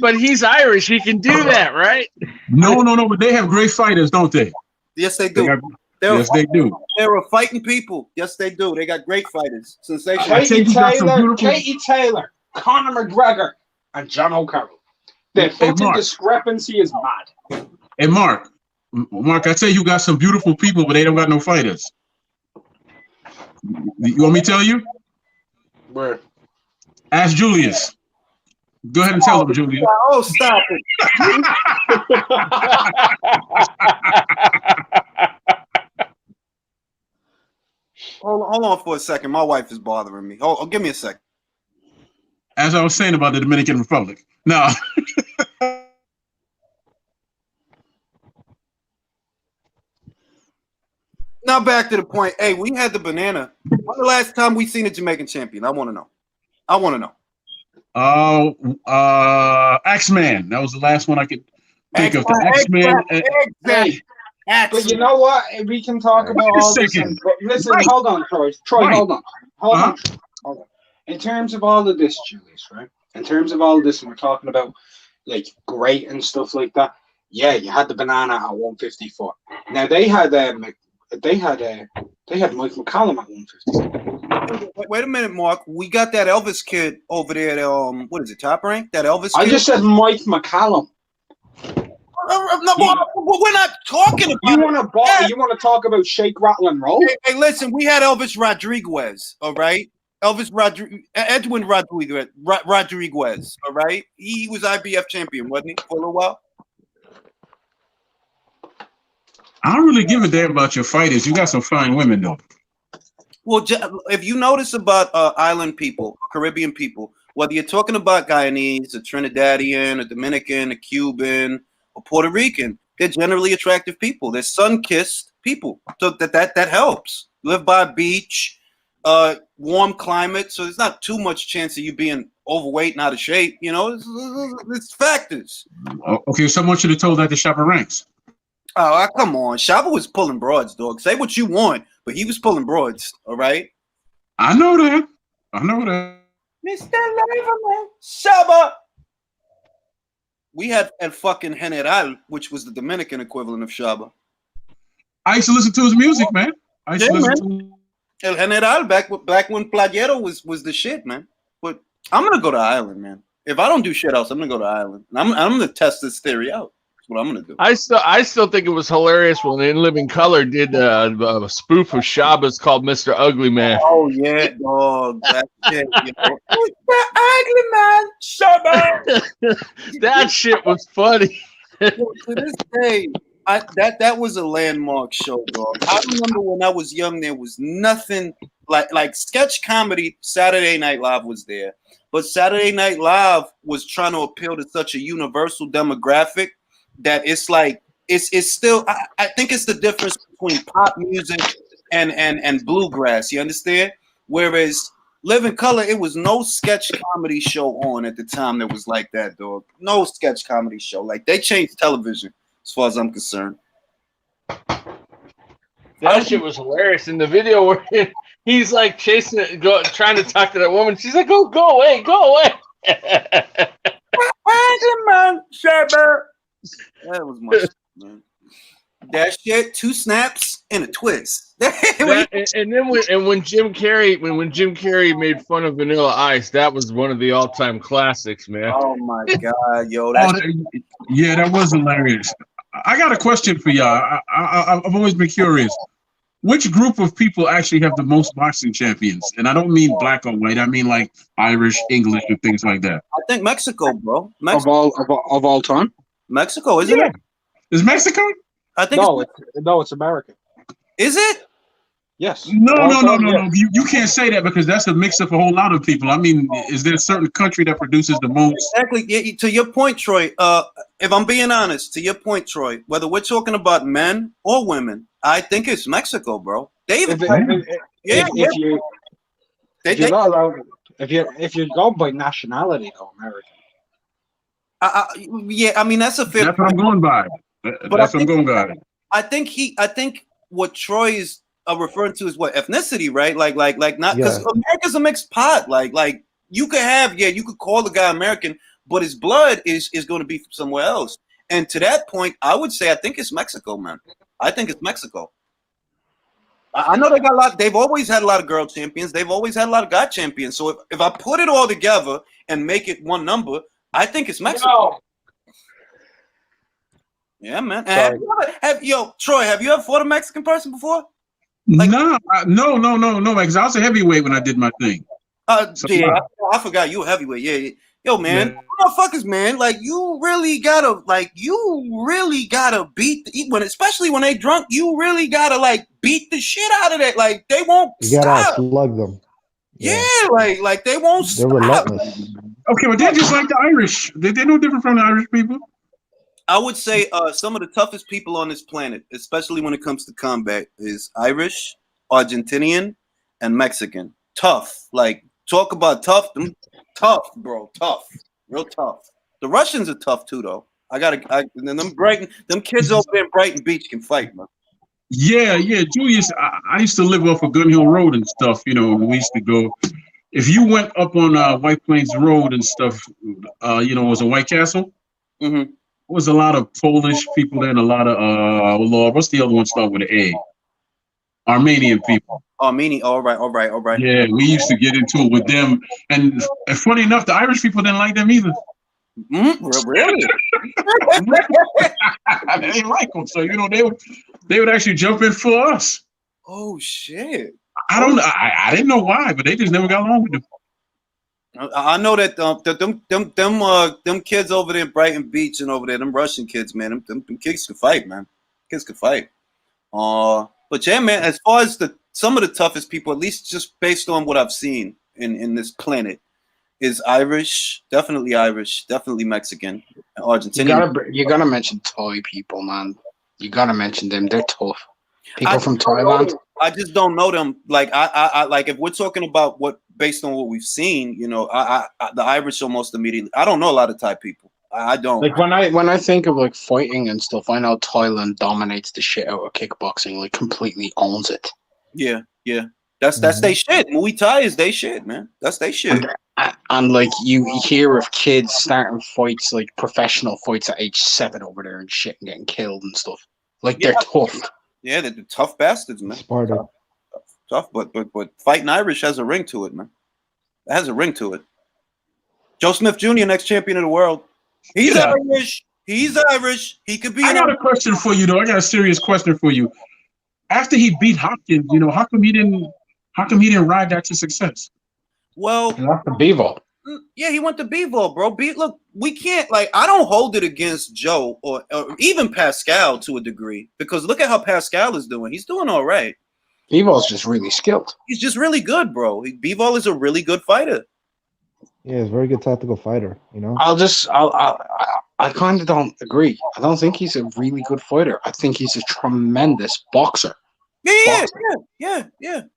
But he's Irish. He can do that, right? No, but they have great fighters, don't they? Yes, they do. Yes, they do. They're a fighting people. Yes, they do. They got great fighters. Sensational. Katie Taylor, Conor McGregor, and John O'Carroll. The fucking discrepancy is mad. Hey, Mark, I tell you got some beautiful people, but they don't got no fighters. You want me to tell you? Where? Ask Julius. Go ahead and tell him, Julius. Oh, stop it. Hold on for a second. My wife is bothering me. Oh, give me a second. As I was saying about the Dominican Republic. No. Now back to the point. Hey, we had the banana. When the last time we seen a Jamaican champion? I want to know. X-Man. That was the last one I could think of. The X-Man. Hey, But you know what? We can talk about Wait a all this. second. But listen, Mike. hold on, Troy. Troy, Mike. hold on. Hold on. In terms of all of this, Julius, right? In terms of all of this, and we're talking about like great and stuff like that. Yeah, you had the banana at 154. Now they had Mike McCallum at 154. Wait a minute, Mark. We got that Elvis kid over there. What is it? Top Rank? That Elvis I kid? just said Mike McCallum. No, we're not talking about. You want to talk about shake, rattle, and roll? Hey, listen. We had Elvis Rodriguez. All right. Edwin Rodriguez. All right. He was IBF champion, wasn't he, for a little while? I don't really give a damn about your fighters. You got some fine women, though. Well, if you notice about island people, Caribbean people, whether you're talking about Guyanese, a Trinidadian, a Dominican, a Cuban, or Puerto Rican, they're generally attractive people. They're sun-kissed people, so that helps. Live by a beach, warm climate, so there's not too much chance of you being overweight and out of shape. You know, it's factors. Okay, someone should have told that to Shopper Ranks. Oh, come on. Shaba was pulling broads, dog. Say what you want, but he was pulling broads, all right? I know that. Mr. Leverman, Shaba. We had El fucking General, which was the Dominican equivalent of Shaba. I used to listen to his music, man. I used to listen to El General back when Playero was the shit, man. But I'm gonna go to Ireland, man. If I don't do shit else, I'm gonna go to Ireland. And I'm gonna test this theory out. That's what I'm gonna do. I still think it was hilarious when In Living Color did a spoof of Shabbos called Mr. Ugly Man. Oh yeah, dog. That shit, Mr. Ugly Man, Shaba. That shit was funny. To this day, that was a landmark show, dog. I remember when I was young, there was nothing like sketch comedy. Saturday Night Live was there, but Saturday Night Live was trying to appeal to such a universal demographic that it's like it's still. I think it's the difference between pop music and bluegrass. You understand? Whereas Living Color, it was no sketch comedy show on at the time that was like that, dog. No sketch comedy show. Like they changed television, as far as I'm concerned. That shit was hilarious. In the video where he's like chasing it, trying to talk to that woman. She's like, "Oh, go away, go away." That was my shit, man. That shit, 2 snaps and a twist. And then when Jim Carrey made fun of Vanilla Ice, that was one of the all-time classics, man. Oh my god, yo! Yeah, that was hilarious. I got a question for y'all. I've always been curious. Which group of people actually have the most boxing champions? And I don't mean black or white. I mean like Irish, English, and things like that. I think Mexico, bro. Of all time. Mexico, isn't it? Is Mexico? I think it's America. Is it? Yes. No. You can't say that because that's a mix of a whole lot of people. I mean, is there a certain country that produces the most? Exactly. Yeah, to your point, Troy. If I'm being honest, to your point, Troy, whether we're talking about men or women, I think it's Mexico, bro. If you're going by nationality, though, America. Yeah, I mean that's a fair. That's what I'm going by. That's what I'm going by. I think what Troy is referring to is what ethnicity, right? Like not because America's a mixed pot. Like you could call the guy American, but his blood is going to be from somewhere else. And to that point, I would say I think it's Mexico, man. I think it's Mexico. I know they got a lot. They've always had a lot of girl champions. They've always had a lot of guy champions. So if I put it all together and make it one number, I think it's Mexico. No. Yeah, man. Troy, have you ever fought a Mexican person before? No, because I was a heavyweight when I did my thing. I forgot you were heavyweight. Yeah. Yo, man, motherfuckers, man, like you really gotta beat especially when they drunk. You really gotta beat the shit out of that. Like they won't You stop. gotta slug them. Yeah, like they won't They're stop. relentless. Okay, but they're just like the Irish. They're no different from the Irish people. I would say some of the toughest people on this planet, especially when it comes to combat, is Irish, Argentinian, and Mexican. Tough. Like talk about tough. Tough, bro. Tough. Real tough. The Russians are tough too, though. And then them kids over there in Brighton Beach can fight, man. Yeah, Julius. I used to live off of Gun Hill Road and stuff. You know, we used to go. If you went up on White Plains Road and stuff, you know, it was a White Castle. Mm-hmm. There was a lot of Polish people there and a lot of Lord, what's the other one start with an A? Armenian people. Armenian. All right. Yeah, we used to get into it with them, and funny enough, the Irish people didn't like them either. Really? They didn't like them, so you know they would actually jump in for us. Oh shit! I didn't know why, but they just never got along with them. I know that them kids over there in Brighton Beach and over there, them Russian kids, man, them kids can fight, man. Kids can fight. But yeah, man, as far as some of the toughest people, at least just based on what I've seen in this planet, is Irish, definitely Mexican, and Argentinian. You gotta mention Thai people, man. You gotta mention them. They're tough. People from Thailand. I just don't know them. Like I like if we're talking about based on what we've seen, you know, I the Irish almost immediately. I don't know a lot of Thai people. I don't. Like when I think of like fighting and stuff, I know Thailand dominates the shit out of kickboxing, like completely owns it. Yeah. That's they shit. Muay Thai is they shit, man. That's they shit. And like you hear of kids starting fights, like professional fights at age 7 over there and shit and getting killed and stuff. Like they're tough. Yeah, they're tough bastards, man. Sparta. Tough, but fighting Irish has a ring to it, man. It has a ring to it. Joe Smith Jr., next champion of the world. He's Irish. He's Irish. He could be. I got a question for you, though. I got a serious question for you. After he beat Hopkins, you know, how come he didn't ride that to success? Well, He left the Bevo. yeah, he went to B-ball, bro. Look, we can't, like, I don't hold it against Joe or even Pascal to a degree, because look at how Pascal is doing. He's doing all right. Bevo's just really skilled. He's just really good, bro. B-ball is a really good fighter. Yeah, he's a very good tactical fighter. You know. I kind of don't agree. I don't think he's a really good fighter. I think he's a tremendous boxer. Yeah. I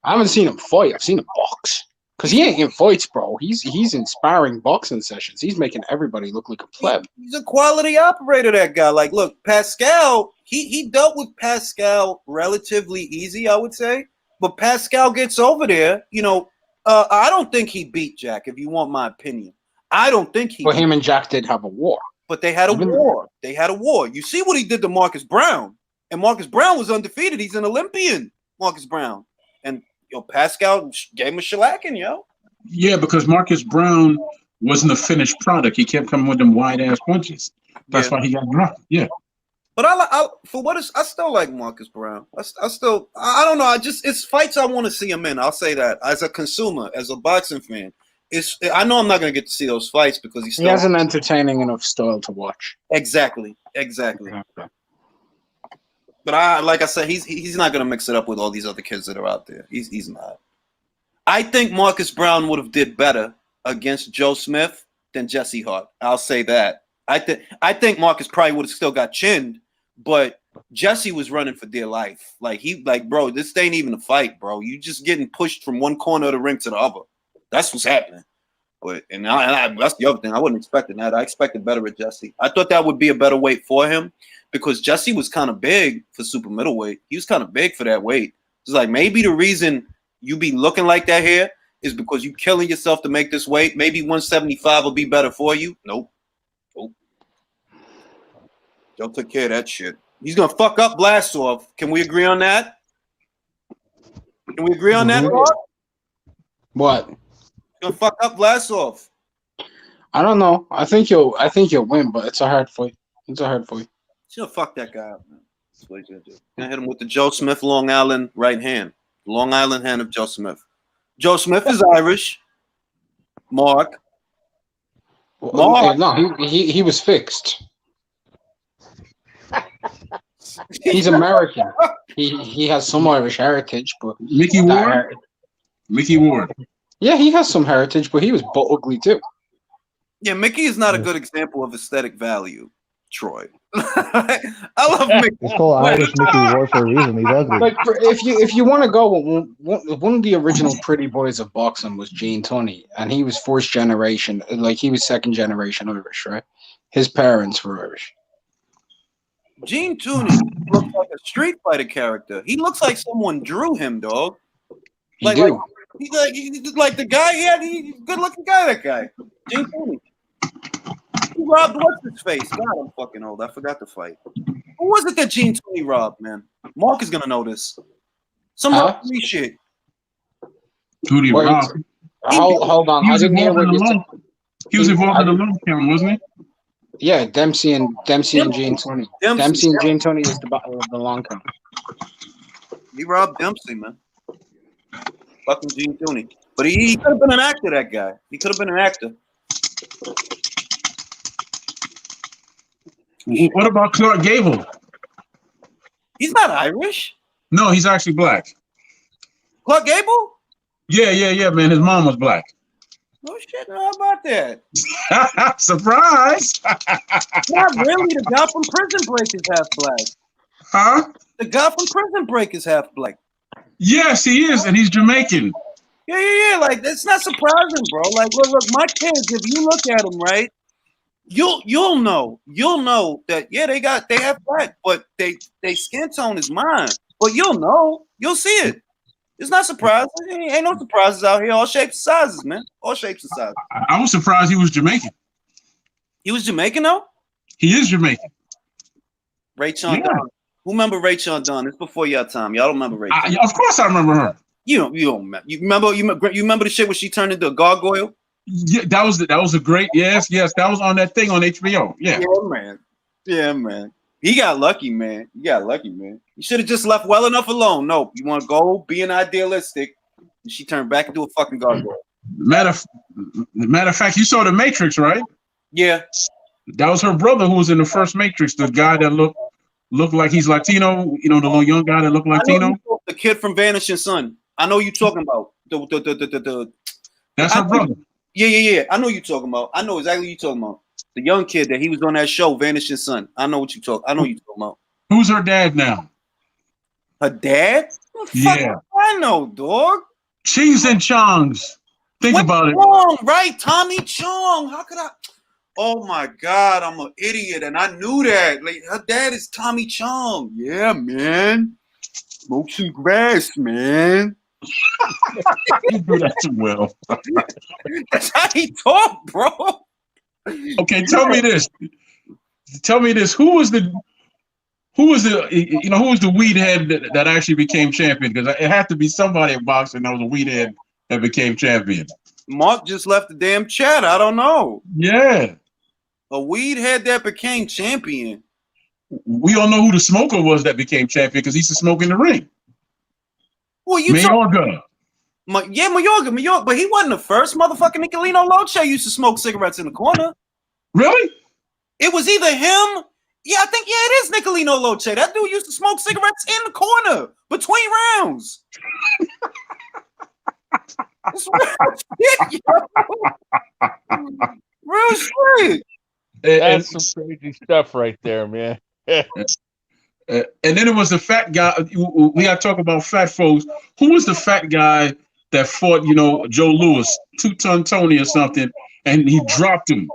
haven't seen him fight. I've seen him box. Because he ain't in fights, bro. He's in sparring boxing sessions. He's making everybody look like a pleb. He's a quality operator, that guy. Like, look, Pascal, he dealt with Pascal relatively easy, I would say. But Pascal gets over there, you know. I don't think he beat Jack, if you want my opinion. I don't think he Well, him and Jack did have a war. But they had a war. They had a war. You see what he did to Marcus Brown. And Marcus Brown was undefeated. He's an Olympian, Marcus Brown. And Pascal gave him a shellacking, yo. Yeah, because Marcus Brown wasn't a finished product. He kept coming with them wide ass punches. That's why he got dropped. Yeah. But I still like Marcus Brown. I don't know. It's fights I want to see him in. I'll say that as a consumer, as a boxing fan. I know I'm not gonna get to see those fights because he has an entertaining enough style to watch. Exactly. Okay. But like I said, he's not gonna mix it up with all these other kids that are out there. He's not. I think Marcus Brown would have did better against Joe Smith than Jesse Hart. I'll say that. I think Marcus probably would have still got chinned, but Jesse was running for dear life. Bro, this ain't even a fight, bro. You just getting pushed from one corner of the ring to the other. That's what's happening. But that's the other thing. I wasn't expecting that. I expected better with Jesse. I thought that would be a better weight for him because Jesse was kind of big for super middleweight. He was kind of big for that weight. It's like maybe the reason you be looking like that here is because you killing yourself to make this weight. Maybe 175 will be better for you. Nope. Joe took care of that shit. He's gonna fuck up Blasov. Can we agree on that? Can we agree on that, Mark? What? Gonna fuck up Blasov. I don't know. I think you'll win, but it's a hard fight. He's gonna fuck that guy up, man. That's what he's gonna do. Gonna hit him with the Joe Smith Long Island right hand. Long Island hand of Joe Smith. Joe Smith is Irish. Mark. No, he was fixed. He's American. He has some Irish heritage, but Mickey Ward. Yeah, he has some heritage, but he was butt ugly too. Yeah, Mickey is not a good example of aesthetic value, Troy. I love Mickey. It's called Irish Mickey Ward for a reason. He's ugly. Like, if you want to go, one of the original pretty boys of boxing was Gene Tunney, and he was first generation. Like he was second generation Irish, right? His parents were Irish. Gene Tooney looks like a Street Fighter character. He looks like someone drew him, dog. He Like, do. he's like the guy. He's a good-looking guy. That guy, Gene Tooney. He robbed what's his face? God, I'm fucking old. I forgot to fight. Who was it that Gene Tooney robbed, man? Mark is gonna know this. Some referee shit. Tootie Wait, Rob. Hold on. He I was didn't hear involved what in the you said. loan. He was involved in the loan count, wasn't he? Yeah, Dempsey and Gene Tony. Dempsey and Gene Tony is the long count. He robbed Dempsey, man. Fucking Gene Tooney. But he could have been an actor, that guy. He could have been an actor. What about Clark Gable? He's not Irish. No, he's actually black. Clark Gable? Yeah, man. His mom was black. Oh shit, how about that? Surprise! Not really. The guy from Prison Break is half black. Huh? The guy from Prison Break is half black. Yes, he is, and he's Jamaican. Yeah. Like, it's not surprising, bro. Like, look, my kids, if you look at them, right, you'll know that they have black, but they skin tone is mine. But you'll see it. It's not surprising. Ain't no surprises out here. All shapes and sizes, man. All shapes and sizes. I was surprised he was Jamaican. He was Jamaican, though? He is Jamaican. Ray Sean Dunn. Who remember Ray Sean Dunn? It's before y'all time. Y'all don't remember Ray Sean. Of course I remember her. You don't remember. You remember the shit when she turned into a gargoyle? Yeah, that was a great yes. That was on that thing on HBO. Yeah, man. He got lucky, man. You should have just left well enough alone. No, you want to go being idealistic, and she turned back into a fucking gargoyle. Matter of fact, you saw the Matrix, right? Yeah. That was her brother who was in the first Matrix. The guy that looked like he's Latino. You know, the little young guy that looked Latino. The kid from Vanishing Son. I know you talking about That's her brother. Yeah. I know you talking about. I know exactly what you talking about. The young kid that he was on that show, Vanishing Son. I know you talking about. Who's her dad now? Her dad? Yeah. I know, dog. Cheese and Chongs. Think about it. Chong, right? Tommy Chong. How could I? Oh my God, I'm an idiot, and I knew that. Like, her dad is Tommy Chong. Yeah, man. Smoke some grass, man. You do that too well. That's how he talk, bro. Okay, tell me this. Who was the weed head that actually became champion? Because it had to be somebody in boxing that was a weed head that became champion. Mark just left the damn chat. I don't know. Yeah. A weed head that became champion. We don't know who the smoker was that became champion because he used to smoke in the ring. Well, you Mayorga. Mayorga, but he wasn't the first. Motherfucking Nicolino Loche used to smoke cigarettes in the corner. Really? It was either him. Yeah, I think, it is Nicolino Loche. That dude used to smoke cigarettes in the corner between rounds. That's real shit, yo. Real shit. That's some crazy stuff right there, man. And then it was the fat guy. We got to talk about fat folks. Who was the fat guy that fought, Joe Louis, 2-ton Tony or something, and he dropped him.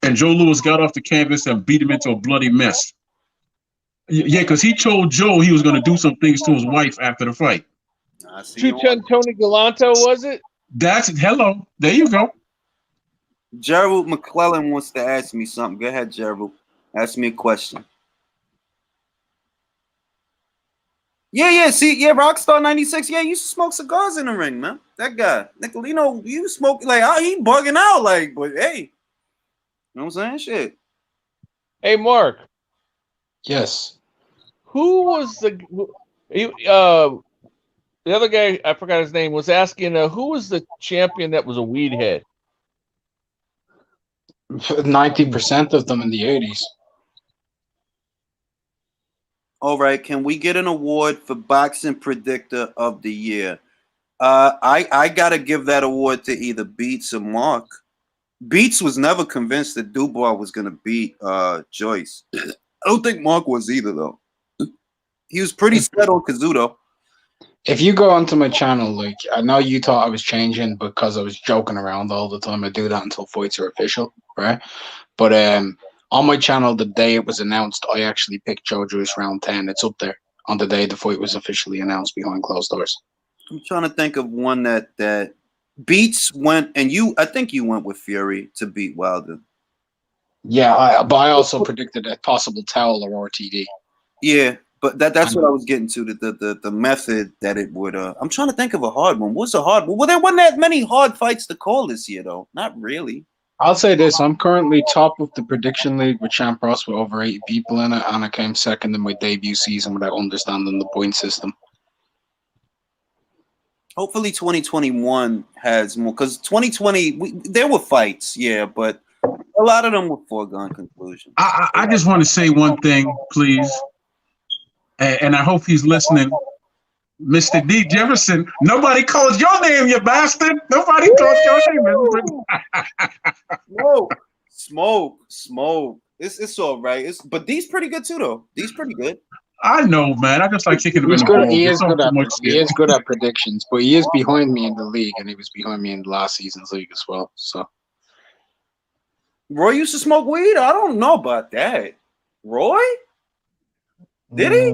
And Joe Louis got off the canvas and beat him into a bloody mess. Yeah, because he told Joe he was going to do some things to his wife after the fight. 2-ton Tony Gallanto, was it? Hello. There you go. Gerald McClellan wants to ask me something. Go ahead, Gerald. Ask me a question. Yeah. See, Rockstar 96. Yeah, he used to smoke cigars in the ring, man. That guy, Nicolino, he was smoking he bugging out, but hey, you know what I'm saying? Shit. Hey, Mark. Yes. Who was the other guy? I forgot his name. Was asking who was the champion that was a weed head? 90% of them in the 80s. All right, can we get an award for Boxing Predictor of the Year? I gotta give that award to either Beats or Mark. Beats was never convinced that Dubois was gonna beat Joyce. I don't think Mark was either, though. He was pretty set on Kazuto. If you go onto my channel, I know you thought I was changing because I was joking around all the time. I do that until fights are official, right? But On my channel, the day it was announced, I actually picked Joe Joyce round 10. It's up there on the day the fight was officially announced behind closed doors. I'm trying to think of one that Beats went, and I think you went with Fury to beat Wilder. Yeah, but I also predicted a possible towel or RTD. Yeah, but that's what I was getting to, the method that it would. I'm trying to think of a hard one. What's a hard one? Well, there wasn't that many hard fights to call this year, though. Not really. I'll say this: I'm currently top of the prediction league with Champ Ross with over 80 people in it, and I came second in my debut season without understanding the point system. Hopefully 2021 has more, because 2020 there were fights, yeah, but a lot of them were foregone conclusions. I just want to say one thing, please, and I hope he's listening. Mr. D. Jefferson, nobody calls your name, you bastard. Nobody calls your name. No, smoke. It's all right. But D's pretty good too, though. D's pretty good. I know, man. I just like kicking him in He's the good. balls. He It's is all good too at. much He shit. is good at predictions, but he is behind me in the league, and he was behind me in last season's league as well. So Roy used to smoke weed? I don't know about that. Roy? Did he?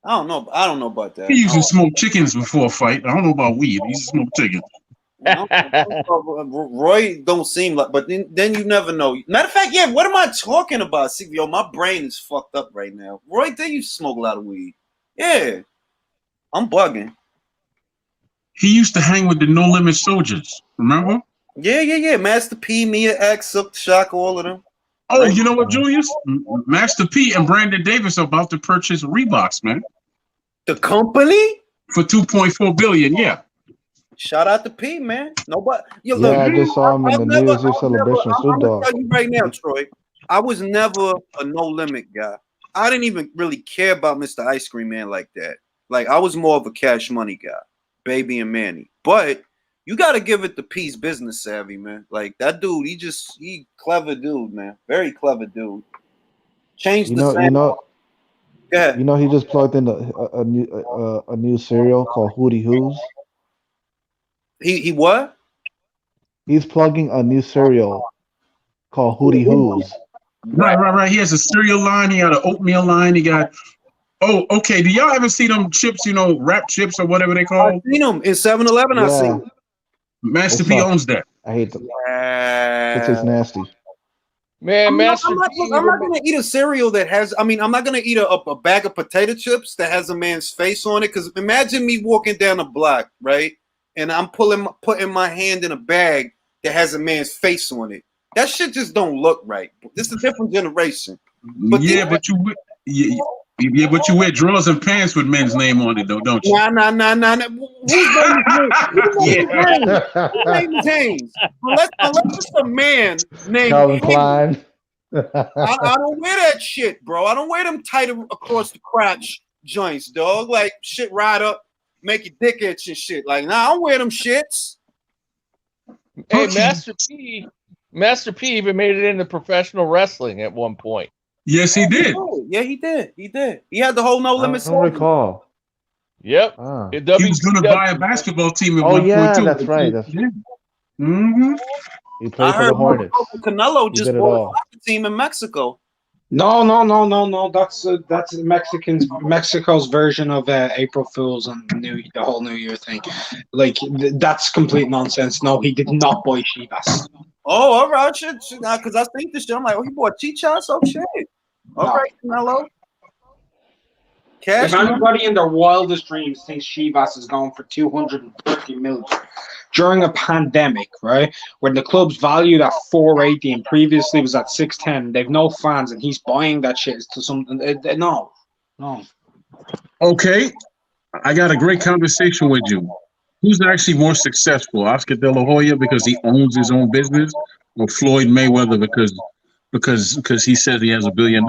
I don't know. I don't know about that. He used to smoke chickens before a fight. I don't know about weed. He used to smoke chickens. Roy don't seem like, but then you never know. Matter of fact, yeah. What am I talking about? See, yo, my brain is fucked up right now. Roy did used to smoke a lot of weed. Yeah, I'm bugging. He used to hang with the No Limit Soldiers. Remember? Yeah. Master P, Mia X, Silk Shock, all of them. Oh, you know what, Julius? Master P and Brandon Davis are about to purchase Reeboks, man. The company? For $2.4 billion, yeah. Shout out to P, man. Nobody. Yo, Yeah, look, I just saw him in the New Year's Eve celebration. I'm gonna tell you right now, Troy. I was never a No Limit guy. I didn't even really care about Mr. Ice Cream Man like that. Like, I was more of a Cash Money guy, Baby and Manny. But you got to give it the P's business savvy, man. Like, that dude, he clever dude, man. Very clever dude. Changed the sound. Yeah. You know, he just plugged in a new cereal called Hootie Who's. He what? He's plugging a new cereal called Hootie Who's. Right. He has a cereal line. He got an oatmeal line. He got. Oh, okay. Do y'all ever see them chips? You know, wrap chips or whatever they call. I seen them in 7-Eleven. Yeah. I seen them. Master P owns that. I hate them. It tastes nasty. Man, I'm Master not gonna eat a cereal that has. I mean, I'm not gonna eat a bag of potato chips that has a man's face on it. Because imagine me walking down a block, right, and I'm putting my hand in a bag that has a man's face on it. That shit just don't look right. This is a different generation. But but you wear drawers and pants with men's name on it, though, don't you? Nah. Whose name is Haynes? Unless it's a man named Calvin Haynes. Klein. I don't wear that shit, bro. I don't wear them tight across the crotch joints, dog. Like, shit ride up, make your dick itch and shit. Like, nah, I don't wear them shits. Hey, Master P even made it into professional wrestling at one point. Yes, he did. Yeah, he did. He had the whole No Limit. I don't recall. Yep. He was going to buy a basketball team at one point, too. That's right. Mm-hmm. He played for the Hornets. Canelo just bought a team in Mexico. No. That's Mexico's version of April Fool's and the whole New Year thing. Like, that's complete nonsense. No, he did not buy Chivas. Oh, all right, shit. Because I think this shit. I'm like, oh, he bought Chichas? Oh, shit. All right, Canelo. If anybody in their wildest dreams thinks Chivas is going for 230 million during a pandemic, right, when the club's valued at 480 and previously was at 610, they've no fans, and he's buying that shit to something. No. Okay, I got a great conversation with you. Who's actually more successful, Oscar De La Hoya because he owns his own business, or Floyd Mayweather because he says he has $1 billion?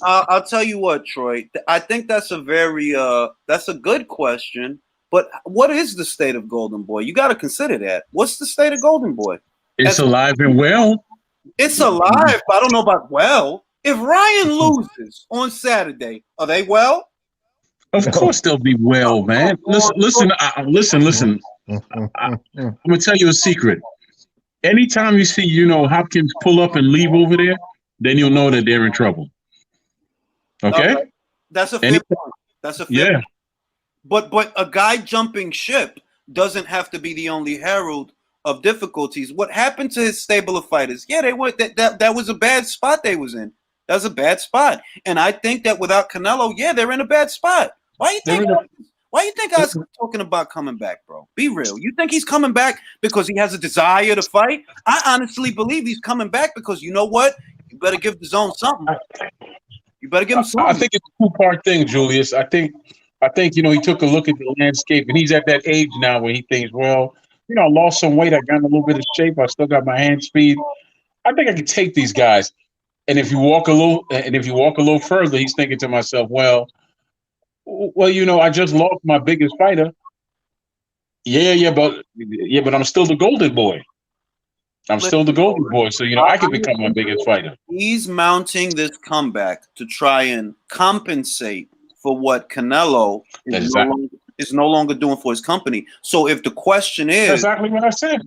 I'll tell you what, Troy. I think that's a good question. But what is the state of Golden Boy? You got to consider that. What's the state of Golden Boy? It's alive and well. It's alive, but I don't know about well. If Ryan loses on Saturday, are they well? Of course they'll be well, man. Listen. I'm gonna tell you a secret. anytime you see, Hopkins pull up and leave over there, then you'll know that they're in trouble. Okay? Right. That's a fair Any- point. That's a fair Yeah. point. But a guy jumping ship doesn't have to be the only herald of difficulties. What happened to his stable of fighters? Yeah, they were that was a bad spot they was in. That was a bad spot. And I think that without Canelo, yeah, they're in a bad spot. Why you think Oscar's talking about coming back, bro? Be real. You think he's coming back because he has a desire to fight? I honestly believe he's coming back because you know what? You better give the zone something. You better give him something. I think it's a two-part thing, Julius. I think he took a look at the landscape, and he's at that age now where he thinks, well, I lost some weight, I got in a little bit of shape, I still got my hand speed. I think I can take these guys. And if you walk a little further, he's thinking to myself, well, I just lost my biggest fighter. But I'm still the golden boy. I'm still the golden boy, so I can become my biggest fighter. He's mounting this comeback to try and compensate for what Canelo is no longer doing for his company. So if the question is, that's exactly what I said.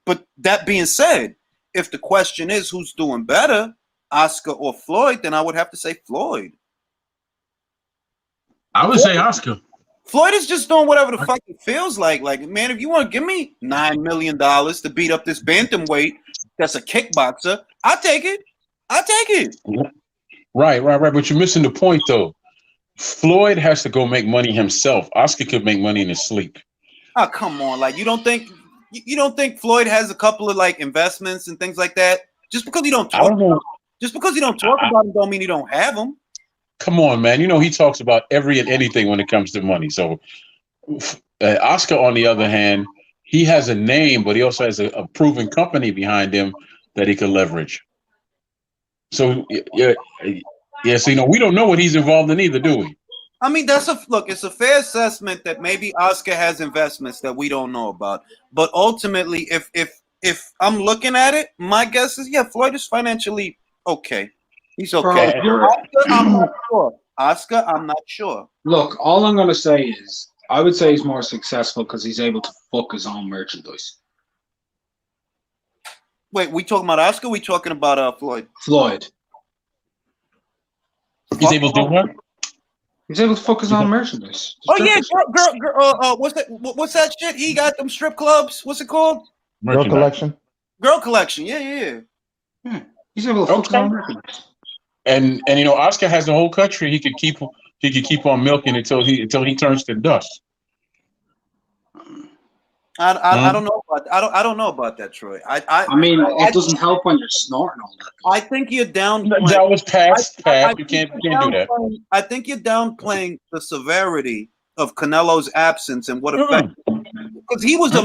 But that being said, if the question is who's doing better, Oscar or Floyd, then I would have to say Floyd. I would say Oscar. Floyd is just doing whatever the fuck it feels like. Like, man, if you want to give me $9 million to beat up this bantamweight that's a kickboxer, I'll take it. Right. But you're missing the point, though. Floyd has to go make money himself. Oscar could make money in his sleep. Oh, come on. Like, you don't think Floyd has a couple of like investments and things like that? Just because you don't talk about them don't mean you don't have them. Come on, man. He talks about every and anything when it comes to money. So Oscar, on the other hand, he has a name, but he also has a proven company behind him that he could leverage. So, so, we don't know what he's involved in either, do we? I mean, it's a fair assessment that maybe Oscar has investments that we don't know about. But ultimately, if I'm looking at it, my guess is, Floyd is financially okay. He's okay. Oscar, I'm not sure. Look, all I'm going to say is I would say he's more successful because he's able to fuck his own merchandise. Wait, we talking about Oscar? We talking about Floyd? Floyd. He's able to do what? He's able to fuck his own merchandise. Girl, what's that shit? He got them strip clubs. What's it called? Girl Collection. Girl Collection. Yeah. He's able to fuck his own merchandise. And Oscar has the whole country. He could keep on milking until he turns to dust. I don't know about I don't know about that, Troy. I mean, it doesn't help when you're snorting all that. I think you're downplaying. That was past. You can't do that. I think you're downplaying the severity of Canelo's absence and what effect. Because he was a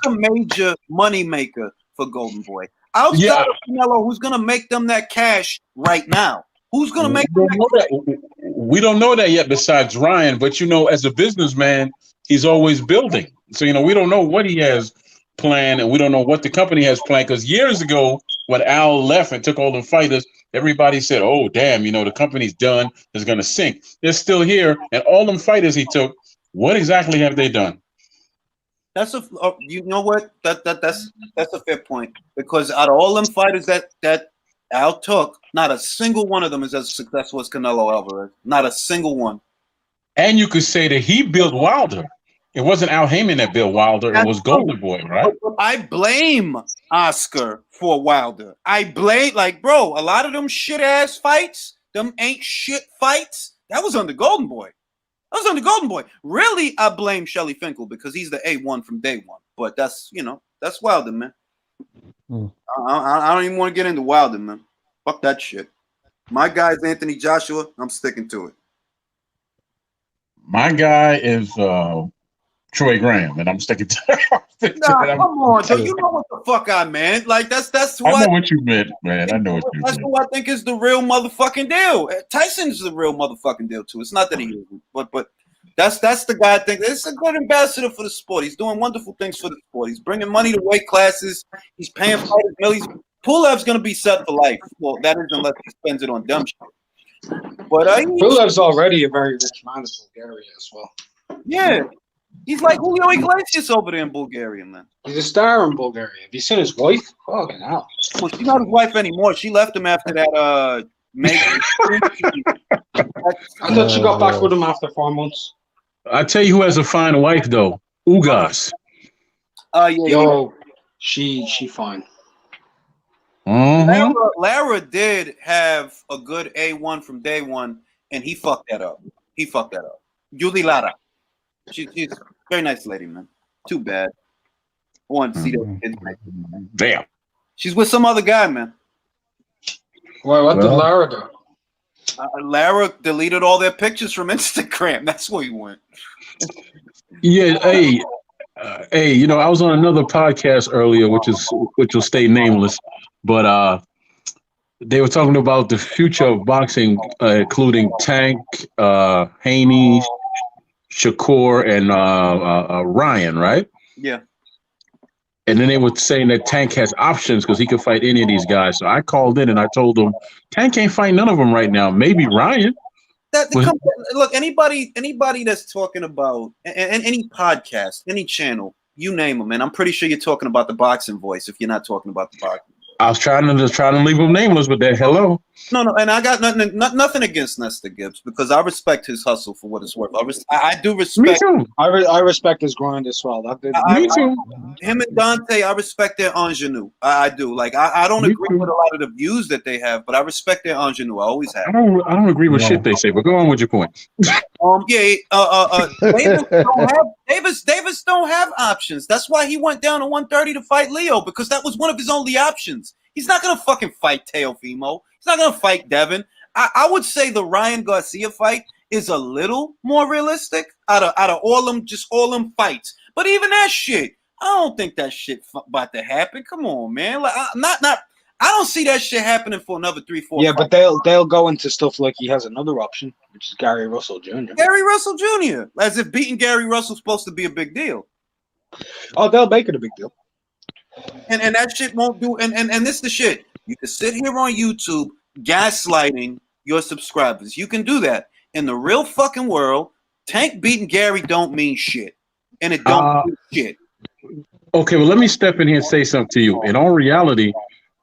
major money maker for Golden Boy. Outside of Canelo, who's gonna make them that cash right now? Who's gonna make them that? We don't know that yet. Besides Ryan, but as a businessman, he's always building. So we don't know what he has planned, and we don't know what the company has planned. Because years ago, when Al left and took all the fighters, everybody said, "Oh, damn! The company's done. It's gonna sink." They're still here, and all them fighters he took. What exactly have they done? That's you know what? That's a fair point, because out of all them fighters that Al took, not a single one of them is as successful as Canelo Alvarez. Not a single one. And you could say that he built Wilder. It wasn't Al Heyman that built Wilder. It was Golden Boy, right? I blame Oscar for Wilder. Bro, a lot of them shit ass fights, them ain't shit fights. That was under Golden Boy. Really, I blame Shelly Finkel because he's the A1 from day one. But that's Wilder, man. I don't even want to get into Wilder, man. Fuck that shit. My guy is Anthony Joshua. I'm sticking to it. My guy is Troy Graham, and I'm sticking to it. Come on, dude. You know what the fuck I meant. Like, that's what I know what you meant, man. I know what you meant. That's who I think is the real motherfucking deal. Tyson's the real motherfucking deal, too. It's not that he isn't, but that's the guy I think. It's a good ambassador for the sport. He's doing wonderful things for the sport. He's bringing money to weight classes. He's paying fighters millions. Pulev's going to be set for life. Well, that is unless he spends it on dumb shit. But Pulev's already a very rich man in Bulgaria as well. Yeah. He's like Julio Iglesias over there in Bulgaria, man. He's a star in Bulgaria. Have you seen his wife? Fucking hell. Well, she's not his wife anymore. She left him after that. I thought she got back with him after 4 months. I tell you who has a fine wife though, Ugas. Yo, she fine. Mm-hmm. Lara did have a good A1 from day one, and he fucked that up. Julie Lara. She's a very nice lady, man. Too bad. I wanted to see those kids. Damn. She's with some other guy, man. Wait, what did Lara do? Lara deleted all their pictures from Instagram. That's where he went. Yeah, hey, you know, I was on another podcast earlier, which will stay nameless, but they were talking about the future of boxing, including Tank, Haney, Shakur, and Ryan, right? Yeah. And then they were saying that Tank has options because he could fight any of these guys. So I called in and I told them Tank can't fight none of them right now. Maybe Ryan. Look, anybody that's talking about and any podcast, any channel, you name them, and I'm pretty sure you're talking about the boxing voice. If you're not talking about the boxing. I was trying to leave him nameless, but that hello. No, and I got nothing against Nestor Gibbs because I respect his hustle for what it's worth. I do respect. Me too. I respect his grind as well. Me too. Him and Dante, I respect their ingenue. I do. Like I don't agree with a lot of the views that they have, but I respect their ingenue. I always have. I don't agree with shit they say, but go on with your point. Davis don't have options. That's why he went down to 130 to fight Leo, because that was one of his only options. He's not gonna fucking fight Teofimo. He's not gonna fight Devin. I would say the Ryan Garcia fight is a little more realistic out of all them fights. But even that shit, I don't think that shit about to happen. Come on, man. Like I don't see that shit happening for another 3-4. Yeah, but they'll go into stuff like he has another option, which is Gary Russell Jr. Gary Russell Jr. As if beating Gary Russell's supposed to be a big deal. Oh, they'll make it a big deal. And that shit won't do. And this is the shit. You can sit here on YouTube gaslighting your subscribers. You can do that. In the real fucking world, Tank beating Gary don't mean shit. And it don't mean shit. Okay, well, let me step in here and say something to you. In all reality,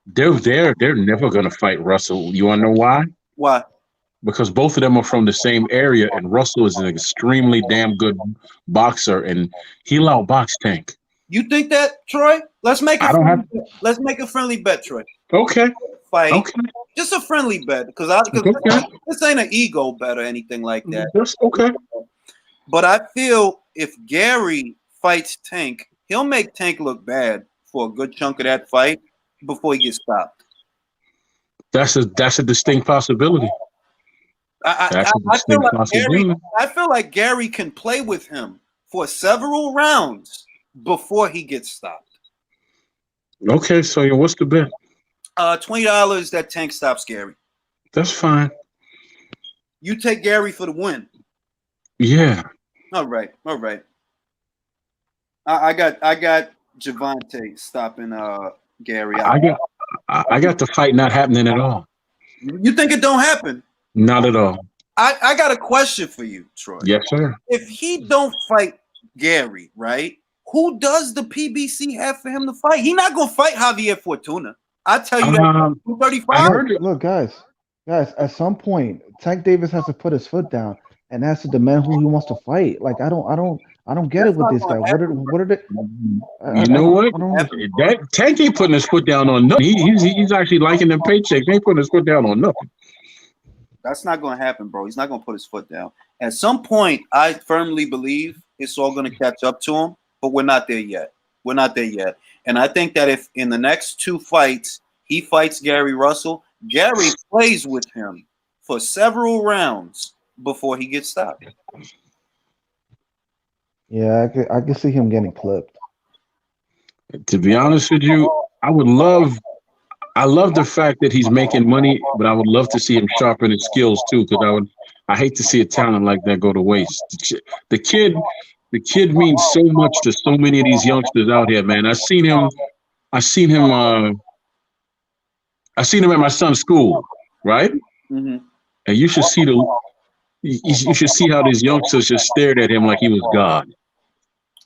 they're never gonna fight Russell. You wanna know why? Why? Because both of them are from the same area, and Russell is an extremely damn good boxer, and he'll outbox Tank. You think that, Troy? Let's make a friendly bet, Troy. Okay. Fight. Okay. Just a friendly bet, because this ain't an ego bet or anything like that. That's okay. But I feel if Gary fights Tank, he'll make Tank look bad for a good chunk of that fight before he gets stopped. That's a distinct possibility. I feel like Gary can play with him for several rounds before he gets stopped. Okay, so what's the bet? $20 that Tank stops Gary. That's fine. You take Gary for the win. Yeah. All right. I got Javante stopping Gary. I got the fight not happening at all. You think it don't happen? Not at all. I got a question for you, Troy. Yes, sir. If he don't fight Gary, right? Who does the PBC have for him to fight? He not gonna fight Javier Fortuna. I tell you that. 235. Look, guys. At some point, Tank Davis has to put his foot down and has to demand who he wants to fight. Like I don't get it with this guy. What are they? You know what? That Tank ain't putting his foot down on nothing. He's actually liking them paychecks. He ain't putting his foot down on nothing. That's not going to happen, bro. He's not going to put his foot down. At some point, I firmly believe it's all going to catch up to him, but we're not there yet. And I think that if in the next two fights he fights Gary Russell, Gary plays with him for several rounds before he gets stopped. Yeah, I can see him getting clipped. To be honest with you, I love the fact that he's making money, but I would love to see him sharpen his skills too, because I hate to see a talent like that go to waste. The kid means so much to so many of these youngsters out here, man. I seen him at my son's school, right? Mm-hmm. And you should see how these youngsters just stared at him like he was God.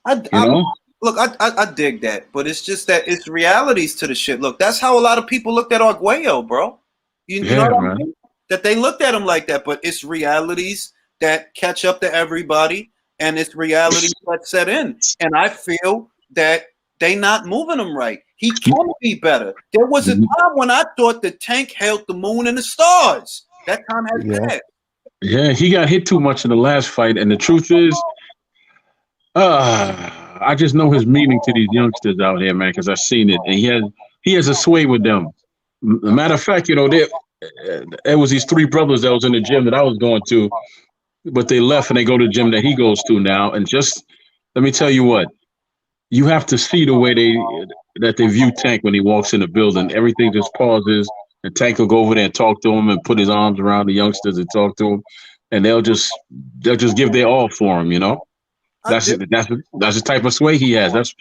You know? Look, I dig that, but it's just that it's realities to the shit. Look, that's how a lot of people looked at Arguello, bro. You know Yeah, what I man. mean? That they looked at him like that, but it's realities that catch up to everybody, and it's realities that set in. And I feel that they not moving him right. He can be better. There was a time when I thought the Tank held the moon and the stars. That time has Yeah. passed. Yeah, he got hit too much in the last fight, and the truth is, I just know his meaning to these youngsters out here, man, because I've seen it, and he has a sway with them. Matter of fact, you know, there was these three brothers that was in the gym that I was going to, but they left and they go to the gym that he goes to now. And just let me tell you what, you have to see the way they view Tank when he walks in the building. Everything just pauses, and Tank will go over there and talk to him and put his arms around the youngsters and talk to him, and they'll just give their all for him, you know. That's the type of sway he has.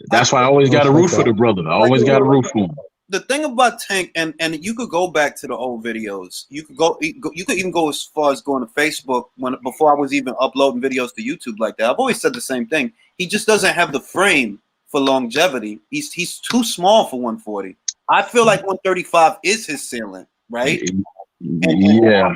That's why I always got to root for the brother. I always got to root for him. The thing about Tank, and you could go back to the old videos. You could even go as far as going to Facebook before I was even uploading videos to YouTube like that. I've always said the same thing. He just doesn't have the frame for longevity. He's too small for 140. I feel like 135 is his ceiling, right? Yeah.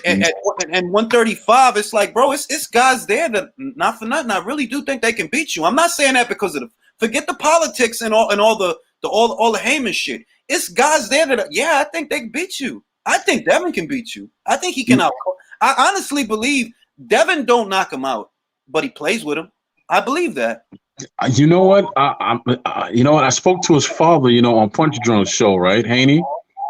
And 135, it's like, bro, it's guys there that not for nothing. I really do think they can beat you. I'm not saying that because of forget the politics and all the Heyman shit. It's guys there that I think they can beat you. I think Devin can beat you. I think he can out. I honestly believe Devin don't knock him out, but he plays with him. I believe that. You know what? You know what? I spoke to his father, you know, on Punch Drunk's show, right, Haney?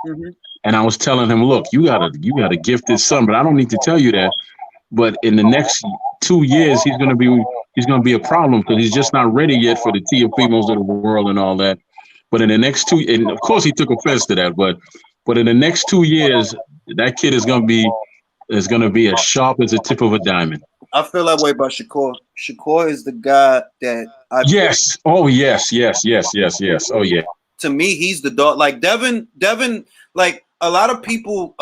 Mm-hmm. And I was telling him, look, you gotta gift this son, but I don't need to tell you that. But in the next 2 years, he's gonna be a problem because he's just not ready yet for the Teofimos of the world and all that. But in the next and of course he took offense to that, but in the next 2 years, that kid is gonna be as sharp as the tip of a diamond. I feel that way about Shakur. Shakur is the guy that Yes. Oh yes. Oh yeah. To me, he's the dog. Like Devin, like a lot of people,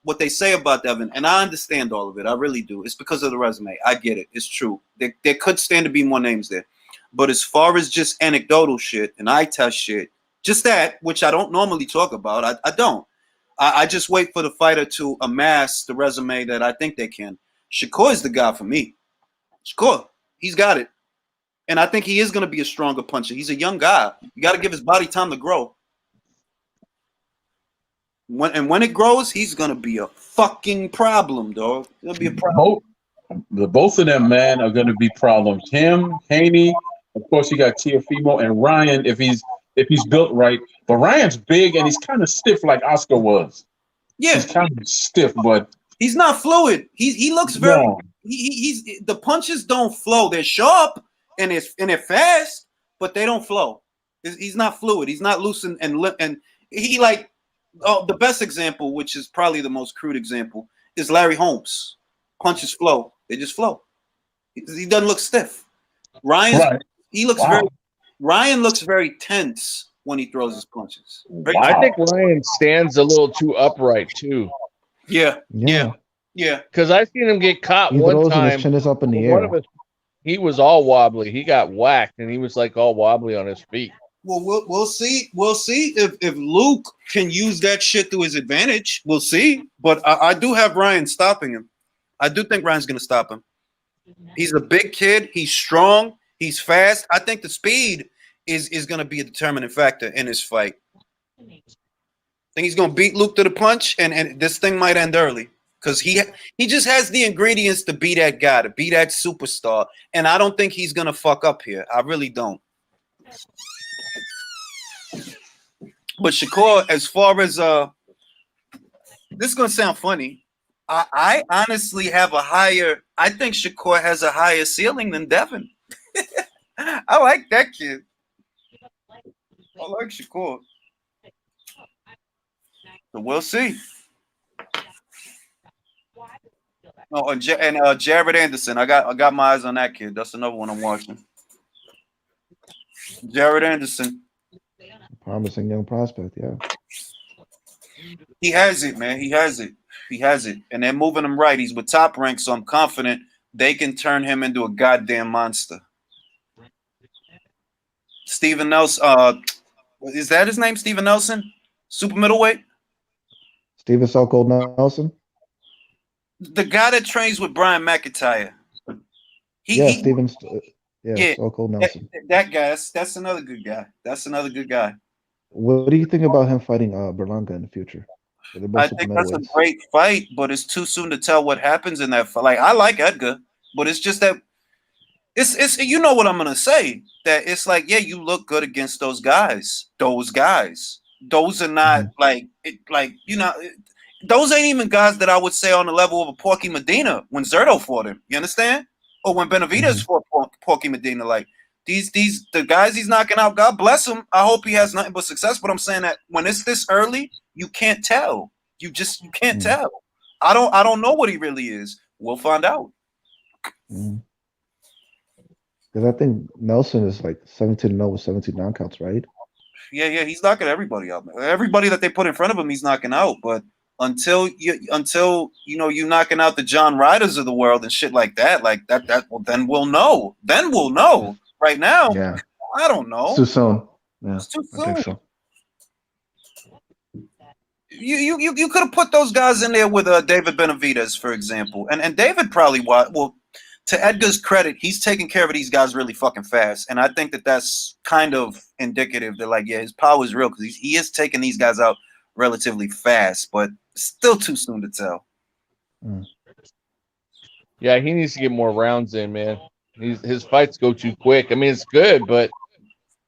what they say about Devin, and I understand all of it. I really do. It's because of the resume. I get it. It's true. There could stand to be more names there. But as far as just anecdotal shit and eye test shit, just that, which I don't normally talk about, I don't. I just wait for the fighter to amass the resume that I think they can. Shakur is the guy for me. Shakur, he's got it. And I think he is going to be a stronger puncher. He's a young guy. You got to give his body time to grow. When it grows, he's going to be a fucking problem, dog. It'll be a problem. Both of them, man, are going to be problems. Him, Haney, of course, you got Teofimo and Ryan if he's built right. But Ryan's big and he's kind of stiff like Oscar was. Yeah, he's kind of stiff, but he's not fluid. He looks very. He's the punches don't flow. They're sharp and they're fast, but they don't flow. He's not fluid. He's not loose and he like. Oh, the best example, which is probably the most crude example, is Larry Holmes. Punches flow. They just flow. He doesn't look stiff. Ryan looks very tense when he throws his punches. I think Ryan stands a little too upright too. Yeah. Because I've seen him get caught He one throws and time. his chin is up in the air. He was all wobbly. He got whacked, and he was like all wobbly on his feet. Well, we'll see. We'll see if Luke can use that shit to his advantage. We'll see. But I do have Ryan stopping him. I do think Ryan's going to stop him. He's a big kid. He's strong. He's fast. I think the speed is going to be a determining factor in this fight. I think he's going to beat Luke to the punch, and this thing might end early because he just has the ingredients to be that guy, to be that superstar. And I don't think he's going to fuck up here. I really don't. But Shakur, as far as this is gonna sound funny. I honestly have I think Shakur has a higher ceiling than Devin. I like that kid. I like Shakur. So we'll see. Oh, and Jared Anderson. I got my eyes on that kid. That's another one I'm watching. Jared Anderson. Promising young prospect, yeah. He has it, man. He has it. And they're moving him right. He's with Top Rank, so I'm confident they can turn him into a goddamn monster. Steven Nelson. Is that his name? Steven Nelson, super middleweight. Steven So Cold Nelson. The guy that trains with Brian McIntyre. Yeah, He yeah, So Cold Nelson. that guy. That's another good guy. That's another good guy. What do you think about him fighting Berlanga in the future? They're both I super think that's a middleweights. great fight, but it's too soon to tell what happens in that fight. Like, I like Edgar, but it's just that it's you know what I'm gonna say. That it's like, yeah, you look good against those guys. Those are not those ain't even guys that I would say on the level of a Porky Medina when Zerto fought him. You understand? Or when Benavidez fought Porky Medina. Like the guys he's knocking out, God bless him. I hope he has nothing but success. But I'm saying that when it's this early, you can't tell. You can't tell. I don't know what he really is. We'll find out. Because I think Nelson is like 17-0 with 17 knockouts, right? Yeah, he's knocking everybody out. Everybody that they put in front of him, he's knocking out. But until you knocking out the John Ryders of the world and shit like that, well, then we'll know. Then we'll know. Right now, Yeah, I don't know. it's too soon. Yeah, It's too I think soon. so. You could have put those guys in there with David Benavidez, for example, and David probably to Edgar's credit, he's taking care of these guys really fucking fast, and I think that's kind of indicative that his power is real because he is taking these guys out relatively fast, but still too soon to tell. Yeah, he needs to get more rounds in, man. His fights go too quick. I mean, it's good, but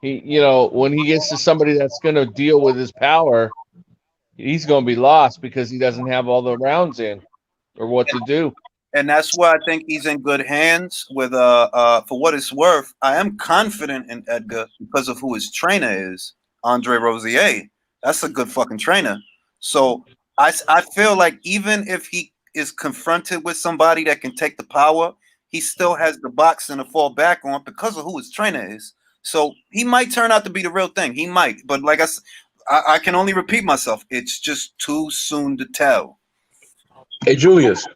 when he gets to somebody that's going to deal with his power, he's going to be lost because he doesn't have all the rounds in or what to do. And that's why I think he's in good hands with for what it's worth. I am confident in Edgar because of who his trainer is, Andre Rosier. That's a good fucking trainer. So I feel like even if he is confronted with somebody that can take the power, he still has the boxing to fall back on because of who his trainer is. So he might turn out to be the real thing. He might. But like I can only repeat myself. It's just too soon to tell. Hey, Julius.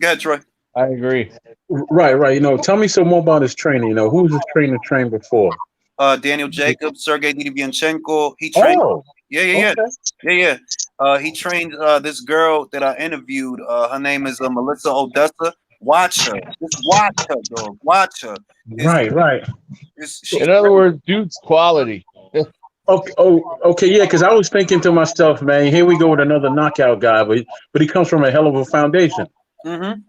Go ahead, Troy. I agree. Right. Tell me some more about his training. Who's his trainer trained before? Daniel Jacobs, Sergey Didivianchenko. He trained. Oh, yeah. He trained this girl that I interviewed. Her name is Melissa Odessa. Watch her. Just watch her, dog. Watch her. Right. In other words, dude's quality. Okay, yeah, because I was thinking to myself, man, here we go with another knockout guy, but he comes from a hell of a foundation. Mm-hmm.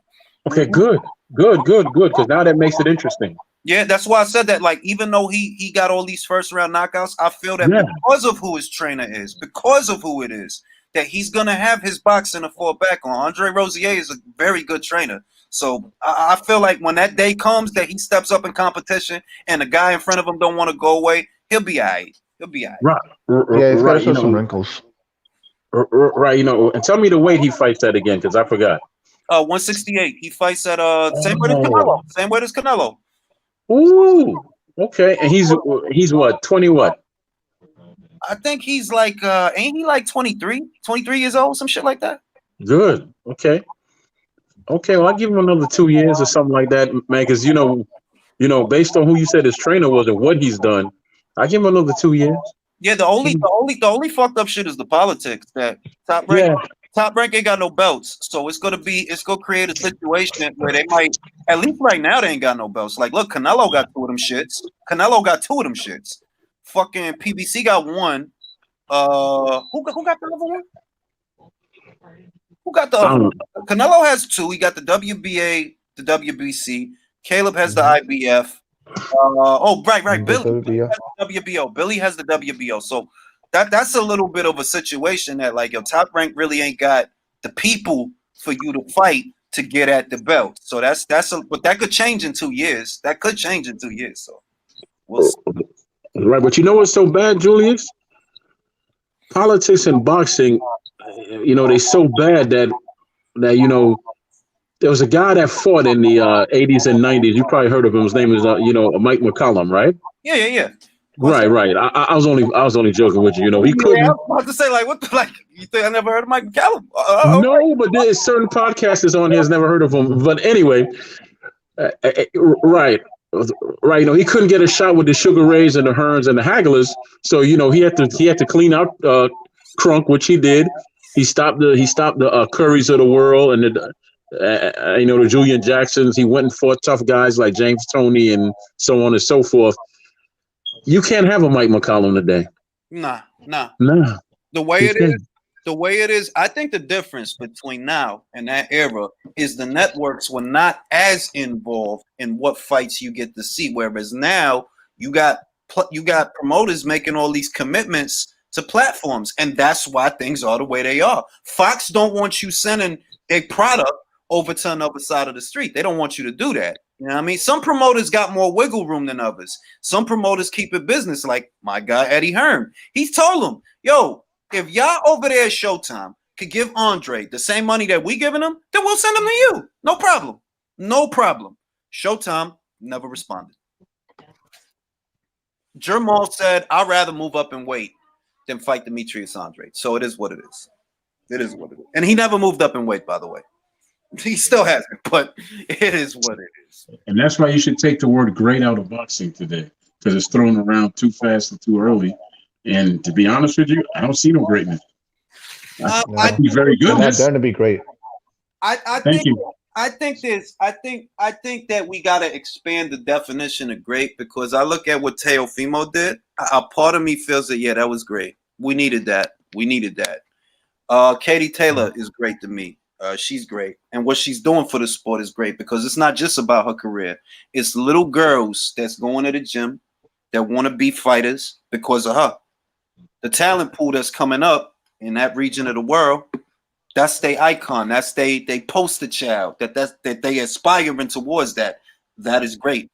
Okay, good, because now that makes it interesting. Yeah, that's why I said that. Like, even though he got all these first round knockouts, I feel that because of who his trainer is, because of who it is, that he's gonna have his boxing to fall back on. Andre Rosier is a very good trainer. So I feel like when that day comes that he steps up in competition and the guy in front of him don't want to go away, he'll be all right. Right. Yeah, he's got to show some wrinkles. Right, and tell me the weight he fights at again, because I forgot. 168. He fights at same weight as Canelo. Same weight as Canelo. Ooh, okay. And he's what, 20 what? I think he's like ain't he like 23 years old, some shit like that. Good. Okay, well, I'll give him another 2 years or something like that, man, because based on who you said his trainer was and what he's done, I give him another 2 years. Yeah, the only fucked up shit is the politics that Top Rank ain't got no belts, so it's gonna create a situation where they might, at least right now, they ain't got no belts. Like, look, Canelo got two of them shits. Fucking PBC got one. Who got the other one? Who got the other one? Canelo has two. He got the WBA, the WBC. Caleb has the IBF. Right. Billy has the WBO. Billy has the WBO. So that's a little bit of a situation that Top Rank really ain't got the people for you to fight to get at the belt. So but that could change in 2 years. So we'll see. Right, but you know what's so bad, Julius? Politics and boxing, they so bad that there was a guy that fought in the 80s and 90s. You probably heard of him. His name is Mike McCollum, right? Yeah. Right. I was only joking with you. He couldn't. Yeah, I was about to say you think I never heard of Mike McCollum? No, but there's certain podcasters on here has never heard of him. But anyway, right. right? You know, he couldn't get a shot with the Sugar Rays and the Hearns and the Hagglers, so you know he had to clean out Crunk, which he did. He stopped the Currys of the world and the you know, the Julian Jacksons. He went and fought tough guys like James Toney and so on and so forth. You can't have a Mike McCollum today. Nah. No. The way it is, I think the difference between now and that era is the networks were not as involved in what fights you get to see. Whereas now you got promoters making all these commitments to platforms, and that's why things are the way they are. Fox don't want you sending a product over to another side of the street. They don't want you to do that. You know what I mean? Some promoters got more wiggle room than others. Some promoters keep it business, like my guy Eddie Hearn. He's told them, yo, if y'all over there at Showtime could give Andre the same money that we giving him, then we'll send him to you. No problem. No problem. Showtime never responded. Jermall said, I'd rather move up and wait than fight Demetrius Andre. So it is what it is. It is what it is. And he never moved up in weight, by the way. He still hasn't, but it is what it is. And that's why you should take the word great out of boxing today, because it's thrown around too fast and too early. And to be honest with you, I don't see no greatness. I see very good. Not done to be great. Thank you. I think that we got to expand the definition of great, because I look at what Teofimo did. A part of me feels that, yeah, that was great. We needed that. Katie Taylor is great to me. She's great. And what she's doing for the sport is great, because it's not just about her career. It's little girls that's going to the gym that want to be fighters because of her. The talent pool that's coming up in that region of the world, that's their icon. That's they poster child. That they aspiring towards that. That is great.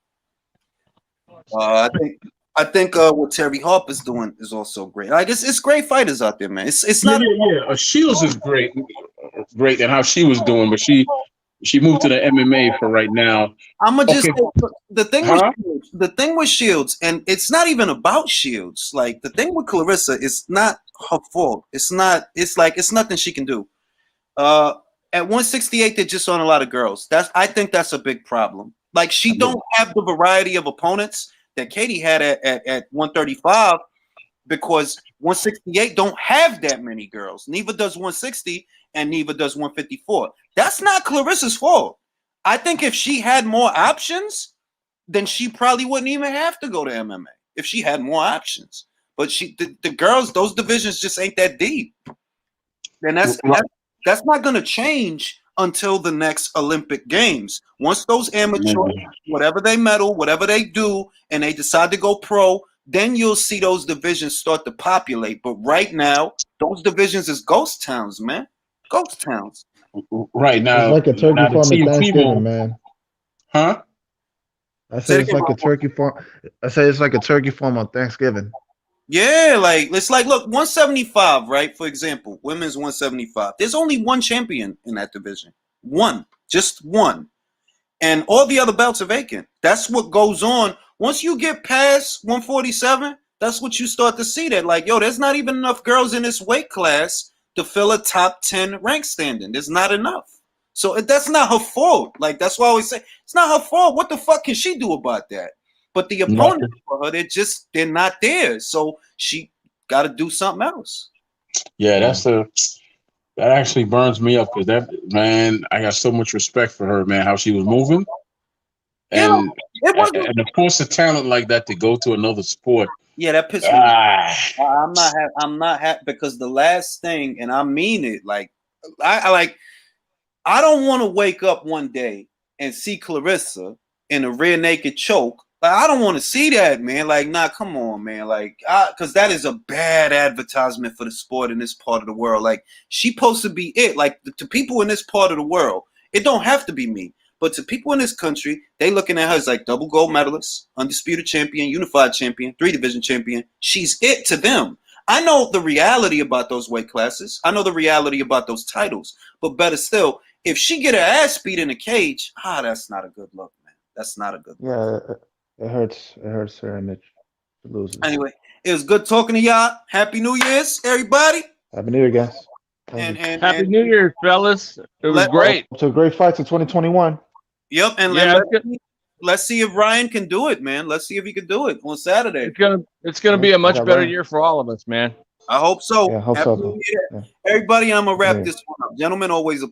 I think what Terry Harper's doing is also great. Like it's great fighters out there, man. It's not. Yeah. Shields is great and how she was doing, but she moved to the MMA for right now. I'm gonna just say, the thing with Shields, and it's not even about Shields. Like the thing with Clarissa is not her fault. It's nothing she can do. At 168, they're just on a lot of girls. I think that's a big problem. Like she don't have the variety of opponents that Katie had at 135, because 168 don't have that many girls. Neither does 160, and neither does 154. That's not Clarissa's fault. I think if she had more options, then she probably wouldn't even have to go to MMA if she had more options. But the girls, those divisions just ain't that deep. And that's not going to change until the next Olympic Games. Once those amateurs, whatever they medal, whatever they do, and they decide to go pro, then you'll see those divisions start to populate. But right now, those divisions is ghost towns, man. Ghost towns. Right now, it's like a turkey farm at Thanksgiving, man. Huh? I say it's like a turkey farm. I say it's like a turkey farm on Thanksgiving. Yeah, like it's like, look, 175, right? For example, women's 175. There's only one champion in that division. One, just one. And all the other belts are vacant. That's what goes on. Once you get past 147, that's what you start to see, that like, yo, there's not even enough girls in this weight class to fill a top 10 rank standing. There's not enough. So that's not her fault. Like, that's why I always say, it's not her fault. What the fuck can she do about that? But the opponents for her, they're not there. So she got to do something else. Yeah, that actually burns me up, because that, I got so much respect for her, man, how she was moving. And, and to force a talent like that to go to another sport. Yeah, that pissed me off. I'm not happy, because the last thing, and I mean it, like, I don't want to wake up one day and see Clarissa in a rear naked choke. Like, I don't want to see that, man. Like, nah, come on, man. Like, because that is a bad advertisement for the sport in this part of the world. Like, she supposed to be it. Like, to people in this part of the world, it don't have to be me. But to people in this country, they looking at her as like double gold medalist, undisputed champion, unified champion, 3-division champion. She's it to them. I know the reality about those weight classes. I know the reality about those titles. But better still, if she get her ass beat in a cage, that's not a good look, man. That's not a good look. Yeah. It hurts her image to lose. Anyway, it was good talking to y'all. Happy New Year's, everybody. Happy New Year, guys. And Happy New Year, fellas. It was great. So great fights in 2021. Yep, and let's see if Ryan can do it, man. Let's see if he can do it on Saturday. It's gonna be a much got better Ryan. year for all of us, man. I hope so. Yeah, I hope Happy so. New Year. Yeah. Everybody, I'm gonna wrap Yeah. this one up. Gentlemen, always a